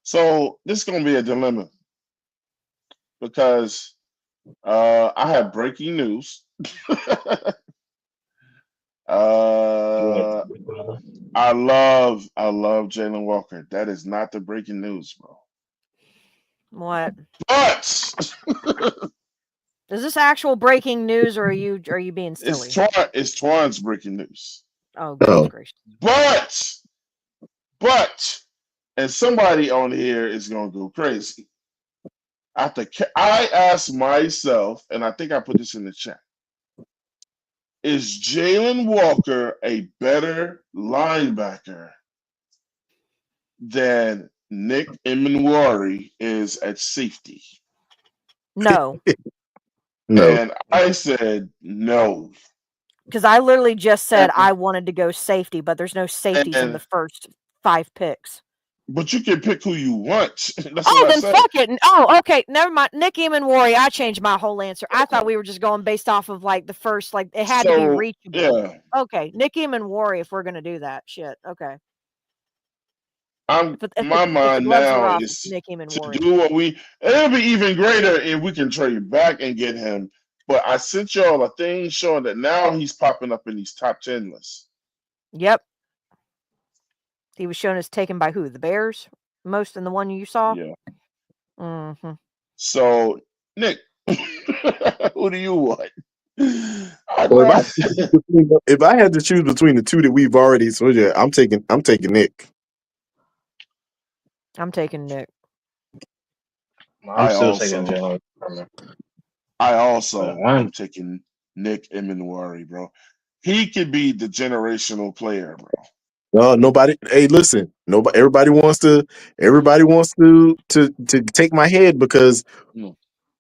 So this is gonna be a dilemma because I have breaking news. I love Jalen Walker. That is not the breaking news, bro. What? But Is this actual breaking news, or are you being silly? it's Twan's breaking news. Oh, goodness gracious. But, and somebody on here is gonna go crazy. I asked myself, and I think I put this in the chat. Is Jalen Walker a better linebacker than Nick Emenwari is at safety? No. No. And I said no. Because I literally just said I wanted to go safety, but there's no safeties in the first 5 picks. But you can pick who you want. That's Oh, what I then said. fuck it. Oh, okay. Never mind. Nick Emenwari, I changed my whole answer. I thought we were just going based off of like the first, like it had to be reachable. Yeah. Okay. Nick Emenwari, if we're going to do that. Shit. Okay. My mind now is Nick to Emenwari. do it'll be even greater if we can trade back and get him. But I sent y'all a thing showing that now he's popping up in these top 10 lists. Yep. He was shown as taken by who? The Bears? Most in the one you saw? Yeah. Mm-hmm. So, Nick, who do you want? Well, if I had to choose between the two that we've already, so yeah, I'm taking Nick. I'm taking Nick. I'm still taking Jalen. I'm taking Nick Emenwari, bro. He could be the generational player, bro. Nobody. Hey, listen. Nobody. Everybody wants to take my head because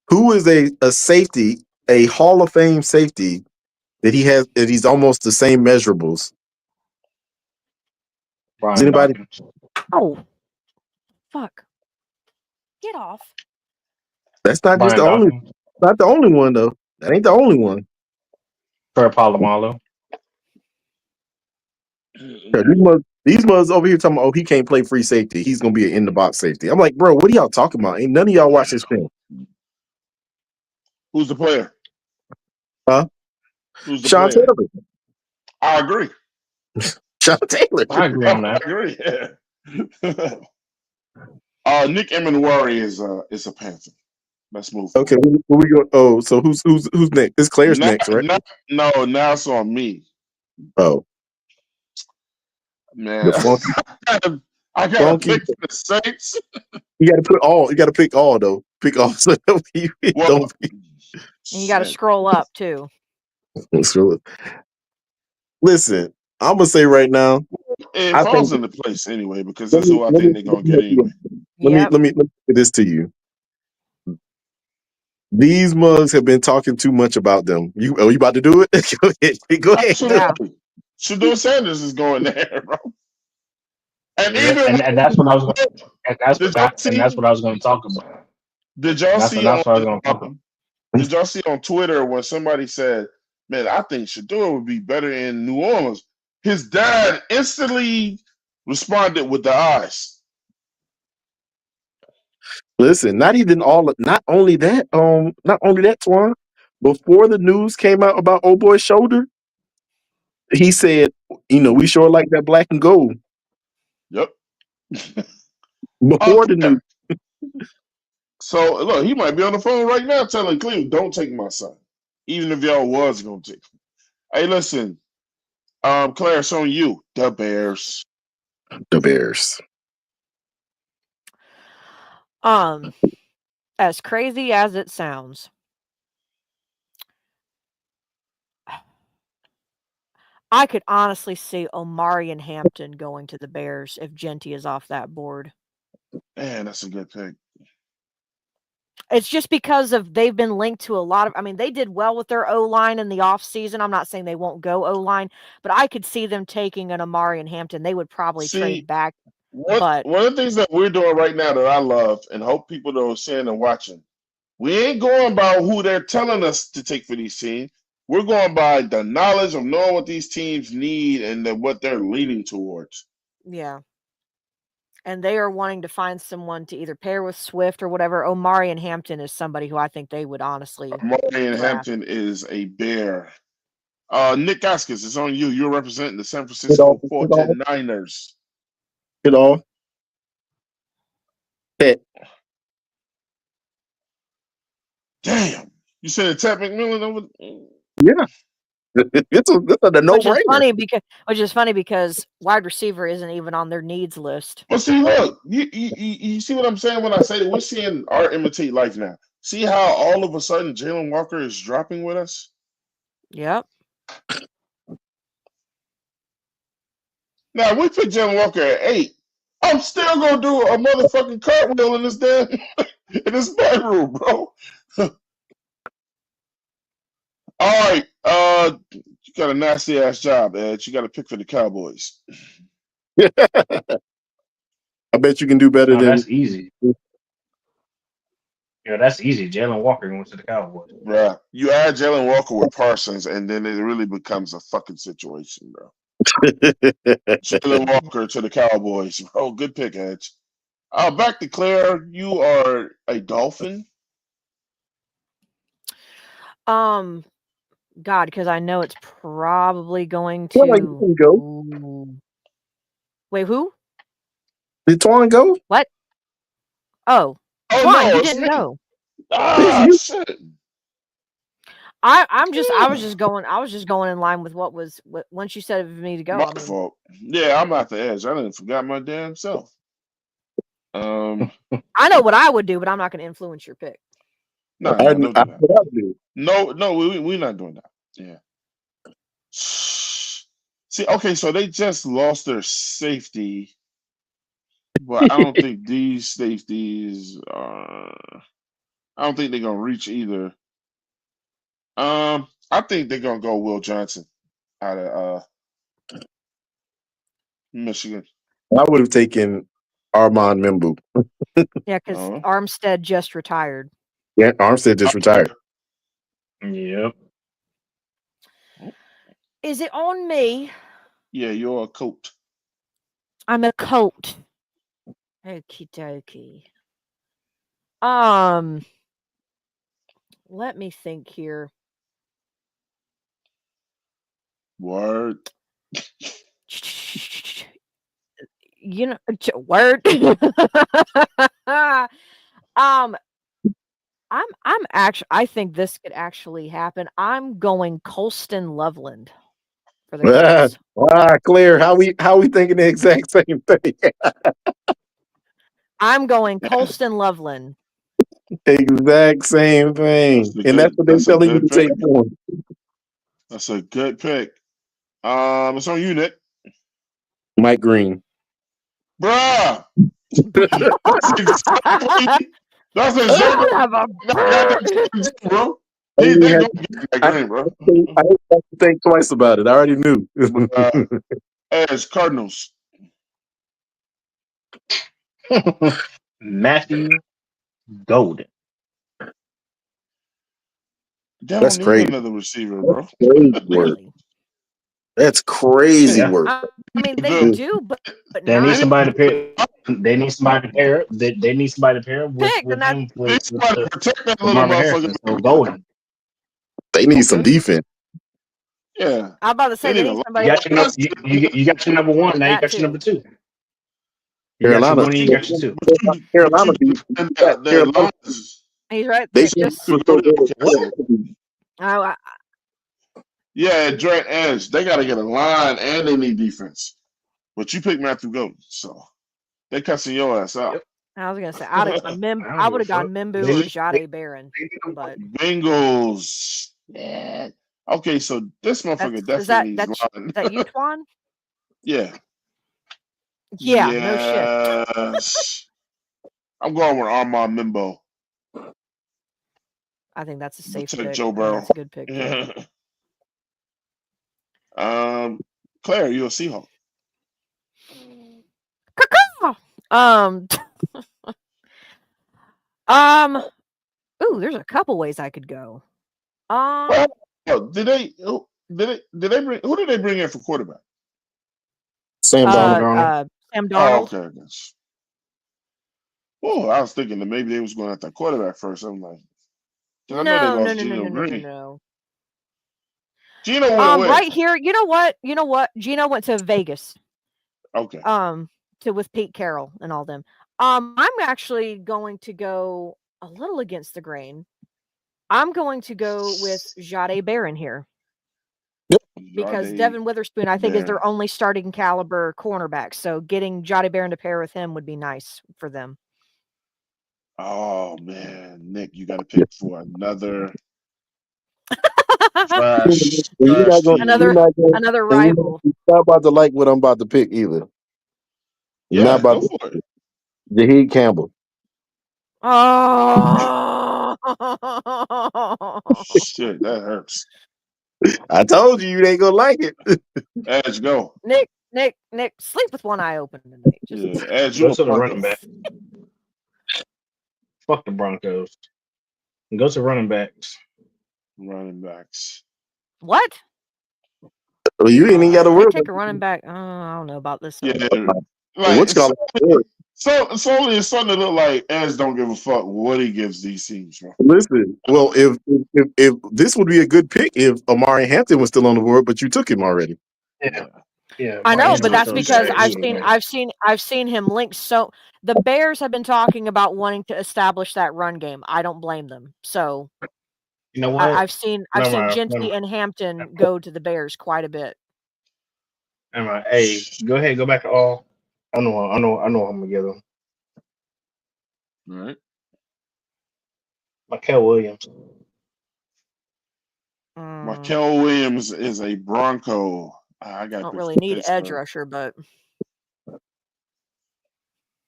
who is a safety, a Hall of Fame safety that he's almost the same measurables. Brian Is anybody? Dawkins. Oh, fuck! Get off. That's not Brian just the only. Dawkins. Not the only one though. That ain't the only one. Fred Polamalu. These mothers over here talking about, oh, he can't play free safety. He's gonna be an in the box safety. I'm like, bro, what are y'all talking about? Ain't none of y'all watch this film. Who's the player? Huh? Who's the Sean player? Taylor. I agree. Sean Taylor. I agree on that. I agree. Yeah. Nick Emenwari is a Panther. Let's move forward. Okay, where we go? Oh, so who's next? It's Claire's next, right? No, now it's on me. Oh, man, I gotta pick the Saints. You got to put all. You got to pick all though. Pick all. So you don't. And you got to scroll up too. Listen, I'm gonna say right now. It falls into place anyway because that's who I think they're gonna get anyway. Let me say this to you. These mugs have been talking too much about them. You about to do it? Go ahead. Absolutely. Yeah. Shador Sanders is going there, bro. And that's what I was going. And that's what I was going to talk about. Did y'all see? Did y'all see on Twitter when somebody said, "Man, I think Shador would be better in New Orleans"? His dad instantly responded with the eyes. Listen, not only that, Twan. Before the news came out about old boy's shoulder, he said, we sure like that black and gold. Yep. Before the news. So look, he might be on the phone right now telling Cleveland, "Don't take my son," even if y'all was gonna take him. Hey, listen, Claire, it's on you. The Bears. The Bears. As crazy as it sounds, I could honestly see Omari and Hampton going to the Bears if Genty is off that board. Man, that's a good pick. It's just because they've been linked to a lot of. I mean, they did well with their O-line in the offseason. I'm not saying they won't go O-line, but I could see them taking an Omari and Hampton. They would probably trade back. But one of the things that we're doing right now that I love and hope people are seeing and watching, we ain't going by who they're telling us to take for these teams. We're going by the knowledge of knowing what these teams need and what they're leaning towards. Yeah. And they are wanting to find someone to either pair with Swift or whatever. Omari and Hampton is somebody who I think they would honestly. Omari and Hampton is a bear. Nick Gaskins, it's on you. You're representing the San Francisco 49ers. Damn. You said Ted McMillan over? Yeah. It's a no-brainer. Which is funny because wide receiver isn't even on their needs list. Well, see, look, you see what I'm saying when I say that we're seeing art imitate life now. See how all of a sudden Jalen Walker is dropping with us? Yep. Now, we picked Jalen Walker at 8. I'm still going to do a motherfucking cartwheel in this damn in this bedroom, bro. All right. You got a nasty ass job, Ed. You got to pick for the Cowboys. I bet you can do better than. That's easy. Yeah, that's easy. Jalen Walker went to the Cowboys. Bruh, you add Jalen Walker with Parsons, and then it really becomes a fucking situation, bro. Jalen Walker to the Cowboys. Oh, good pick, Edge. Back to Claire. You are a Dolphin. God, because I know it's probably going to go. Wait, who? Did Twan go? What? Oh, Twan, you didn't know. Shit. I was just going in line with what once you said it for me to go. My fault. Yeah, I'm not the Edge. I didn't forgot my damn self. I know what I would do, but I'm not going to influence your pick. No, we're not doing that. Yeah. See, okay, so they just lost their safety, but I don't think these safeties are. I don't think they're gonna reach either. I think they're gonna go Will Johnson out of Michigan. I would have taken Armand Membu. Yeah, because Armstead just retired. Yeah, Armstead just retired. Yep. Is it on me? Yeah, you're a coat. I'm a coat. Okie dokie. Let me think here. Word. Word. I think this could actually happen. I'm going Colston Loveland for the Colts. Claire, how we thinking the exact same thing? I'm going Colston Loveland. Exact same thing. That's what they're telling you to take for. That's a good pick. It's on you, Nick. Mike Green. Bruh. That's exactly bro. I didn't have to think twice about it. I already knew. As Cardinals. Matthew Golden. That's crazy. Another receiver, bro. That's crazy work. I mean, they do, but they need somebody to pick. They need somebody to pair. They need somebody to pair with Pick, and that him Need somebody to protect that with little Marvin motherfucker. Harrison. So Golden. They need some Okay. defense. Yeah. I'm about to say They they need need a somebody You got your you got your number one. Now you that got your too. number two. You got your Carolina, one. And you got your two. Carolina, the Carolina, lines. He's right. they Nick, should just was so good. What? I, Yeah, Drake Edge. They got to get a line and they need defense. But you picked Matthew Golden, so they cussing your ass out. Yep. I was gonna say I would have I don't give a gone fuck. Mimbu They or need- Jade Barron, but Bengals. Yeah. Okay, so this motherfucker definitely needs line. that you, Twan? Yeah. Yeah, no shit. Yes. I'm going with Armand Mimbo. I think that's a safe Protect pick. Joe I think Burrow. that's a good pick. Too. Claire, you a Seahawk? Ooh, there's a couple ways I could go. Well, did they bring who did they bring in for quarterback? Sam Darnold. Sam Darnold. Oh, okay. Oh, I was thinking that maybe they was going after quarterback first. I'm like, I know they lost Geno Green. No. Geno went where? Right here. You know what? Geno went to Vegas. Okay. With Pete Carroll and all them. I'm actually going to go a little against the grain. I'm going to go with Jade Barron here. Because Devin Witherspoon, I think, is their only starting caliber cornerback. So getting Jade Barron to pair with him would be nice for them. Oh man, Nick, you got to pick for another trash another rival. You're not about to like what I'm about to pick either. Yeah, not about go for it. Jaheed Campbell. Oh shit, that hurts. I told you ain't gonna like it. Edge, go. Nick, sleep with one eye open tonight. Yeah, Edge, go to the running back. Fuck the Broncos. Go to running backs. Running backs. What? Well, you ain't even got to worry. Take a running back. I don't know about this. Yeah, like what's called it's only something that look like Edge don't give a fuck what he gives these teams. Bro. Listen, well, if this would be a good pick if Amari Hampton was still on the board, but you took him already. Yeah. I know, but that's because I've seen him linked. So the Bears have been talking about wanting to establish that run game. I don't blame them. So you know what? I've seen Genty and Hampton go to the Bears quite a bit. Hey, go ahead, go back to all. I know I'm gonna get them. All right. Michael Williams. Michael Williams is a Bronco. I don't really need edge rusher, but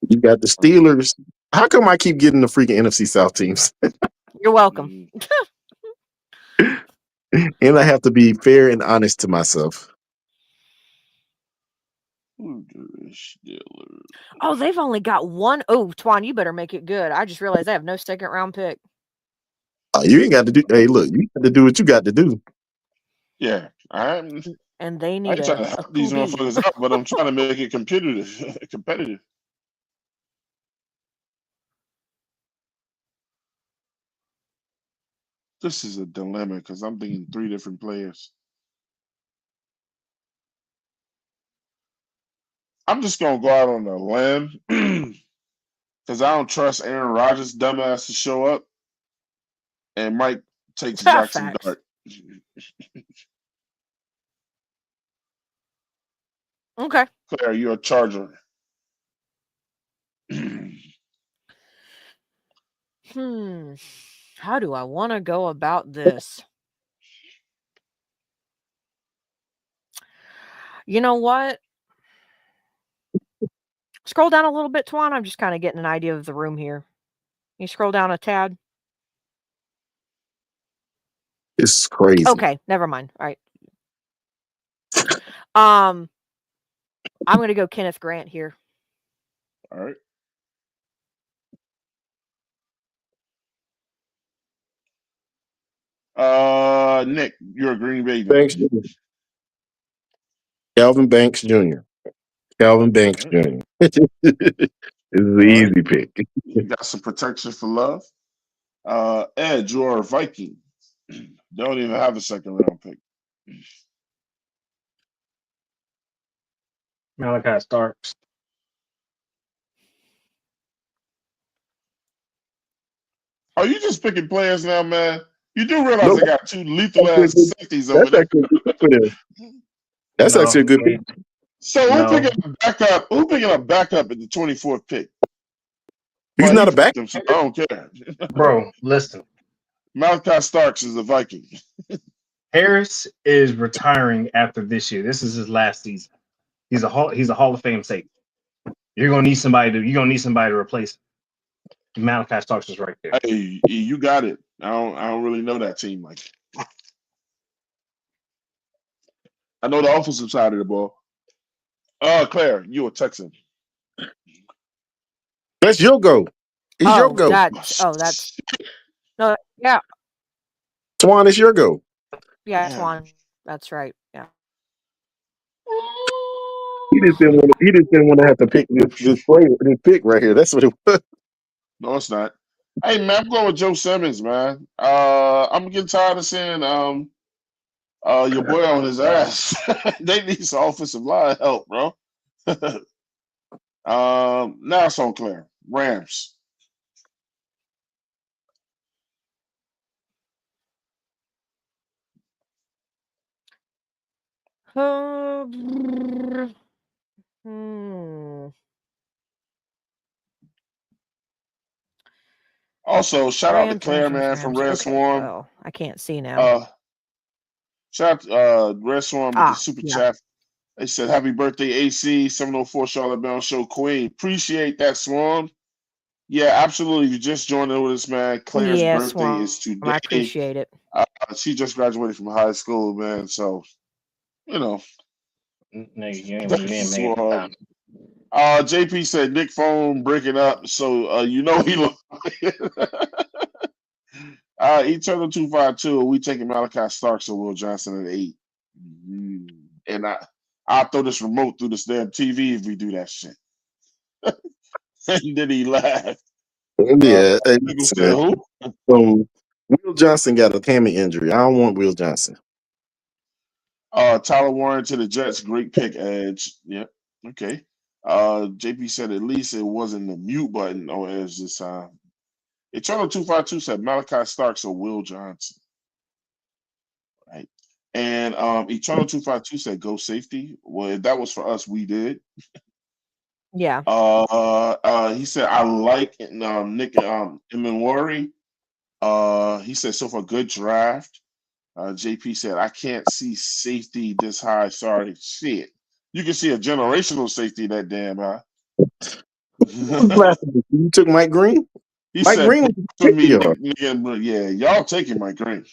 you got the Steelers. How come I keep getting the freaking NFC South teams? You're welcome. And I have to be fair and honest to myself. Oh, they've only got one. Oh, Twan, you better make it good. I just realized they have no second round pick. You ain't got to do. Hey, look, you got to do what you got to do. Yeah, and they need trying to help these motherfuckers out, but I'm trying to make it competitive. This is a dilemma because I'm thinking 3 different players. I'm just gonna go out on a limb because I don't trust Aaron Rodgers' dumbass to show up, and Mike takes Jackson Dart. Okay. Claire, you're a Charger. How do I want to go about this? You know what? Scroll down a little bit, Twan. I'm just kind of getting an idea of the room here. You scroll down a tad. It's crazy. Okay, never mind. All right. I'm going to go Kenneth Grant here. All right. Nick, you're a Green Bay guy. Calvin Banks Jr. Calvin Banks Jr. This is an All right. easy pick. You got some protection for love. Ed, you are a Viking. Don't even have a second round pick. Malachi Starks. Are you just picking players now, man? You do realize No, they got two lethal actually a ass good- safeties over that's there. actually a good pick for them. That's actually a No, good pick. So who no, picking a backup? Who picking a backup at the 24th pick? He's Well, he not a back. picked him, so I don't care. bro. Listen, Malachi Starks is a Viking. Harris is retiring after this year. This is his last season. He's a Hall of Fame safety. You're gonna need somebody to replace him. Malachi Starks is right there. Hey, you got it. I don't really know that team like. I know the offensive side of the ball. Claire, you a Texan. That's your go. It's your Oh, go. that's no, yeah, Twan, it's your go. yeah, Damn. Twan. That's right. Yeah. He just didn't want. He just didn't want to have to pick this player, this pick right here. That's what it was. No, it's not. Hey man, I'm going with Joe Simmons, man. I'm getting tired of seeing your boy on his ass. They need some offensive line help, bro. Now it's on Claire. Rams. Hmm. Also, shout out to Claire, man, from Red Okay. Swarm. Oh, I can't see now. Shout out to Red Swarm with the super Yeah. chat. They said, "Happy birthday, AC 704 Charlotte Bound Show Queen." Appreciate that, Swarm. Yeah, absolutely. You just joined in with us, man. Claire's Yeah, birthday Swan. is today. I appreciate it. She just graduated from high school, man. So, you know, Nigga, you ain't that's made it Swarm. JP said Nick phone breaking up, so you know he look. Eternal 252. We taking Malachi Starks or Will Johnson at 8. And I'll throw this remote through this damn TV if we do that shit. And then he laughed. Yeah. People said who? Will Johnson got a hammy injury. I don't want Will Johnson. Tyler Warren to the Jets. Great pick, Edge. Yep. Okay. JP said at least it wasn't the mute button on Edge this time. Eternal 252 said Malachi Starks or Will Johnson. Right. And Eternal 252 said go safety. Well, if that was for us, we did. Yeah. He said I like Nick Imanwari. He said so far good draft. JP said I can't see safety this high. Sorry, shit. You can see a generational safety that damn high. You took Mike Green. He Mike said Green was a for good pick me, for nigga, yeah, y'all taking Mike Green.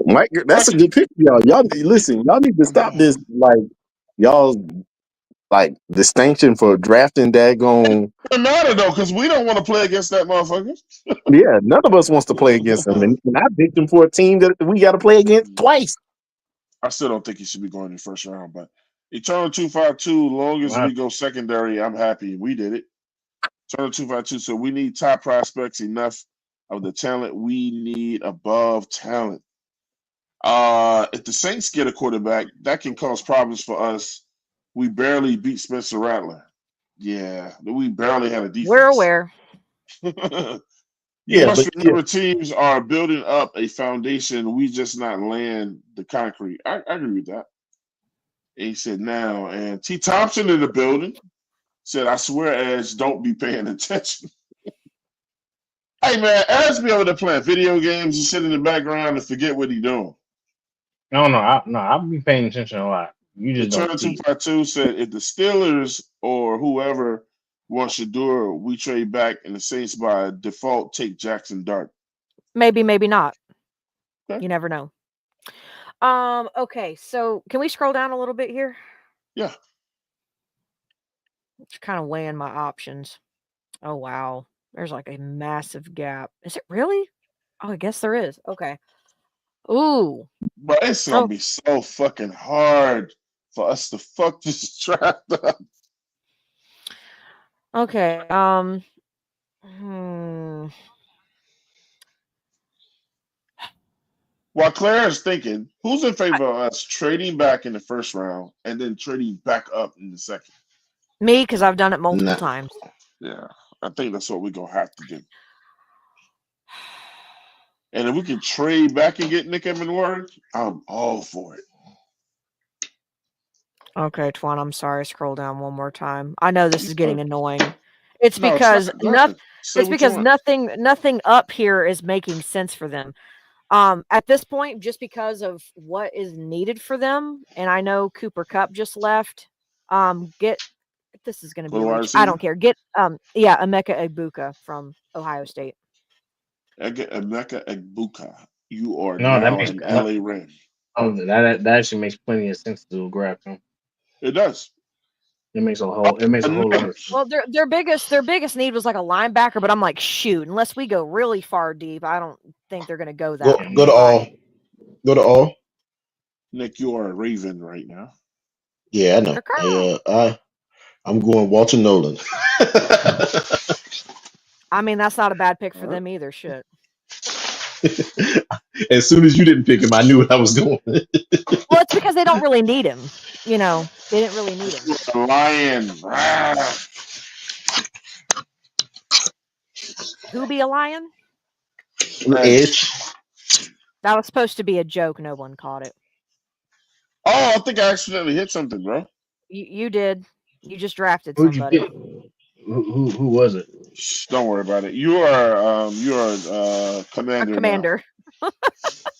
y'all. That's a good pick for y'all. Y'all listen. Y'all need to stop this. Like y'all like distinction for drafting daggone. It doesn't matter though, because we don't want to play against that motherfucker. Yeah, none of us wants to play against them, and I picked him for a team that we got to play against twice. I still don't think he should be going in the first round, but Eternal 252, long as we go secondary, I'm happy. We did it. Eternal 252, so we need top prospects, enough of the talent we need above talent. If the Saints get a quarterback, that can cause problems for us. We barely beat Spencer Rattler. Yeah, we barely had a defense. We're aware. You must remember teams are building up a foundation. We just not laying the concrete. I agree with that. And he said now, and T. Thompson in the building said, I swear, Edge, don't be paying attention. Hey, man, Edge be over there playing video games and sit in the background and forget what he doing. No, I'll be paying attention a lot. You just don't see. 252 said, if the Steelers or whoever wants Shador, we trade back, and the Saints by default take Jackson Dart. Maybe not. Okay. You never know. Okay, so can we scroll down a little bit here? Yeah. It's kind of weighing my options. Oh wow. There's like a massive gap. Is it really? Oh, I guess there is. Okay. Ooh. But it's gonna be so fucking hard for us to fuck this draft up. Okay. While Claire is thinking, who's in favor of us trading back in the first round and then trading back up in the second? Me, because I've done it multiple Nah. times. Yeah, I think that's what we're gonna have to do. And if we can trade back and get Nick Emenward, I'm all for it. Okay, Twan, I'm sorry. Scroll down one more time. I know this is getting No, annoying. It's it's not. because Go ahead. Say what you want. nothing up here is making sense for them. At this point, just because of what is needed for them, and I know Cooper Cup just left. Get this is going to For be the a wide reach. I don't receiver, care. Get Emeka Egbuka from Ohio State. Emeka Egbuka, you are No, that now makes an no, LA Ram. that actually makes plenty of sense to grab him. It does. It makes a whole lot of sense. Well, their biggest need was like a linebacker, but I'm like, shoot, unless we go really far deep, I don't think they're going to go that Go to high. all. Go to all. Nick, you are a Raven right now. Yeah, I know. I'm going Walter Nolan. I mean, that's not a bad pick All for right. them either. Shit. As soon as you didn't pick him, I knew what I was going. Well, it's because they don't really need him. You know, they didn't really need him. The Lion. Who be a lion? Edge. That was supposed to be a joke. No one caught it. Oh, I think I accidentally hit something, bro. You did. You just drafted Who'd you somebody. pick? Who was it? Shh, don't worry about it. You are A commander now. commander.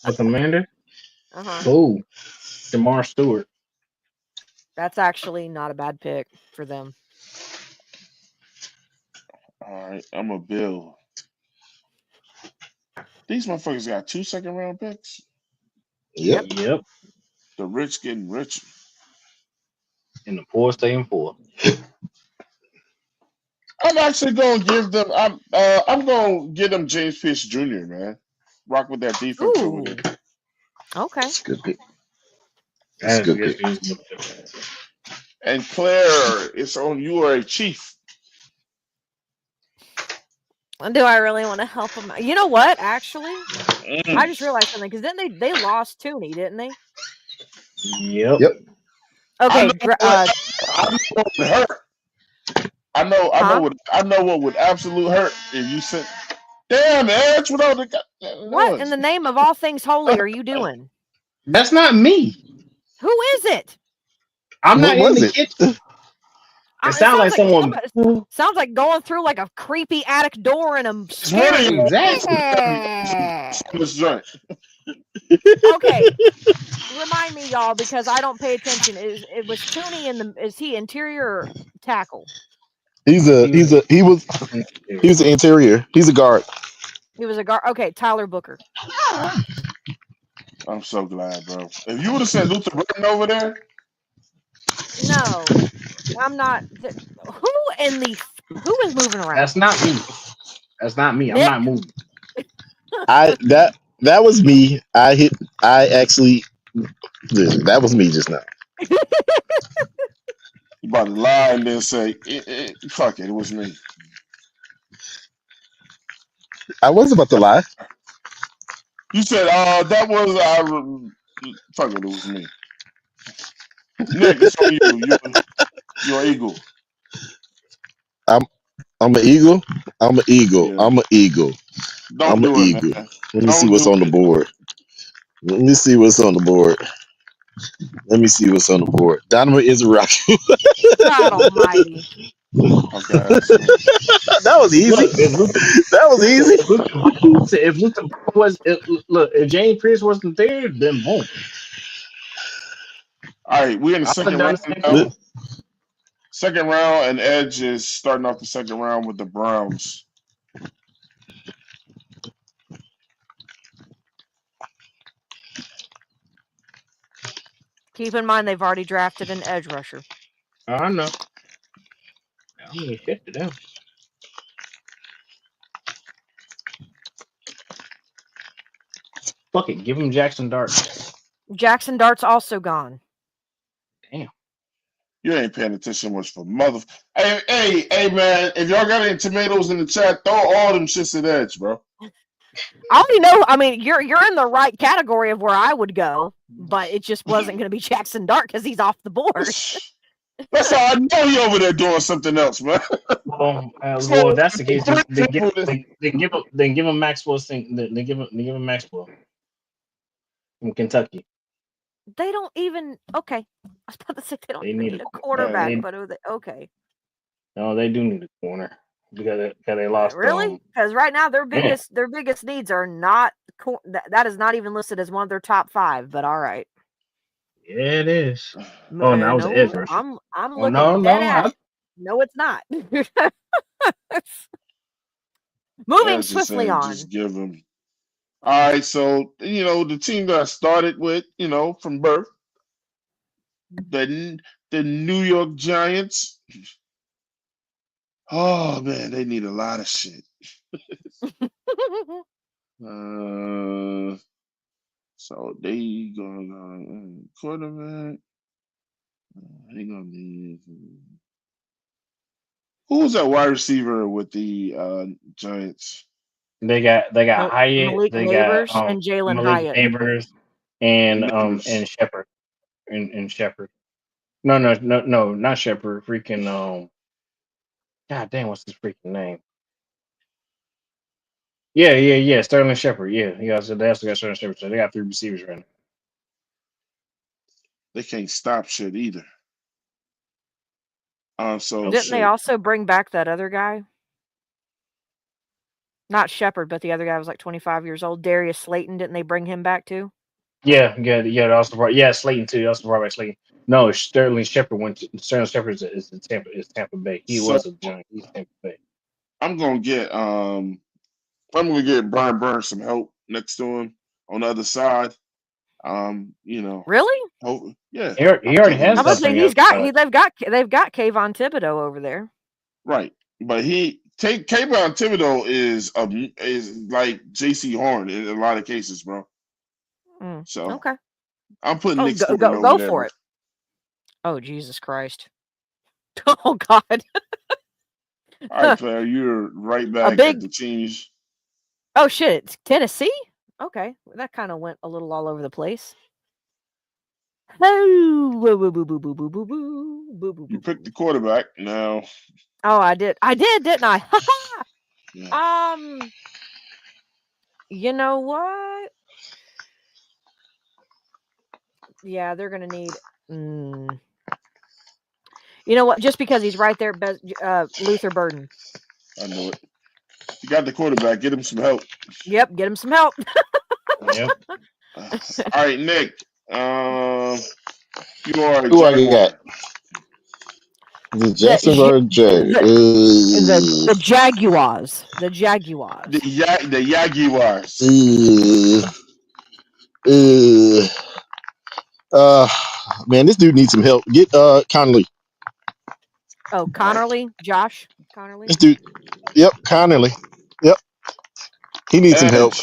A commander? Uh-huh. Oh, Jamar Stewart. That's actually not a bad pick for them. All right, I'm a Bill. These motherfuckers got 2 second-round picks. Yep. Yep. The rich getting richer. And the poor staying poor. I'm actually gonna give them. I'm gonna give them James Pierce Jr. Man, rock with that defense over Ooh. there. Okay. It's a good pick. It's That a is good good. pick. And Claire, it's on you or a chief. Do I really want to help them? You know what? Actually, Mm. I just realized something because then they lost Tooney, didn't they? Yep. Yep. Okay. I know what would hurt. I know what would absolute hurt if you said, "Damn, Edge, what all the What in the name of all things holy are you doing? That's not me. Who is it? I'm What not in was the it? kitchen. It It sounds like someone. sounds like going through like a creepy attic door in a scary movie. Exactly. This joint. Okay, remind me, y'all, because I don't pay attention. It was Tooney is he interior or tackle? He was an interior. He's a guard. He was a guard. Okay, Tyler Booker. I'm so glad, bro. If you would have said Luther Burton over there, No, I'm not. Who is moving around? That's not me. That's not me. I'm Nick? not moving. That was me. I actually listen, that was me just now. you about to lie and then say, "Fuck it, it was me." I was about to lie. You said, that was fuck it, it was me." Nick, it's on you. You're an eagle. I'm an eagle. I'm an eagle. Yeah. I'm an eagle. Don't I'm an do it, eagle. man. Let me Don't see what's do on the it. board. Let me see what's on the board. Let me see what's on the board. Donovan is a rock. God Almighty! Okay. That was easy. Look, if Luther, That was easy. if Luther if James Pierce wasn't there, then boom. All right, we're in the I would have second done round the same now. thing. Second round, and Edge is starting off the second round with the Browns. Keep in mind they've already drafted an edge rusher. I know. I mean, shit to them. Fuck it, give him Jackson Dart. Jackson Dart's also gone. Damn. You ain't paying attention much for mother. Hey, man! If y'all got any tomatoes in the chat, throw all them shits at Edge, bro. I already know. I mean, you're in the right category of where I would go, but it just wasn't going to be Jackson Dart because he's off the board. That's how I know he over there doing something else, man. Well, if that's the case, then give him Maxwell's thing. Then give him Maxwell from Kentucky. They don't even. Okay, I was about to say they don't They even need need a quarterback, they- but okay. No, they do need a corner because they lost. Really? Because right now their Yeah. biggest needs are not that is not even listed as one of their top 5. But all right. Yeah, it is. Oh, no, that was an edge rusher. I'm Oh, looking dead at. No, it's not. Moving swiftly on. Just give him. All right, so the team that I started with, from birth, the New York Giants. Oh man, they need a lot of shit. So they gonna quarterback. They gonna need. Who's that wide receiver with the Giants? They got Hyatt. Malik They Neighbors got and Jalen Malik Hyatt. Neighbors and Shepard and Shepard. No, not Shepard. Freaking God damn, what's his freaking name? Yeah. Sterling Shepard. Yeah. So they also got Sterling Shepard. So they got 3 receivers right now. They can't stop shit either. Didn't they also bring back that other guy? Not Shepard, but the other guy was like 25 years old. Darius Slayton. Didn't they bring him back too? Yeah. Also brought Slayton too. Also brought back Slayton. No, Sterling Shepard went. Sterling Shepard is Tampa Bay. He was a Giant. He's Tampa Bay. I'm gonna get Brian Burns some help next to him on the other side. Really? Oh yeah. He already has. I'm gonna say they've got Kayvon Thibodeau over there. Right, but Kayvon Thibodeau is like J.C. Horn in a lot of cases, bro. So okay, I'm putting Nick Stewart go over there. For it. Oh Jesus Christ! Oh God! All right, player, you're right back at the teams. Oh shit! It's Tennessee. Okay, that kind of went a little all over the place. You picked the quarterback now. Oh, I did, didn't I? Yeah. You know what? Yeah, they're gonna need. You know what? Just because he's right there, Luther Burden. I know it. You got the quarterback. Get him some help. Yep, get him some help. Yep. All right, Nick. You are Who I got? The Jacksonville Jaguars. The Jaguars. The Jaguars. The Jaguars. Man, this dude needs some help. Get Conley. Oh, Connerly? Josh Connerly? This dude. Yep, Connerly. Yep. He needs some help.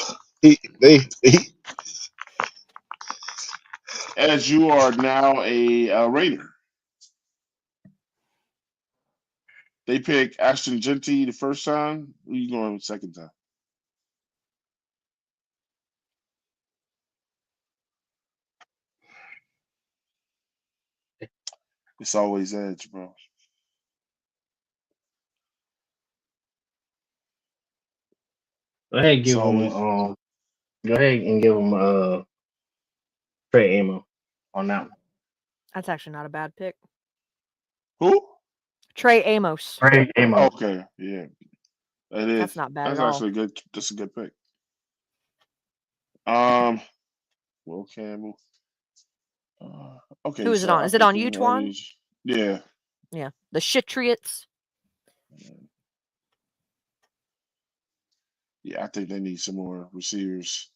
As you are now a Raider. They pick Ashton Genty the first time. Who you going the second time? It's always Edge, bro. Go ahead and give him. Go ahead and give him Trey Amo on that one. That's actually not a bad pick. Who? Trey Amos. Trey Amos. Okay, yeah, that is. That's not bad That's at all. actually good. That's a good pick. Will Campbell. Okay. Who is it on? Is it on you, Twan? Yeah. Yeah. The Shitriots. Yeah, I think they need some more receivers.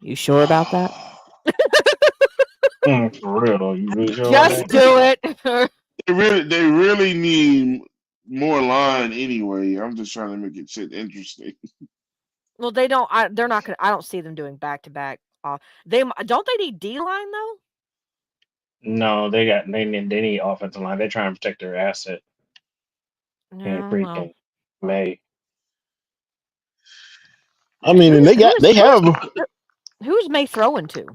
You sure about that? For real though, you really sure? Just do it. They really need more line anyway. I'm just trying to make it shit interesting. Well, they don't. They're not gonna. I don't see them doing back to back. They need D line though. No, they need offensive line. They're trying to protect their asset in No, well, freaking May. I mean, and they have who's May throwing to?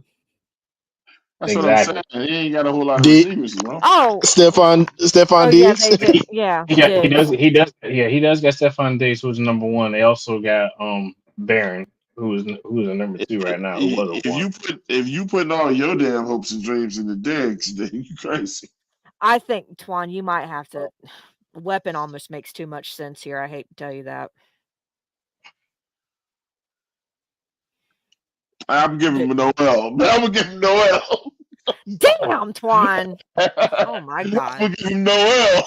That's what I'm saying. Exactly. He ain't got a whole lot of did receivers, you know. Oh, Stephon yeah, Diggs. they did. Yeah, He Diggs. does. Yeah, he does got Stephon Diggs, who's number one. They also got Barron, who's a number two right now, who was a one. If you putting all your damn hopes and dreams in the Diggs, then you crazy. I think Twan, you might have to. Weapon almost makes too much sense here. I hate to tell you that. I'm giving him Noel. I'm gonna give him Noel. Damn, Twan. Oh my I'm God. gonna give him Noel.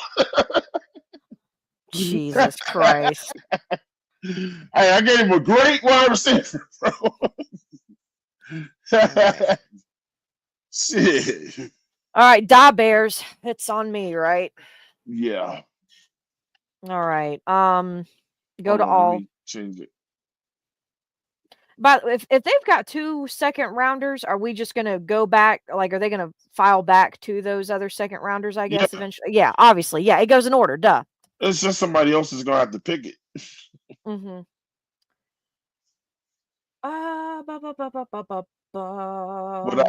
Jesus Christ. Hey, I gave him a great wide receiver, bro. Right. Shit. All right, Da Bears. It's on me, right? Yeah. All right. Hold Go to on, let all. me change it. But if they've got 2 second rounders, are we just gonna go back? Like, are they gonna file back to those other second rounders? I guess Yeah. eventually. Yeah, obviously. Yeah, it goes in order. Duh. It's just somebody else is gonna have to pick it. Mm-hmm. Ba, ba, ba, ba, ba, ba, Well, ba.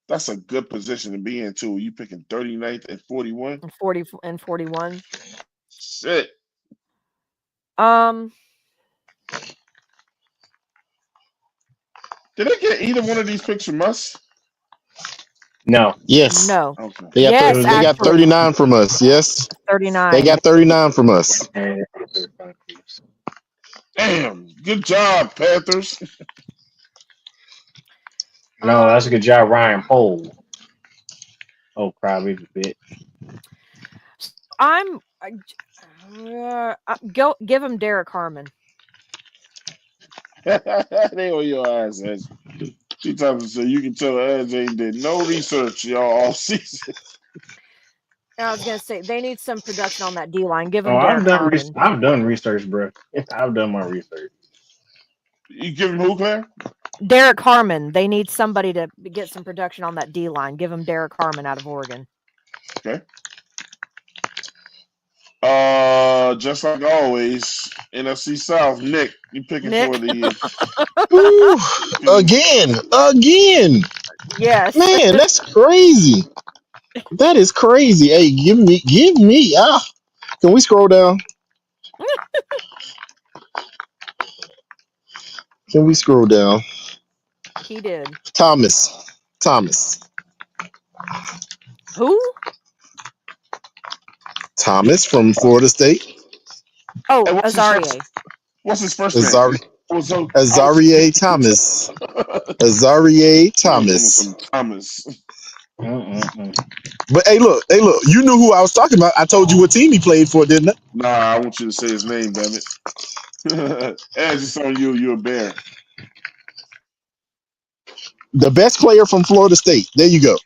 that's a good position to be in too. You picking 39th and 41. And 40 and 41. Shit. Um, Did I get either one of these picks from us? No, Yes, no. Okay. Yes, they got actually, 39 from us. Yes, they 39. got 39 from us. Damn. Good job, Panthers. No, that's a good job, Ryan Pohl. Oh, crybaby bitch. I'm go give him Derek Harmon. They on your ass, Edge. She times so you can tell Edge ain't did no research y'all all season. I was gonna say they need some production on that D line. Give Oh, him Derek Harmon. I've done research, bro. I've done my research. You give him who, Claire? Derek Harmon. They need somebody to get some production on that D line. Give him Derek Harmon out of Oregon. Okay. Just like always, NFC South, Nick, you picking Nick. for the Ooh, again. Yes. Man, that's crazy. That is crazy. Hey, give me. Can we scroll down? Can we scroll down? He did. Thomas Who? from Florida State. Oh, Hey, Azarie. what's his first name? Azarie Thomas. Azarie Thomas. Thomas. But hey, look. You knew who I was talking about. I told you what team he played for, didn't I? Nah, I want you to say his name, damn it. Edge, it's on you. You're a bear. The best player from Florida State. There you go.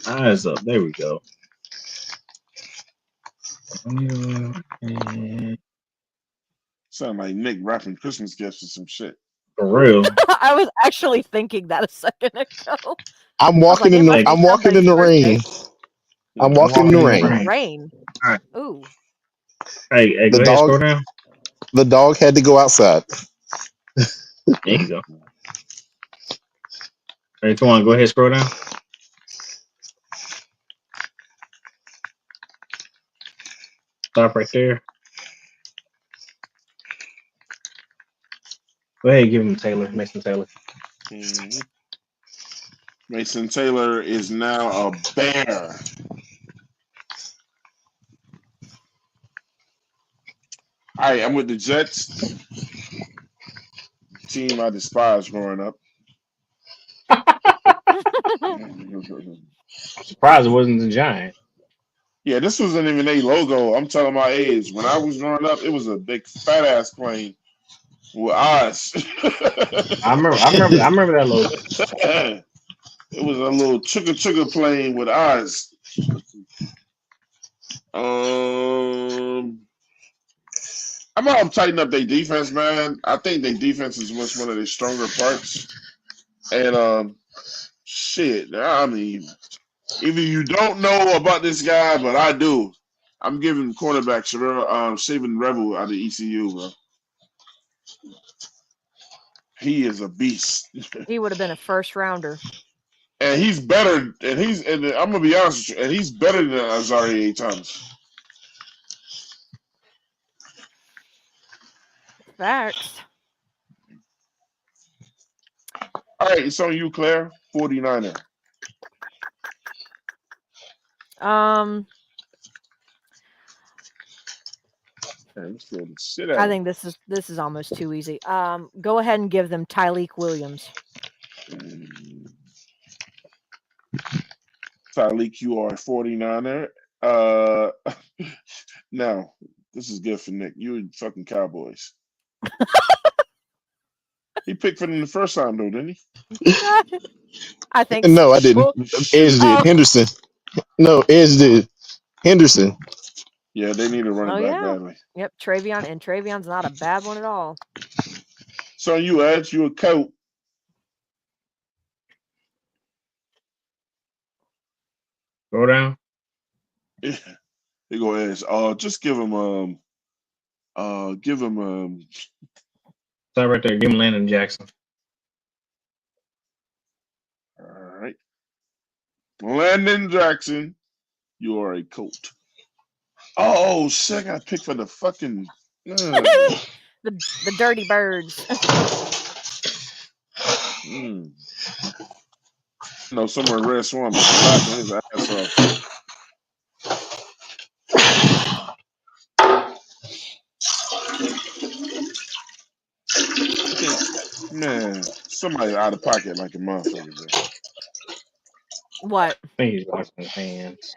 Eyes up. There we go. Sound like Nick wrapping Christmas gifts or some shit. For real. I was actually thinking that a second ago. I'm walking in the rain. I'm walking in the rain. Rain. All right. Ooh. Hey, The go ahead, scroll dog. down. The dog had to go outside. There you go. Hey, Twan, go ahead, scroll down. Stop right there. Go ahead, give him Taylor, Mason Taylor. Mm-hmm. Mason Taylor is now a bear. All right, I'm with the Jets. Team I despised growing up. Surprised it wasn't the Giants. Yeah, this wasn't even a logo. I'm telling my age. When I was growing up, it was a big fat ass plane with eyes. I remember that logo. It was a little chugga plane with eyes. I'm gonna help tighten up their defense, man. I think their defense is one of their stronger parts. And shit, I mean, either you don't know about this guy, but I do. I'm giving cornerback Shaven Rebel out of ECU, bro. He is a beast. He would have been a first rounder. And he's better, and I'm gonna be honest with you, and he's better than Azari Thomas. Facts. All right, it's on you, Claire. 49er. I think this is almost too easy. Go ahead and give them Tyleek Williams. Tyleek, you are a 49er. Now, this is good for Nick. You and fucking Cowboys. He picked for them the first time, though, didn't he? I think No, I didn't. Edge did. Henderson. No, Edge did. Henderson. Yeah, they need a running back badly. Yep, Travion's not a bad one at all. So you, Edge, you a coat. Go down. Yeah. They go Edge. Just give him Stop right there. Give him Landon Jackson. All right. Landon Jackson, you are a coat. Oh shit! I got picked for the fucking the Dirty Birds. No, somewhere Red Swan was slapping his ass off. Man, somebody out of pocket like a motherfucker, bro. What? I think he's washing his hands.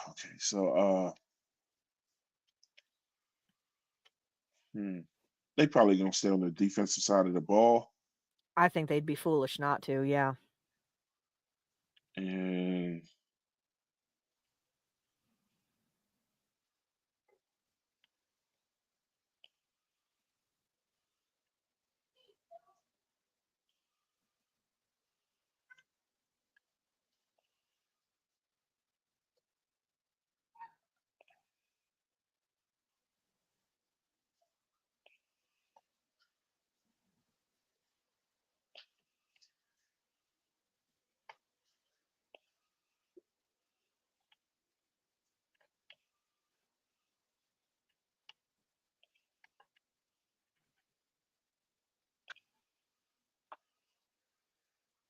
Okay, so they probably gonna stay on the defensive side of the ball. I think they'd be foolish not to, yeah. And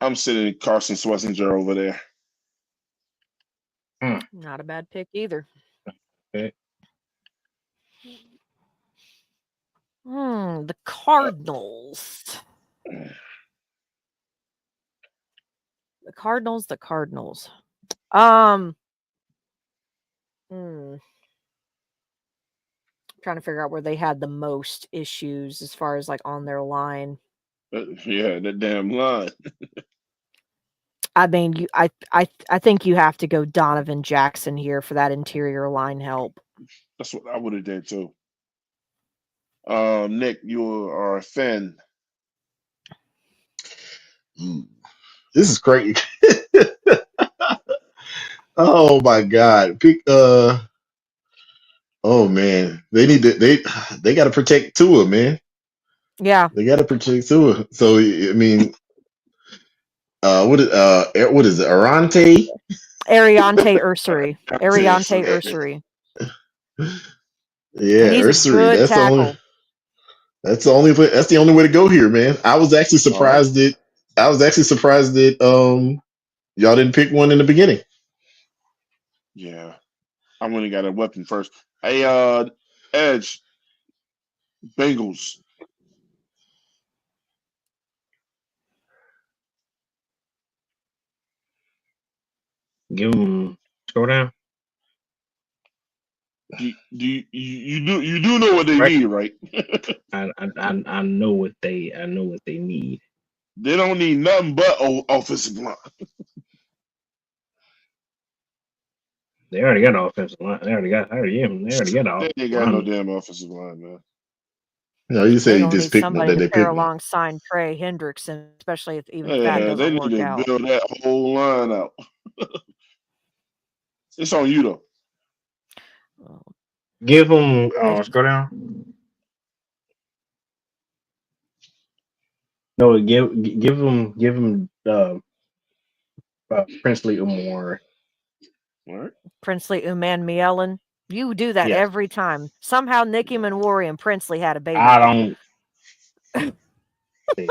I'm sitting Carson Schwarzenegger over there. Not a bad pick either. Okay. The Cardinals. The Cardinals. Trying to figure out where they had the most issues as far as like on their line. Yeah, that damn line. I mean, I think you have to go Donovan Jackson here for that interior line help. That's what I would have did too. Nick, you are a fan. This is crazy. Oh my God. Pick oh man. They got to protect Tua, man. Yeah. They got to protect Tua. So I mean what is it? Ariante Ursary. Ariante Ursary. Yeah, Ursary. That's the only way to go here, man. I was actually surprised that y'all didn't pick one in the beginning. Yeah. I'm gonna got a weapon first. Hey, Edge, Bengals. Give him scroll down. You do know what they need, right? I know what they need. They don't need nothing but offensive line. They already got an offensive line. They already got They an ain't got no damn offensive line, man. No, you They're say you gonna just need picked one somebody that to they pair picked one. alongside Trey Hendrickson, especially even if that Yeah, they doesn't need work to out. build that whole line out. It's on you though. Give them. Scroll down. No, give them Princely Umar. All right. Princely Uman Mielen. You do that Yes, every time. Somehow Nicky Manwari and Princely had a baby. I don't. Can't say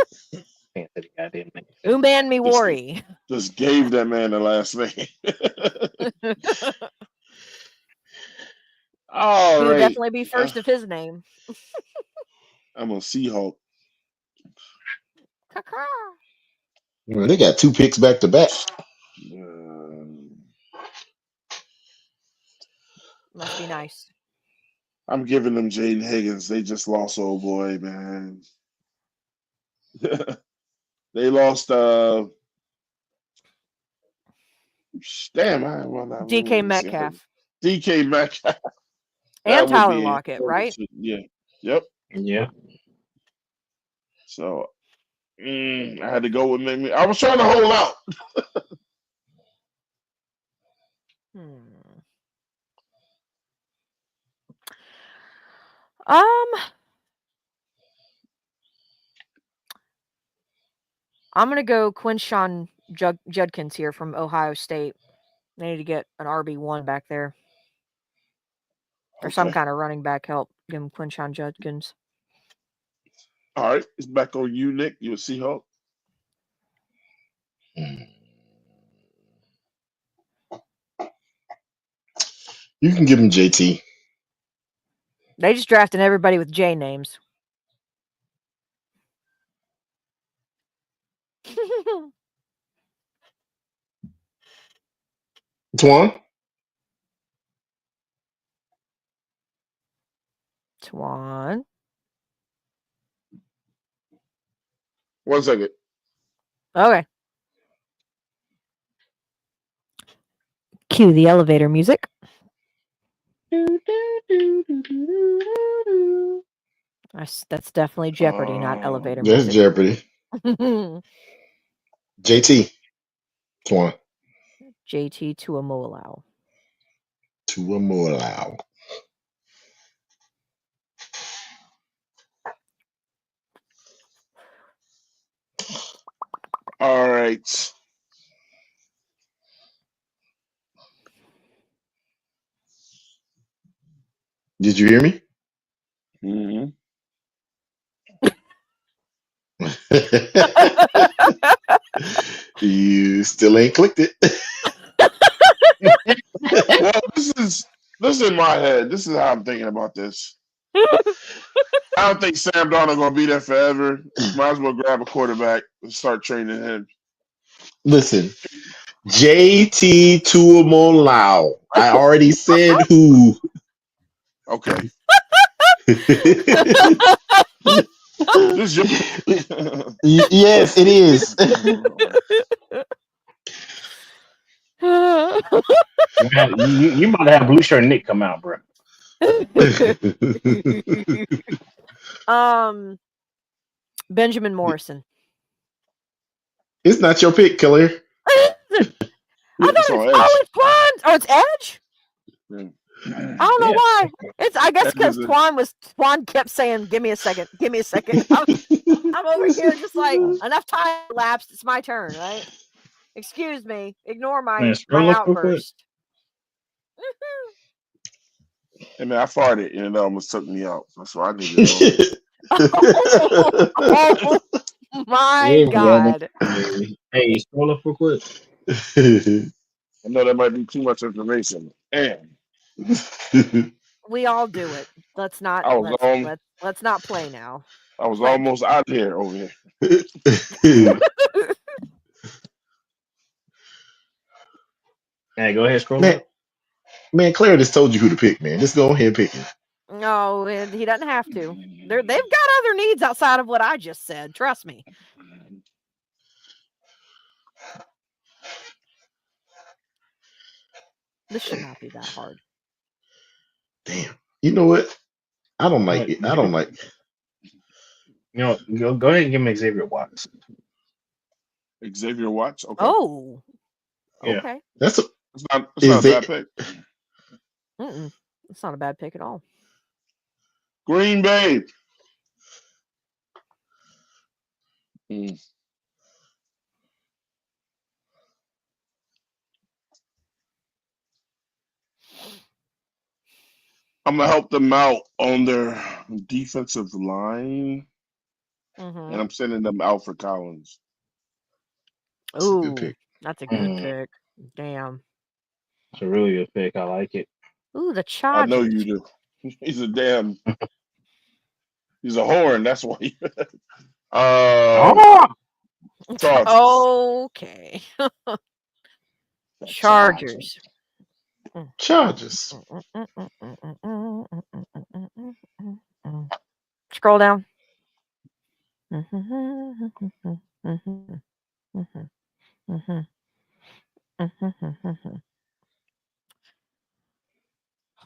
the goddamn name. Uman Miwari. Just gave that man the last name. All He would right. definitely be first of his name. I'm a Seahawk. Well, they got 2 picks back to back. Must be nice. I'm giving them Jaden Higgins. They just lost old boy, man. They lost damn, I won that DK one. Metcalf. DK Metcalf. And That would Tyler be Lockett, right? yeah. Yep. Yeah. So I had to go with me. I was trying to hold out. I'm gonna go Quinshawn Judkins here from Ohio State. They need to get an RB1 back there. Or some kind of running back help. Give him Quinshawn Judkins. All right, it's back on you, Nick. You a Seahawk. You can give him JT. They just drafted everybody with J names. Twan? Twan. 1 second. Okay. Cue the elevator music. That's definitely Jeopardy, not elevator That's music. Jeopardy. JT. Twan. JT Tuamolau. Tuamolau. All right. Did you hear me? Mm-hmm. You still ain't clicked it. Well, this is in my head. This is how I'm thinking about this. I don't think Sam Darnold gonna be there forever. Might as well grab a quarterback and start training him. Listen, JT Tuamolau. I already said who. Okay. This your Yes, it is. You might have Blue Shirt Nick come out, bro. Benjamin Morrison. It's not your pick, Killer. I thought it's Twan. Oh, it's Edge? I don't know why. I guess because Twan kept saying, "Give me a second, give me a second." I'm over here just like enough time elapsed. It's my turn, right? Excuse me. Ignore my outburst. Hey man, I farted and it almost took me out. That's why I need to know. Oh my God. Hey, scroll up real quick. I know that might be too much information. Damn. We all do it. Let's not let's not play now. I was almost out of here over here. Hey, go ahead, scroll up. Man, Claire just told you who to pick, man. Just go ahead and pick him. No, he doesn't have to. They've got other needs outside of what I just said. Trust me. This should not be that hard. Damn. You know what? I don't like What? it. I don't like. Go ahead and give me Xavier Watts. Xavier Watts. Okay, Oh, Yeah. okay. That's a, it's not is a bad they pick. Mm-mm. It's not a bad pick at all. Green Bay. Mm. I'm gonna help them out on their defensive line, and Mm-hmm. I'm sending them Alfred Collins. that's a good Ooh, pick. that's a good Mm, pick. Damn. it's a really good pick. I like it. Ooh, the I know you Chargers. do. He's a damn. He's a horn. That's why. um, Oh, Chargers. Okay. The Chargers. Chargers. Charges. Scroll down.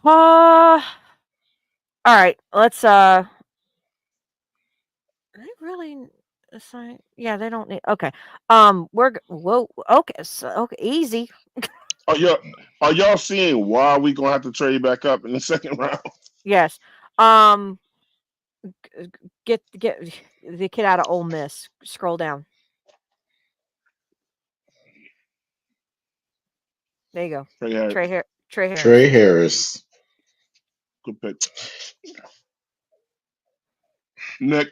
All right. Let's they really assign? Yeah, they don't need. Okay. Whoa. Okay. So, okay. Easy. Are y'all are y'all seeing why we gonna have to trade back up in the second round? Yes. Um. Get the kid out of Ole Miss. Scroll down. There you go. Trey Harris. Trey Harris. Trey Harris. Good pick. Nick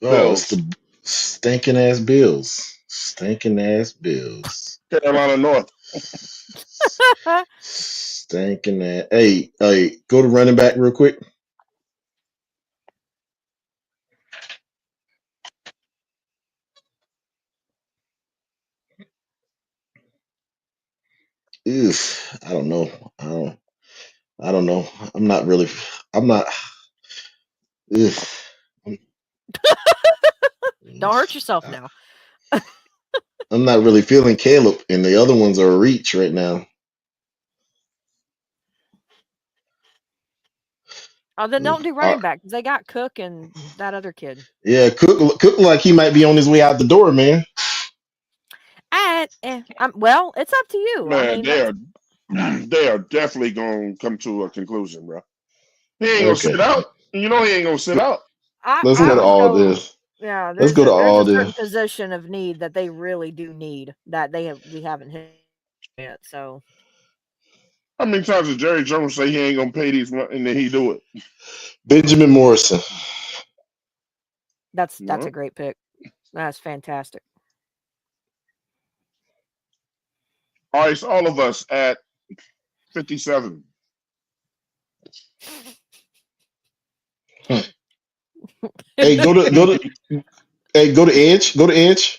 Oh, it's Bills. the stinking ass Bills. Stinking ass Bills. Carolina North. Stinking ass. Hey, go to running back real quick. Oof. I don't know. I don't know. I'm not really. I'm not. Oof. Don't hurt yourself now. I'm not really feeling Caleb, and the other ones are a reach right now. Oh, then don't do Uh, running back because they got Cook and that other kid. yeah, Cook like he might be on his way out the door, man. Well, it's up to you. I Man, mean, that's they are definitely gonna come to a conclusion, bro. He ain't gonna sit Okay, out. You know he ain't gonna sit out. let's go I to you all know this. yeah. Let's go to There's all a certain this. position of need that they really do need that we haven't hit yet. So How many times did Jerry Jones say he ain't gonna pay these and then he do it? Benjamin Morrison. that's No. a great pick. That's fantastic. All right, it's all of us at 57. Hmm. Hey, go to Edge. Go to Edge.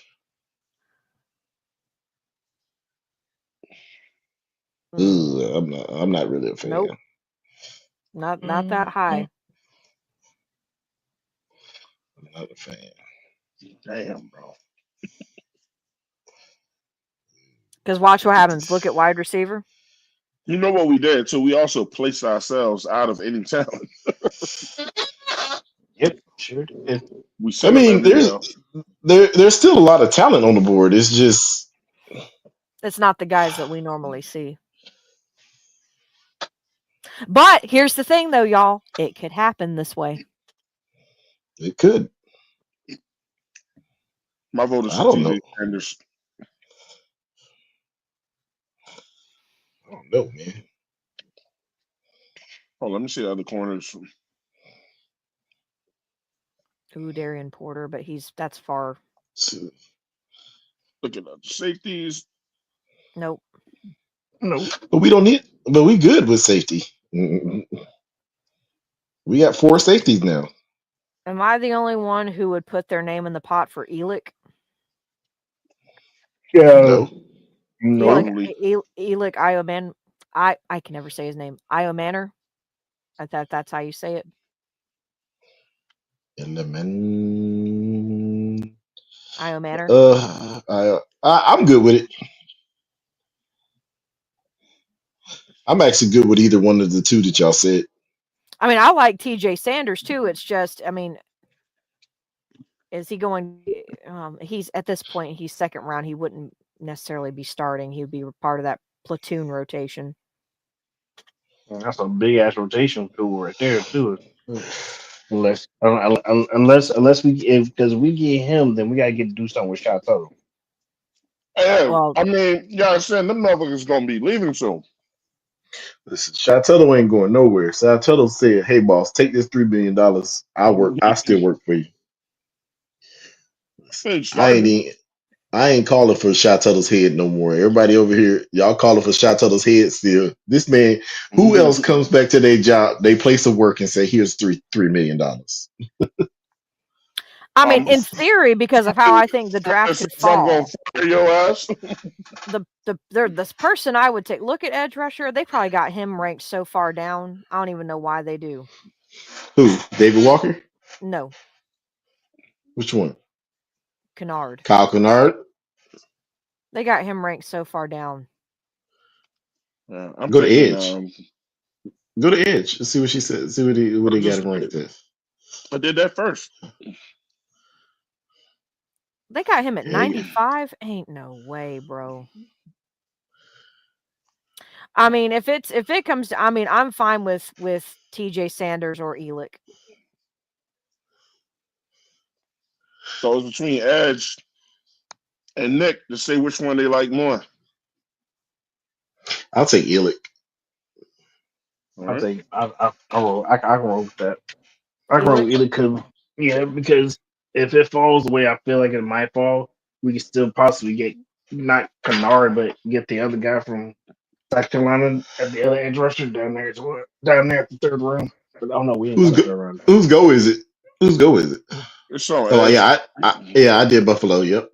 Mm, Ooh, I'm not really a fan. nope, not that I'm high. not a fan. Damn, bro. Because watch what Look at happens. Look this. at wide receiver. You know what we did too? We also placed ourselves out of any talent. yep, sure did. We I sit up mean, everywhere else. there's still a lot of talent on the board. It's just It's not the guys that we normally see. But here's the thing, though, y'all. It could happen this way. it could. My vote is I for don't know. TJ Sanders. I don't know, man. Oh, let me see the other corners. Ooh, Darian Porter, but that's far. Look at the safeties. Nope. No, But we don't need. But we good with safety. We got 4 safeties now. Am I the only one who would put their name in the pot for Elick? yeah, No, no. Probably. Elick Ioman. I can never say his name. Iomanor. That's how you say it. and the men. Iomanor. I'm good with it. I'm actually good with either one of the two that y'all said. I mean, I like TJ Sanders too. It's just, I mean, is he going? He's at this point, he's second round. He wouldn't necessarily be starting. He would be part of that platoon rotation. That's a big ass rotation tool right there too. Unless we if because we get him, then we gotta get to do something with Shot Total. Yeah, Well, I mean, you understand them motherfuckers gonna be leaving soon. Listen, Shotelo ain't going nowhere. Shotelo said, "Hey, boss, take this $3 million. I still work for you." Hey, I ain't started. even, I ain't calling for Shoteto's head no more. Everybody over here, y'all calling for Shoteto's head still. This man, who else comes back to their job, they place of work and say, "Here's $3 million." I mean, in theory, because of how I think the draft could I'm gonna fall, fire your ass. this person I would take. Look at edge rusher. They probably got him ranked so far down. I don't even know why they do. Who? David Walker? No, Which one? Kennard. Kyle Kennard? They got him ranked so far down. Yeah, I'm Go to taking. Edge. Go to Edge. Let's see what she said. See what they got him ranked at. I did that first. They got him at Yeah, 95. Ain't no way, bro. I mean, if it comes to, I mean, I'm fine with TJ Sanders or Elick. So it's between Edge and Nick to say which one they like more. I'll take Illick. All I'll right. take I can roll with that. I can roll Elick. with either because if it falls the way I feel like it might fall, we can still possibly get not Kennard, but get the other guy from South Carolina at the other edge rusher down there as well. Down there at the third round. But I don't know, we ain't got a third round. Whose go is it? Whose go is it? It's on Oh Edge. yeah, I did Buffalo. Yep.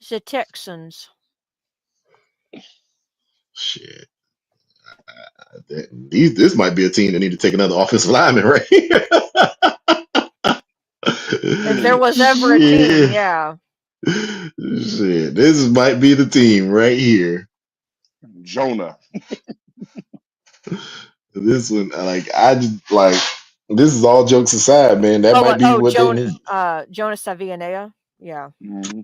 It's the Texans. Shit. This might be a team that need to take another offensive lineman, right? Here. If there was ever a team, yeah. Shit, this might be the team right here. Jonah. This one, like, I just like. This is all jokes aside, man. That might be what they need. Jonas Savianea. Yeah. Mm-hmm.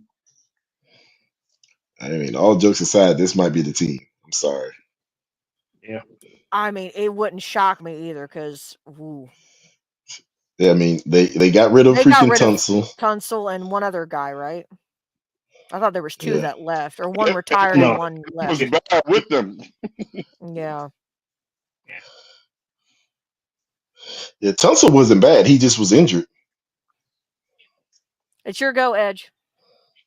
I mean, all jokes aside, this might be the team. I'm sorry. Yeah. I mean, it wouldn't shock me either because Yeah, I mean, they got rid of they got freaking rid of Tunsil. Tunsil and one other guy, right? I thought there was two Yeah. that left, or one retired No. and one It was left. bad with them. Yeah. Yeah, Tunsil wasn't bad. He just was injured. It's your go, Edge.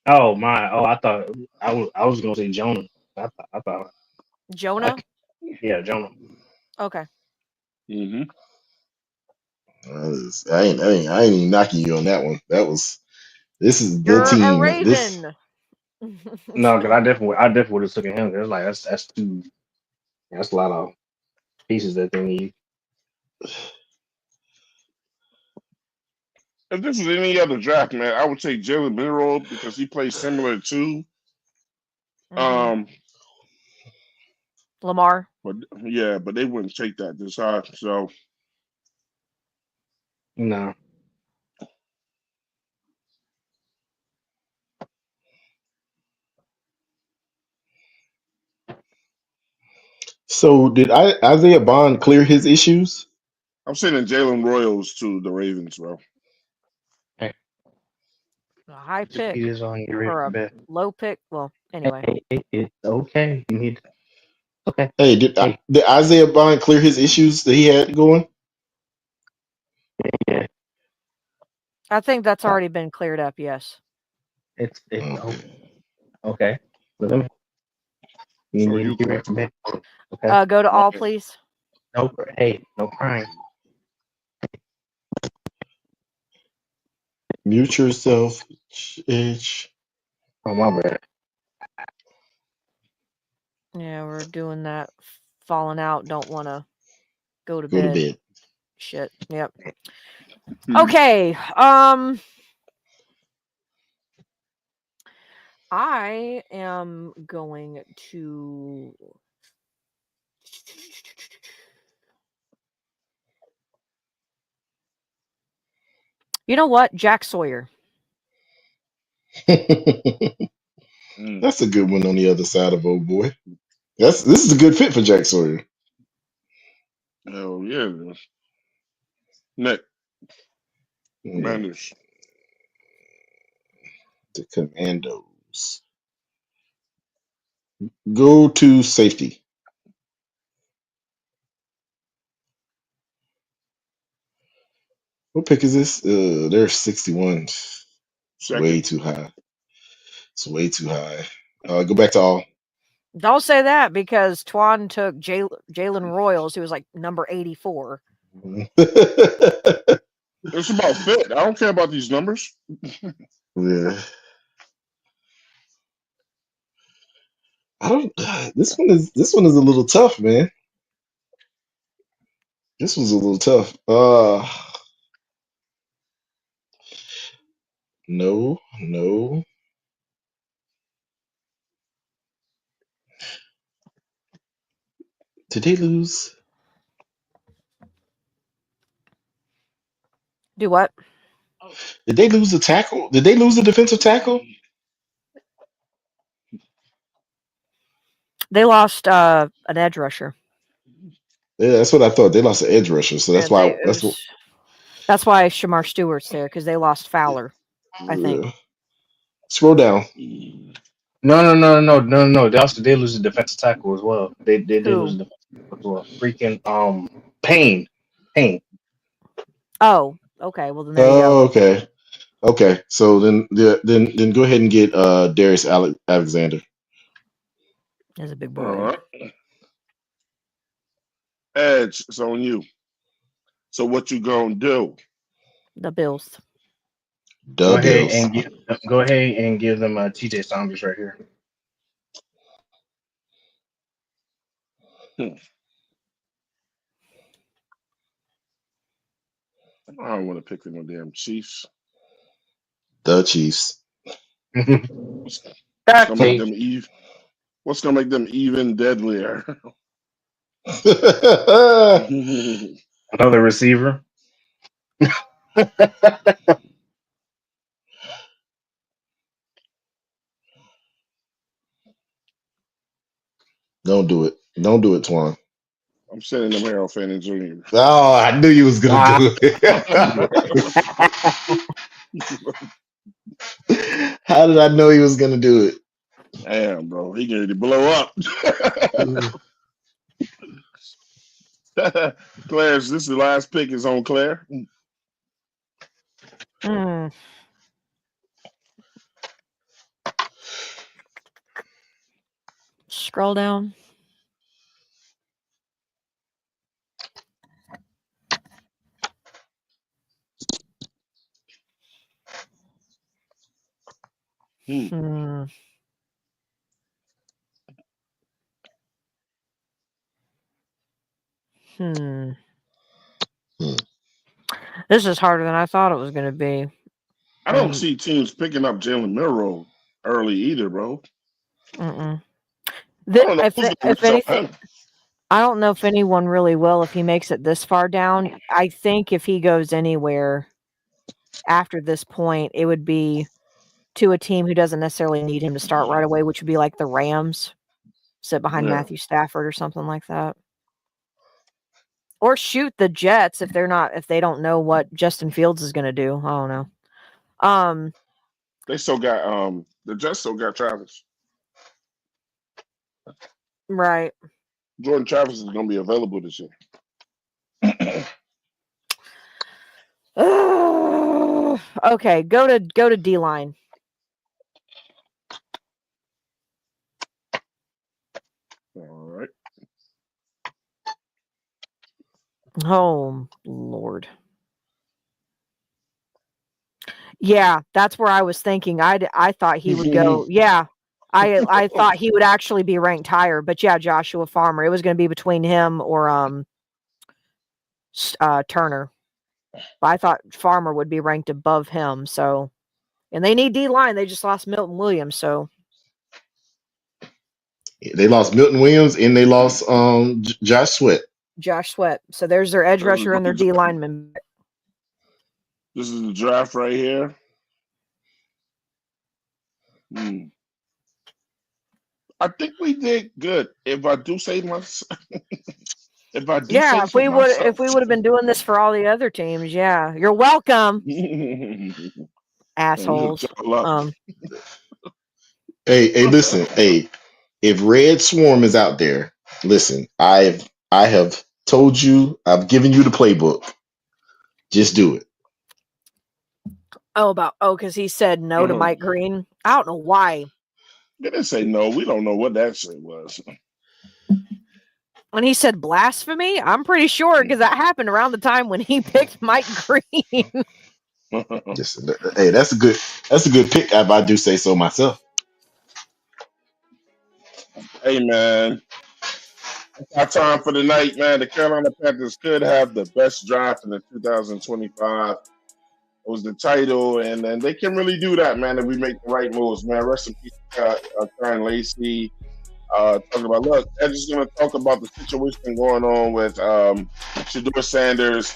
Oh my! Oh, I thought I was gonna say Jonah. I thought Jonah? yeah, Jonah. Okay. Mm-hmm. I ain't even knocking you on that one. This is the You're a team. This Raven. No, because I definitely would have taken him. It's like that's too. That's a lot of pieces that they need. If this was any other draft, man, I would take Jalen Milroe because he plays similar to Lamar. but yeah, but they wouldn't take that this high. So No. So did Isaiah Bond clear his issues? I'm sending Jalen Royals to the Ravens, bro. Hey, A high just pick get his on your ready or for a bed. low pick. Well, anyway. Hey, it's okay. You need. Okay. Hey, did Isaiah Bond clear his issues that he had going? Yeah. I think that's already been cleared up, yes. It's Okay. okay. Let him. You So need to you get ready correct. for bed. Okay. Go to all, please. No. Hey, no crying. Mute yourself, Edge. Oh my bad. Yeah, we're doing that. Falling out. Don't want to go to Go to bed. bed. Shit. Yep. Mhm. Okay. I am going to. You know what? Jack Sawyer. That's a good one on the other side of old boy. This is a good fit for Jack Sawyer. Hell yeah. it is. Nick, Commanders. The Commandos. Go to safety. What pick is this? They're 61. It's way Second. too high. It's way too high. Go back to all. Don't say that because Twan took Jalen Royals, who was like number 84. It's about fit. I don't care about these numbers. Yeah. I don't. This one is a little tough, man. This one's a little tough. No. Did they lose? Do what? Did they lose the tackle? Did they lose the defensive tackle? They lost an edge rusher. Yeah, that's what I thought. They lost the edge rusher, so that's And why. that's why Shamar Stewart's there because they lost Fowler. I think. Yeah. Scroll down. No. They also did lose the defensive tackle as well. They did lose Who? the defensive tackle as well. Freaking Payne. Oh, okay. Well, then there you go. Okay. So then go ahead and get Darius Alexander. That's a big All boy. right. Edge, it's on you. So what you gonna do? The Bills. The Bills. Go ahead and give them TJ Saunders right here. I don't want to pick them damn Chiefs. The Chiefs. What's Back gonna make take them even? What's gonna make them even deadlier? another receiver. Don't do it. Don't do it, Twan. I'm sending them Harold Fanning Jr. Oh, I knew you was gonna do it. How did I know he was gonna do it? Damn, bro, he getting ready to blow up. Claire's, this is the last pick is on Claire. Scroll down. This is harder than I thought it was going to be. I don't see teams picking up Jalen Milroe early either, bro. If anything, I don't know if anyone really will if he makes it this far down. I think if he goes anywhere after this point, it would be to a team who doesn't necessarily need him to start right away, which would be like the Rams, sit behind Matthew Stafford or something like that. Or shoot the Jets if they don't know what Justin Fields is going to do. I don't know. They still got the Jets still got Travis. Right. Jordan Travis is going to be available this year. Okay, go to D-line. All right. Oh, Lord. Yeah, that's where I was thinking. I thought he would go. Yeah, I thought he would actually be ranked higher. But yeah, Joshua Farmer. It was going to be between him or Turner. But I thought Farmer would be ranked above him. So, and they need D-line. They just lost Milton Williams. So They lost Milton Williams and they lost Josh Sweat. Josh Sweat. So there's their edge rusher and their D lineman. This is the draft right here. I think we did good. If I do say myself, if we would have been doing this for all the other teams, yeah, you're welcome, assholes. Hey, listen, if Red Swarm is out there, listen, I have told you, I've given you the playbook. Just do it. Because he said no to Mike Green. I don't know why. They didn't say no. We don't know what that shit was. When he said blasphemy, I'm pretty sure because that happened around the time when he picked Mike Green. Hey, that's a good pick. If I do say so myself. Hey man, it's our time for the night, man. The Carolina Panthers could have the best draft in the 2025. It was the title, and then they can really do that, man, if we make the right moves, man. Rest in peace, Karen Lacey. Talking about, look, Edge is going to talk about the situation going on with Shedeur Sanders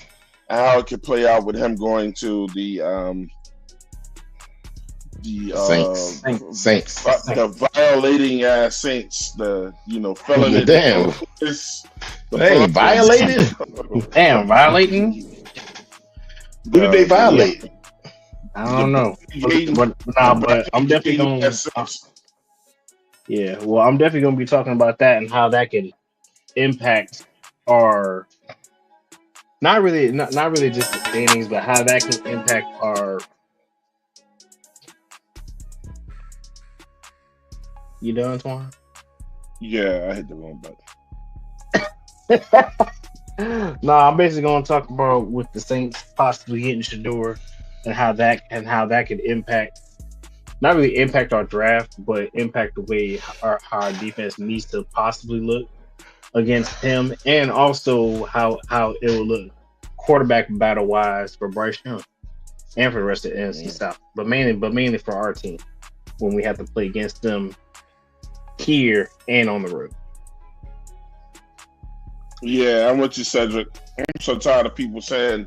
and how it could play out with him going to the Saints. The violating ass Saints, felony. Damn. Hey, violated? Damn, violating? Who did they violate? I don't know. But I'm definitely going to. Yeah, well, I'm definitely going to be talking about that and how that could impact our not really just the standings, but how that can impact our. You done, Twan? Yeah, I hit the wrong button. No, I'm basically going to talk about with the Saints possibly hitting Shedeur and how that could impact. Not really impact our draft, but impact the way our defense needs to possibly look against him, and also how it will look quarterback battle wise for Bryce Young and for the rest of the NFC South, but mainly for our team when we have to play against them here and on the road. Yeah, I'm with you, Cedric. I'm so tired of people saying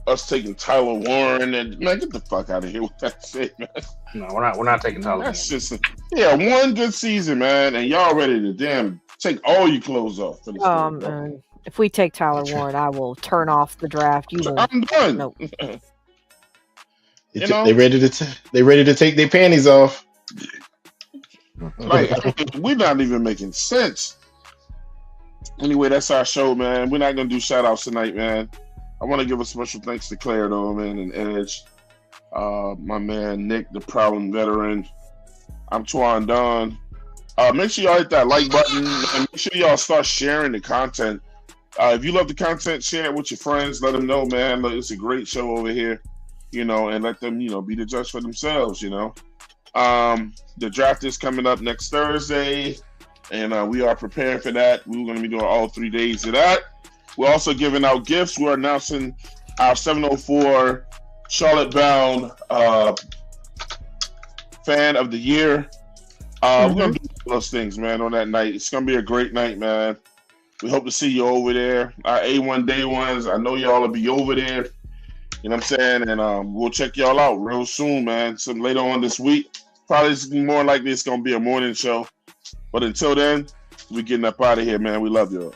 us taking Tyler Warren and man, get the fuck out of here with that shit, man. No, we're not taking Tyler Warren. That's just one good season, man, and y'all ready to damn take all your clothes off for this game. If we take Tyler Warren, I will turn off the draft. I'm done. Nope. They ready to take their panties off. Like, we're not even making sense. Anyway, that's our show, man. We're not gonna do shout outs tonight, man. I want to give a special thanks to Claire, though, man, and Edge. My man, Nick, the problem veteran. I'm Twan Don. Make sure y'all hit that like button and make sure y'all start sharing the content. If you love the content, share it with your friends. Let them know, man. Look, it's a great show over here, and let them, be the judge for themselves, The draft is coming up next Thursday, and we are preparing for that. We're going to be doing all 3 days of that. We're also giving out gifts. We're announcing our 704 Charlotte Bound Fan of the Year. We're going to do those things, man, on that night. It's going to be a great night, man. We hope to see you over there. Our A1 Day Ones, I know y'all will be over there. You know what I'm saying? And we'll check y'all out real soon, man. Some later on this week. Probably more likely it's going to be a morning show. But until then, we're getting up out of here, man. We love y'all.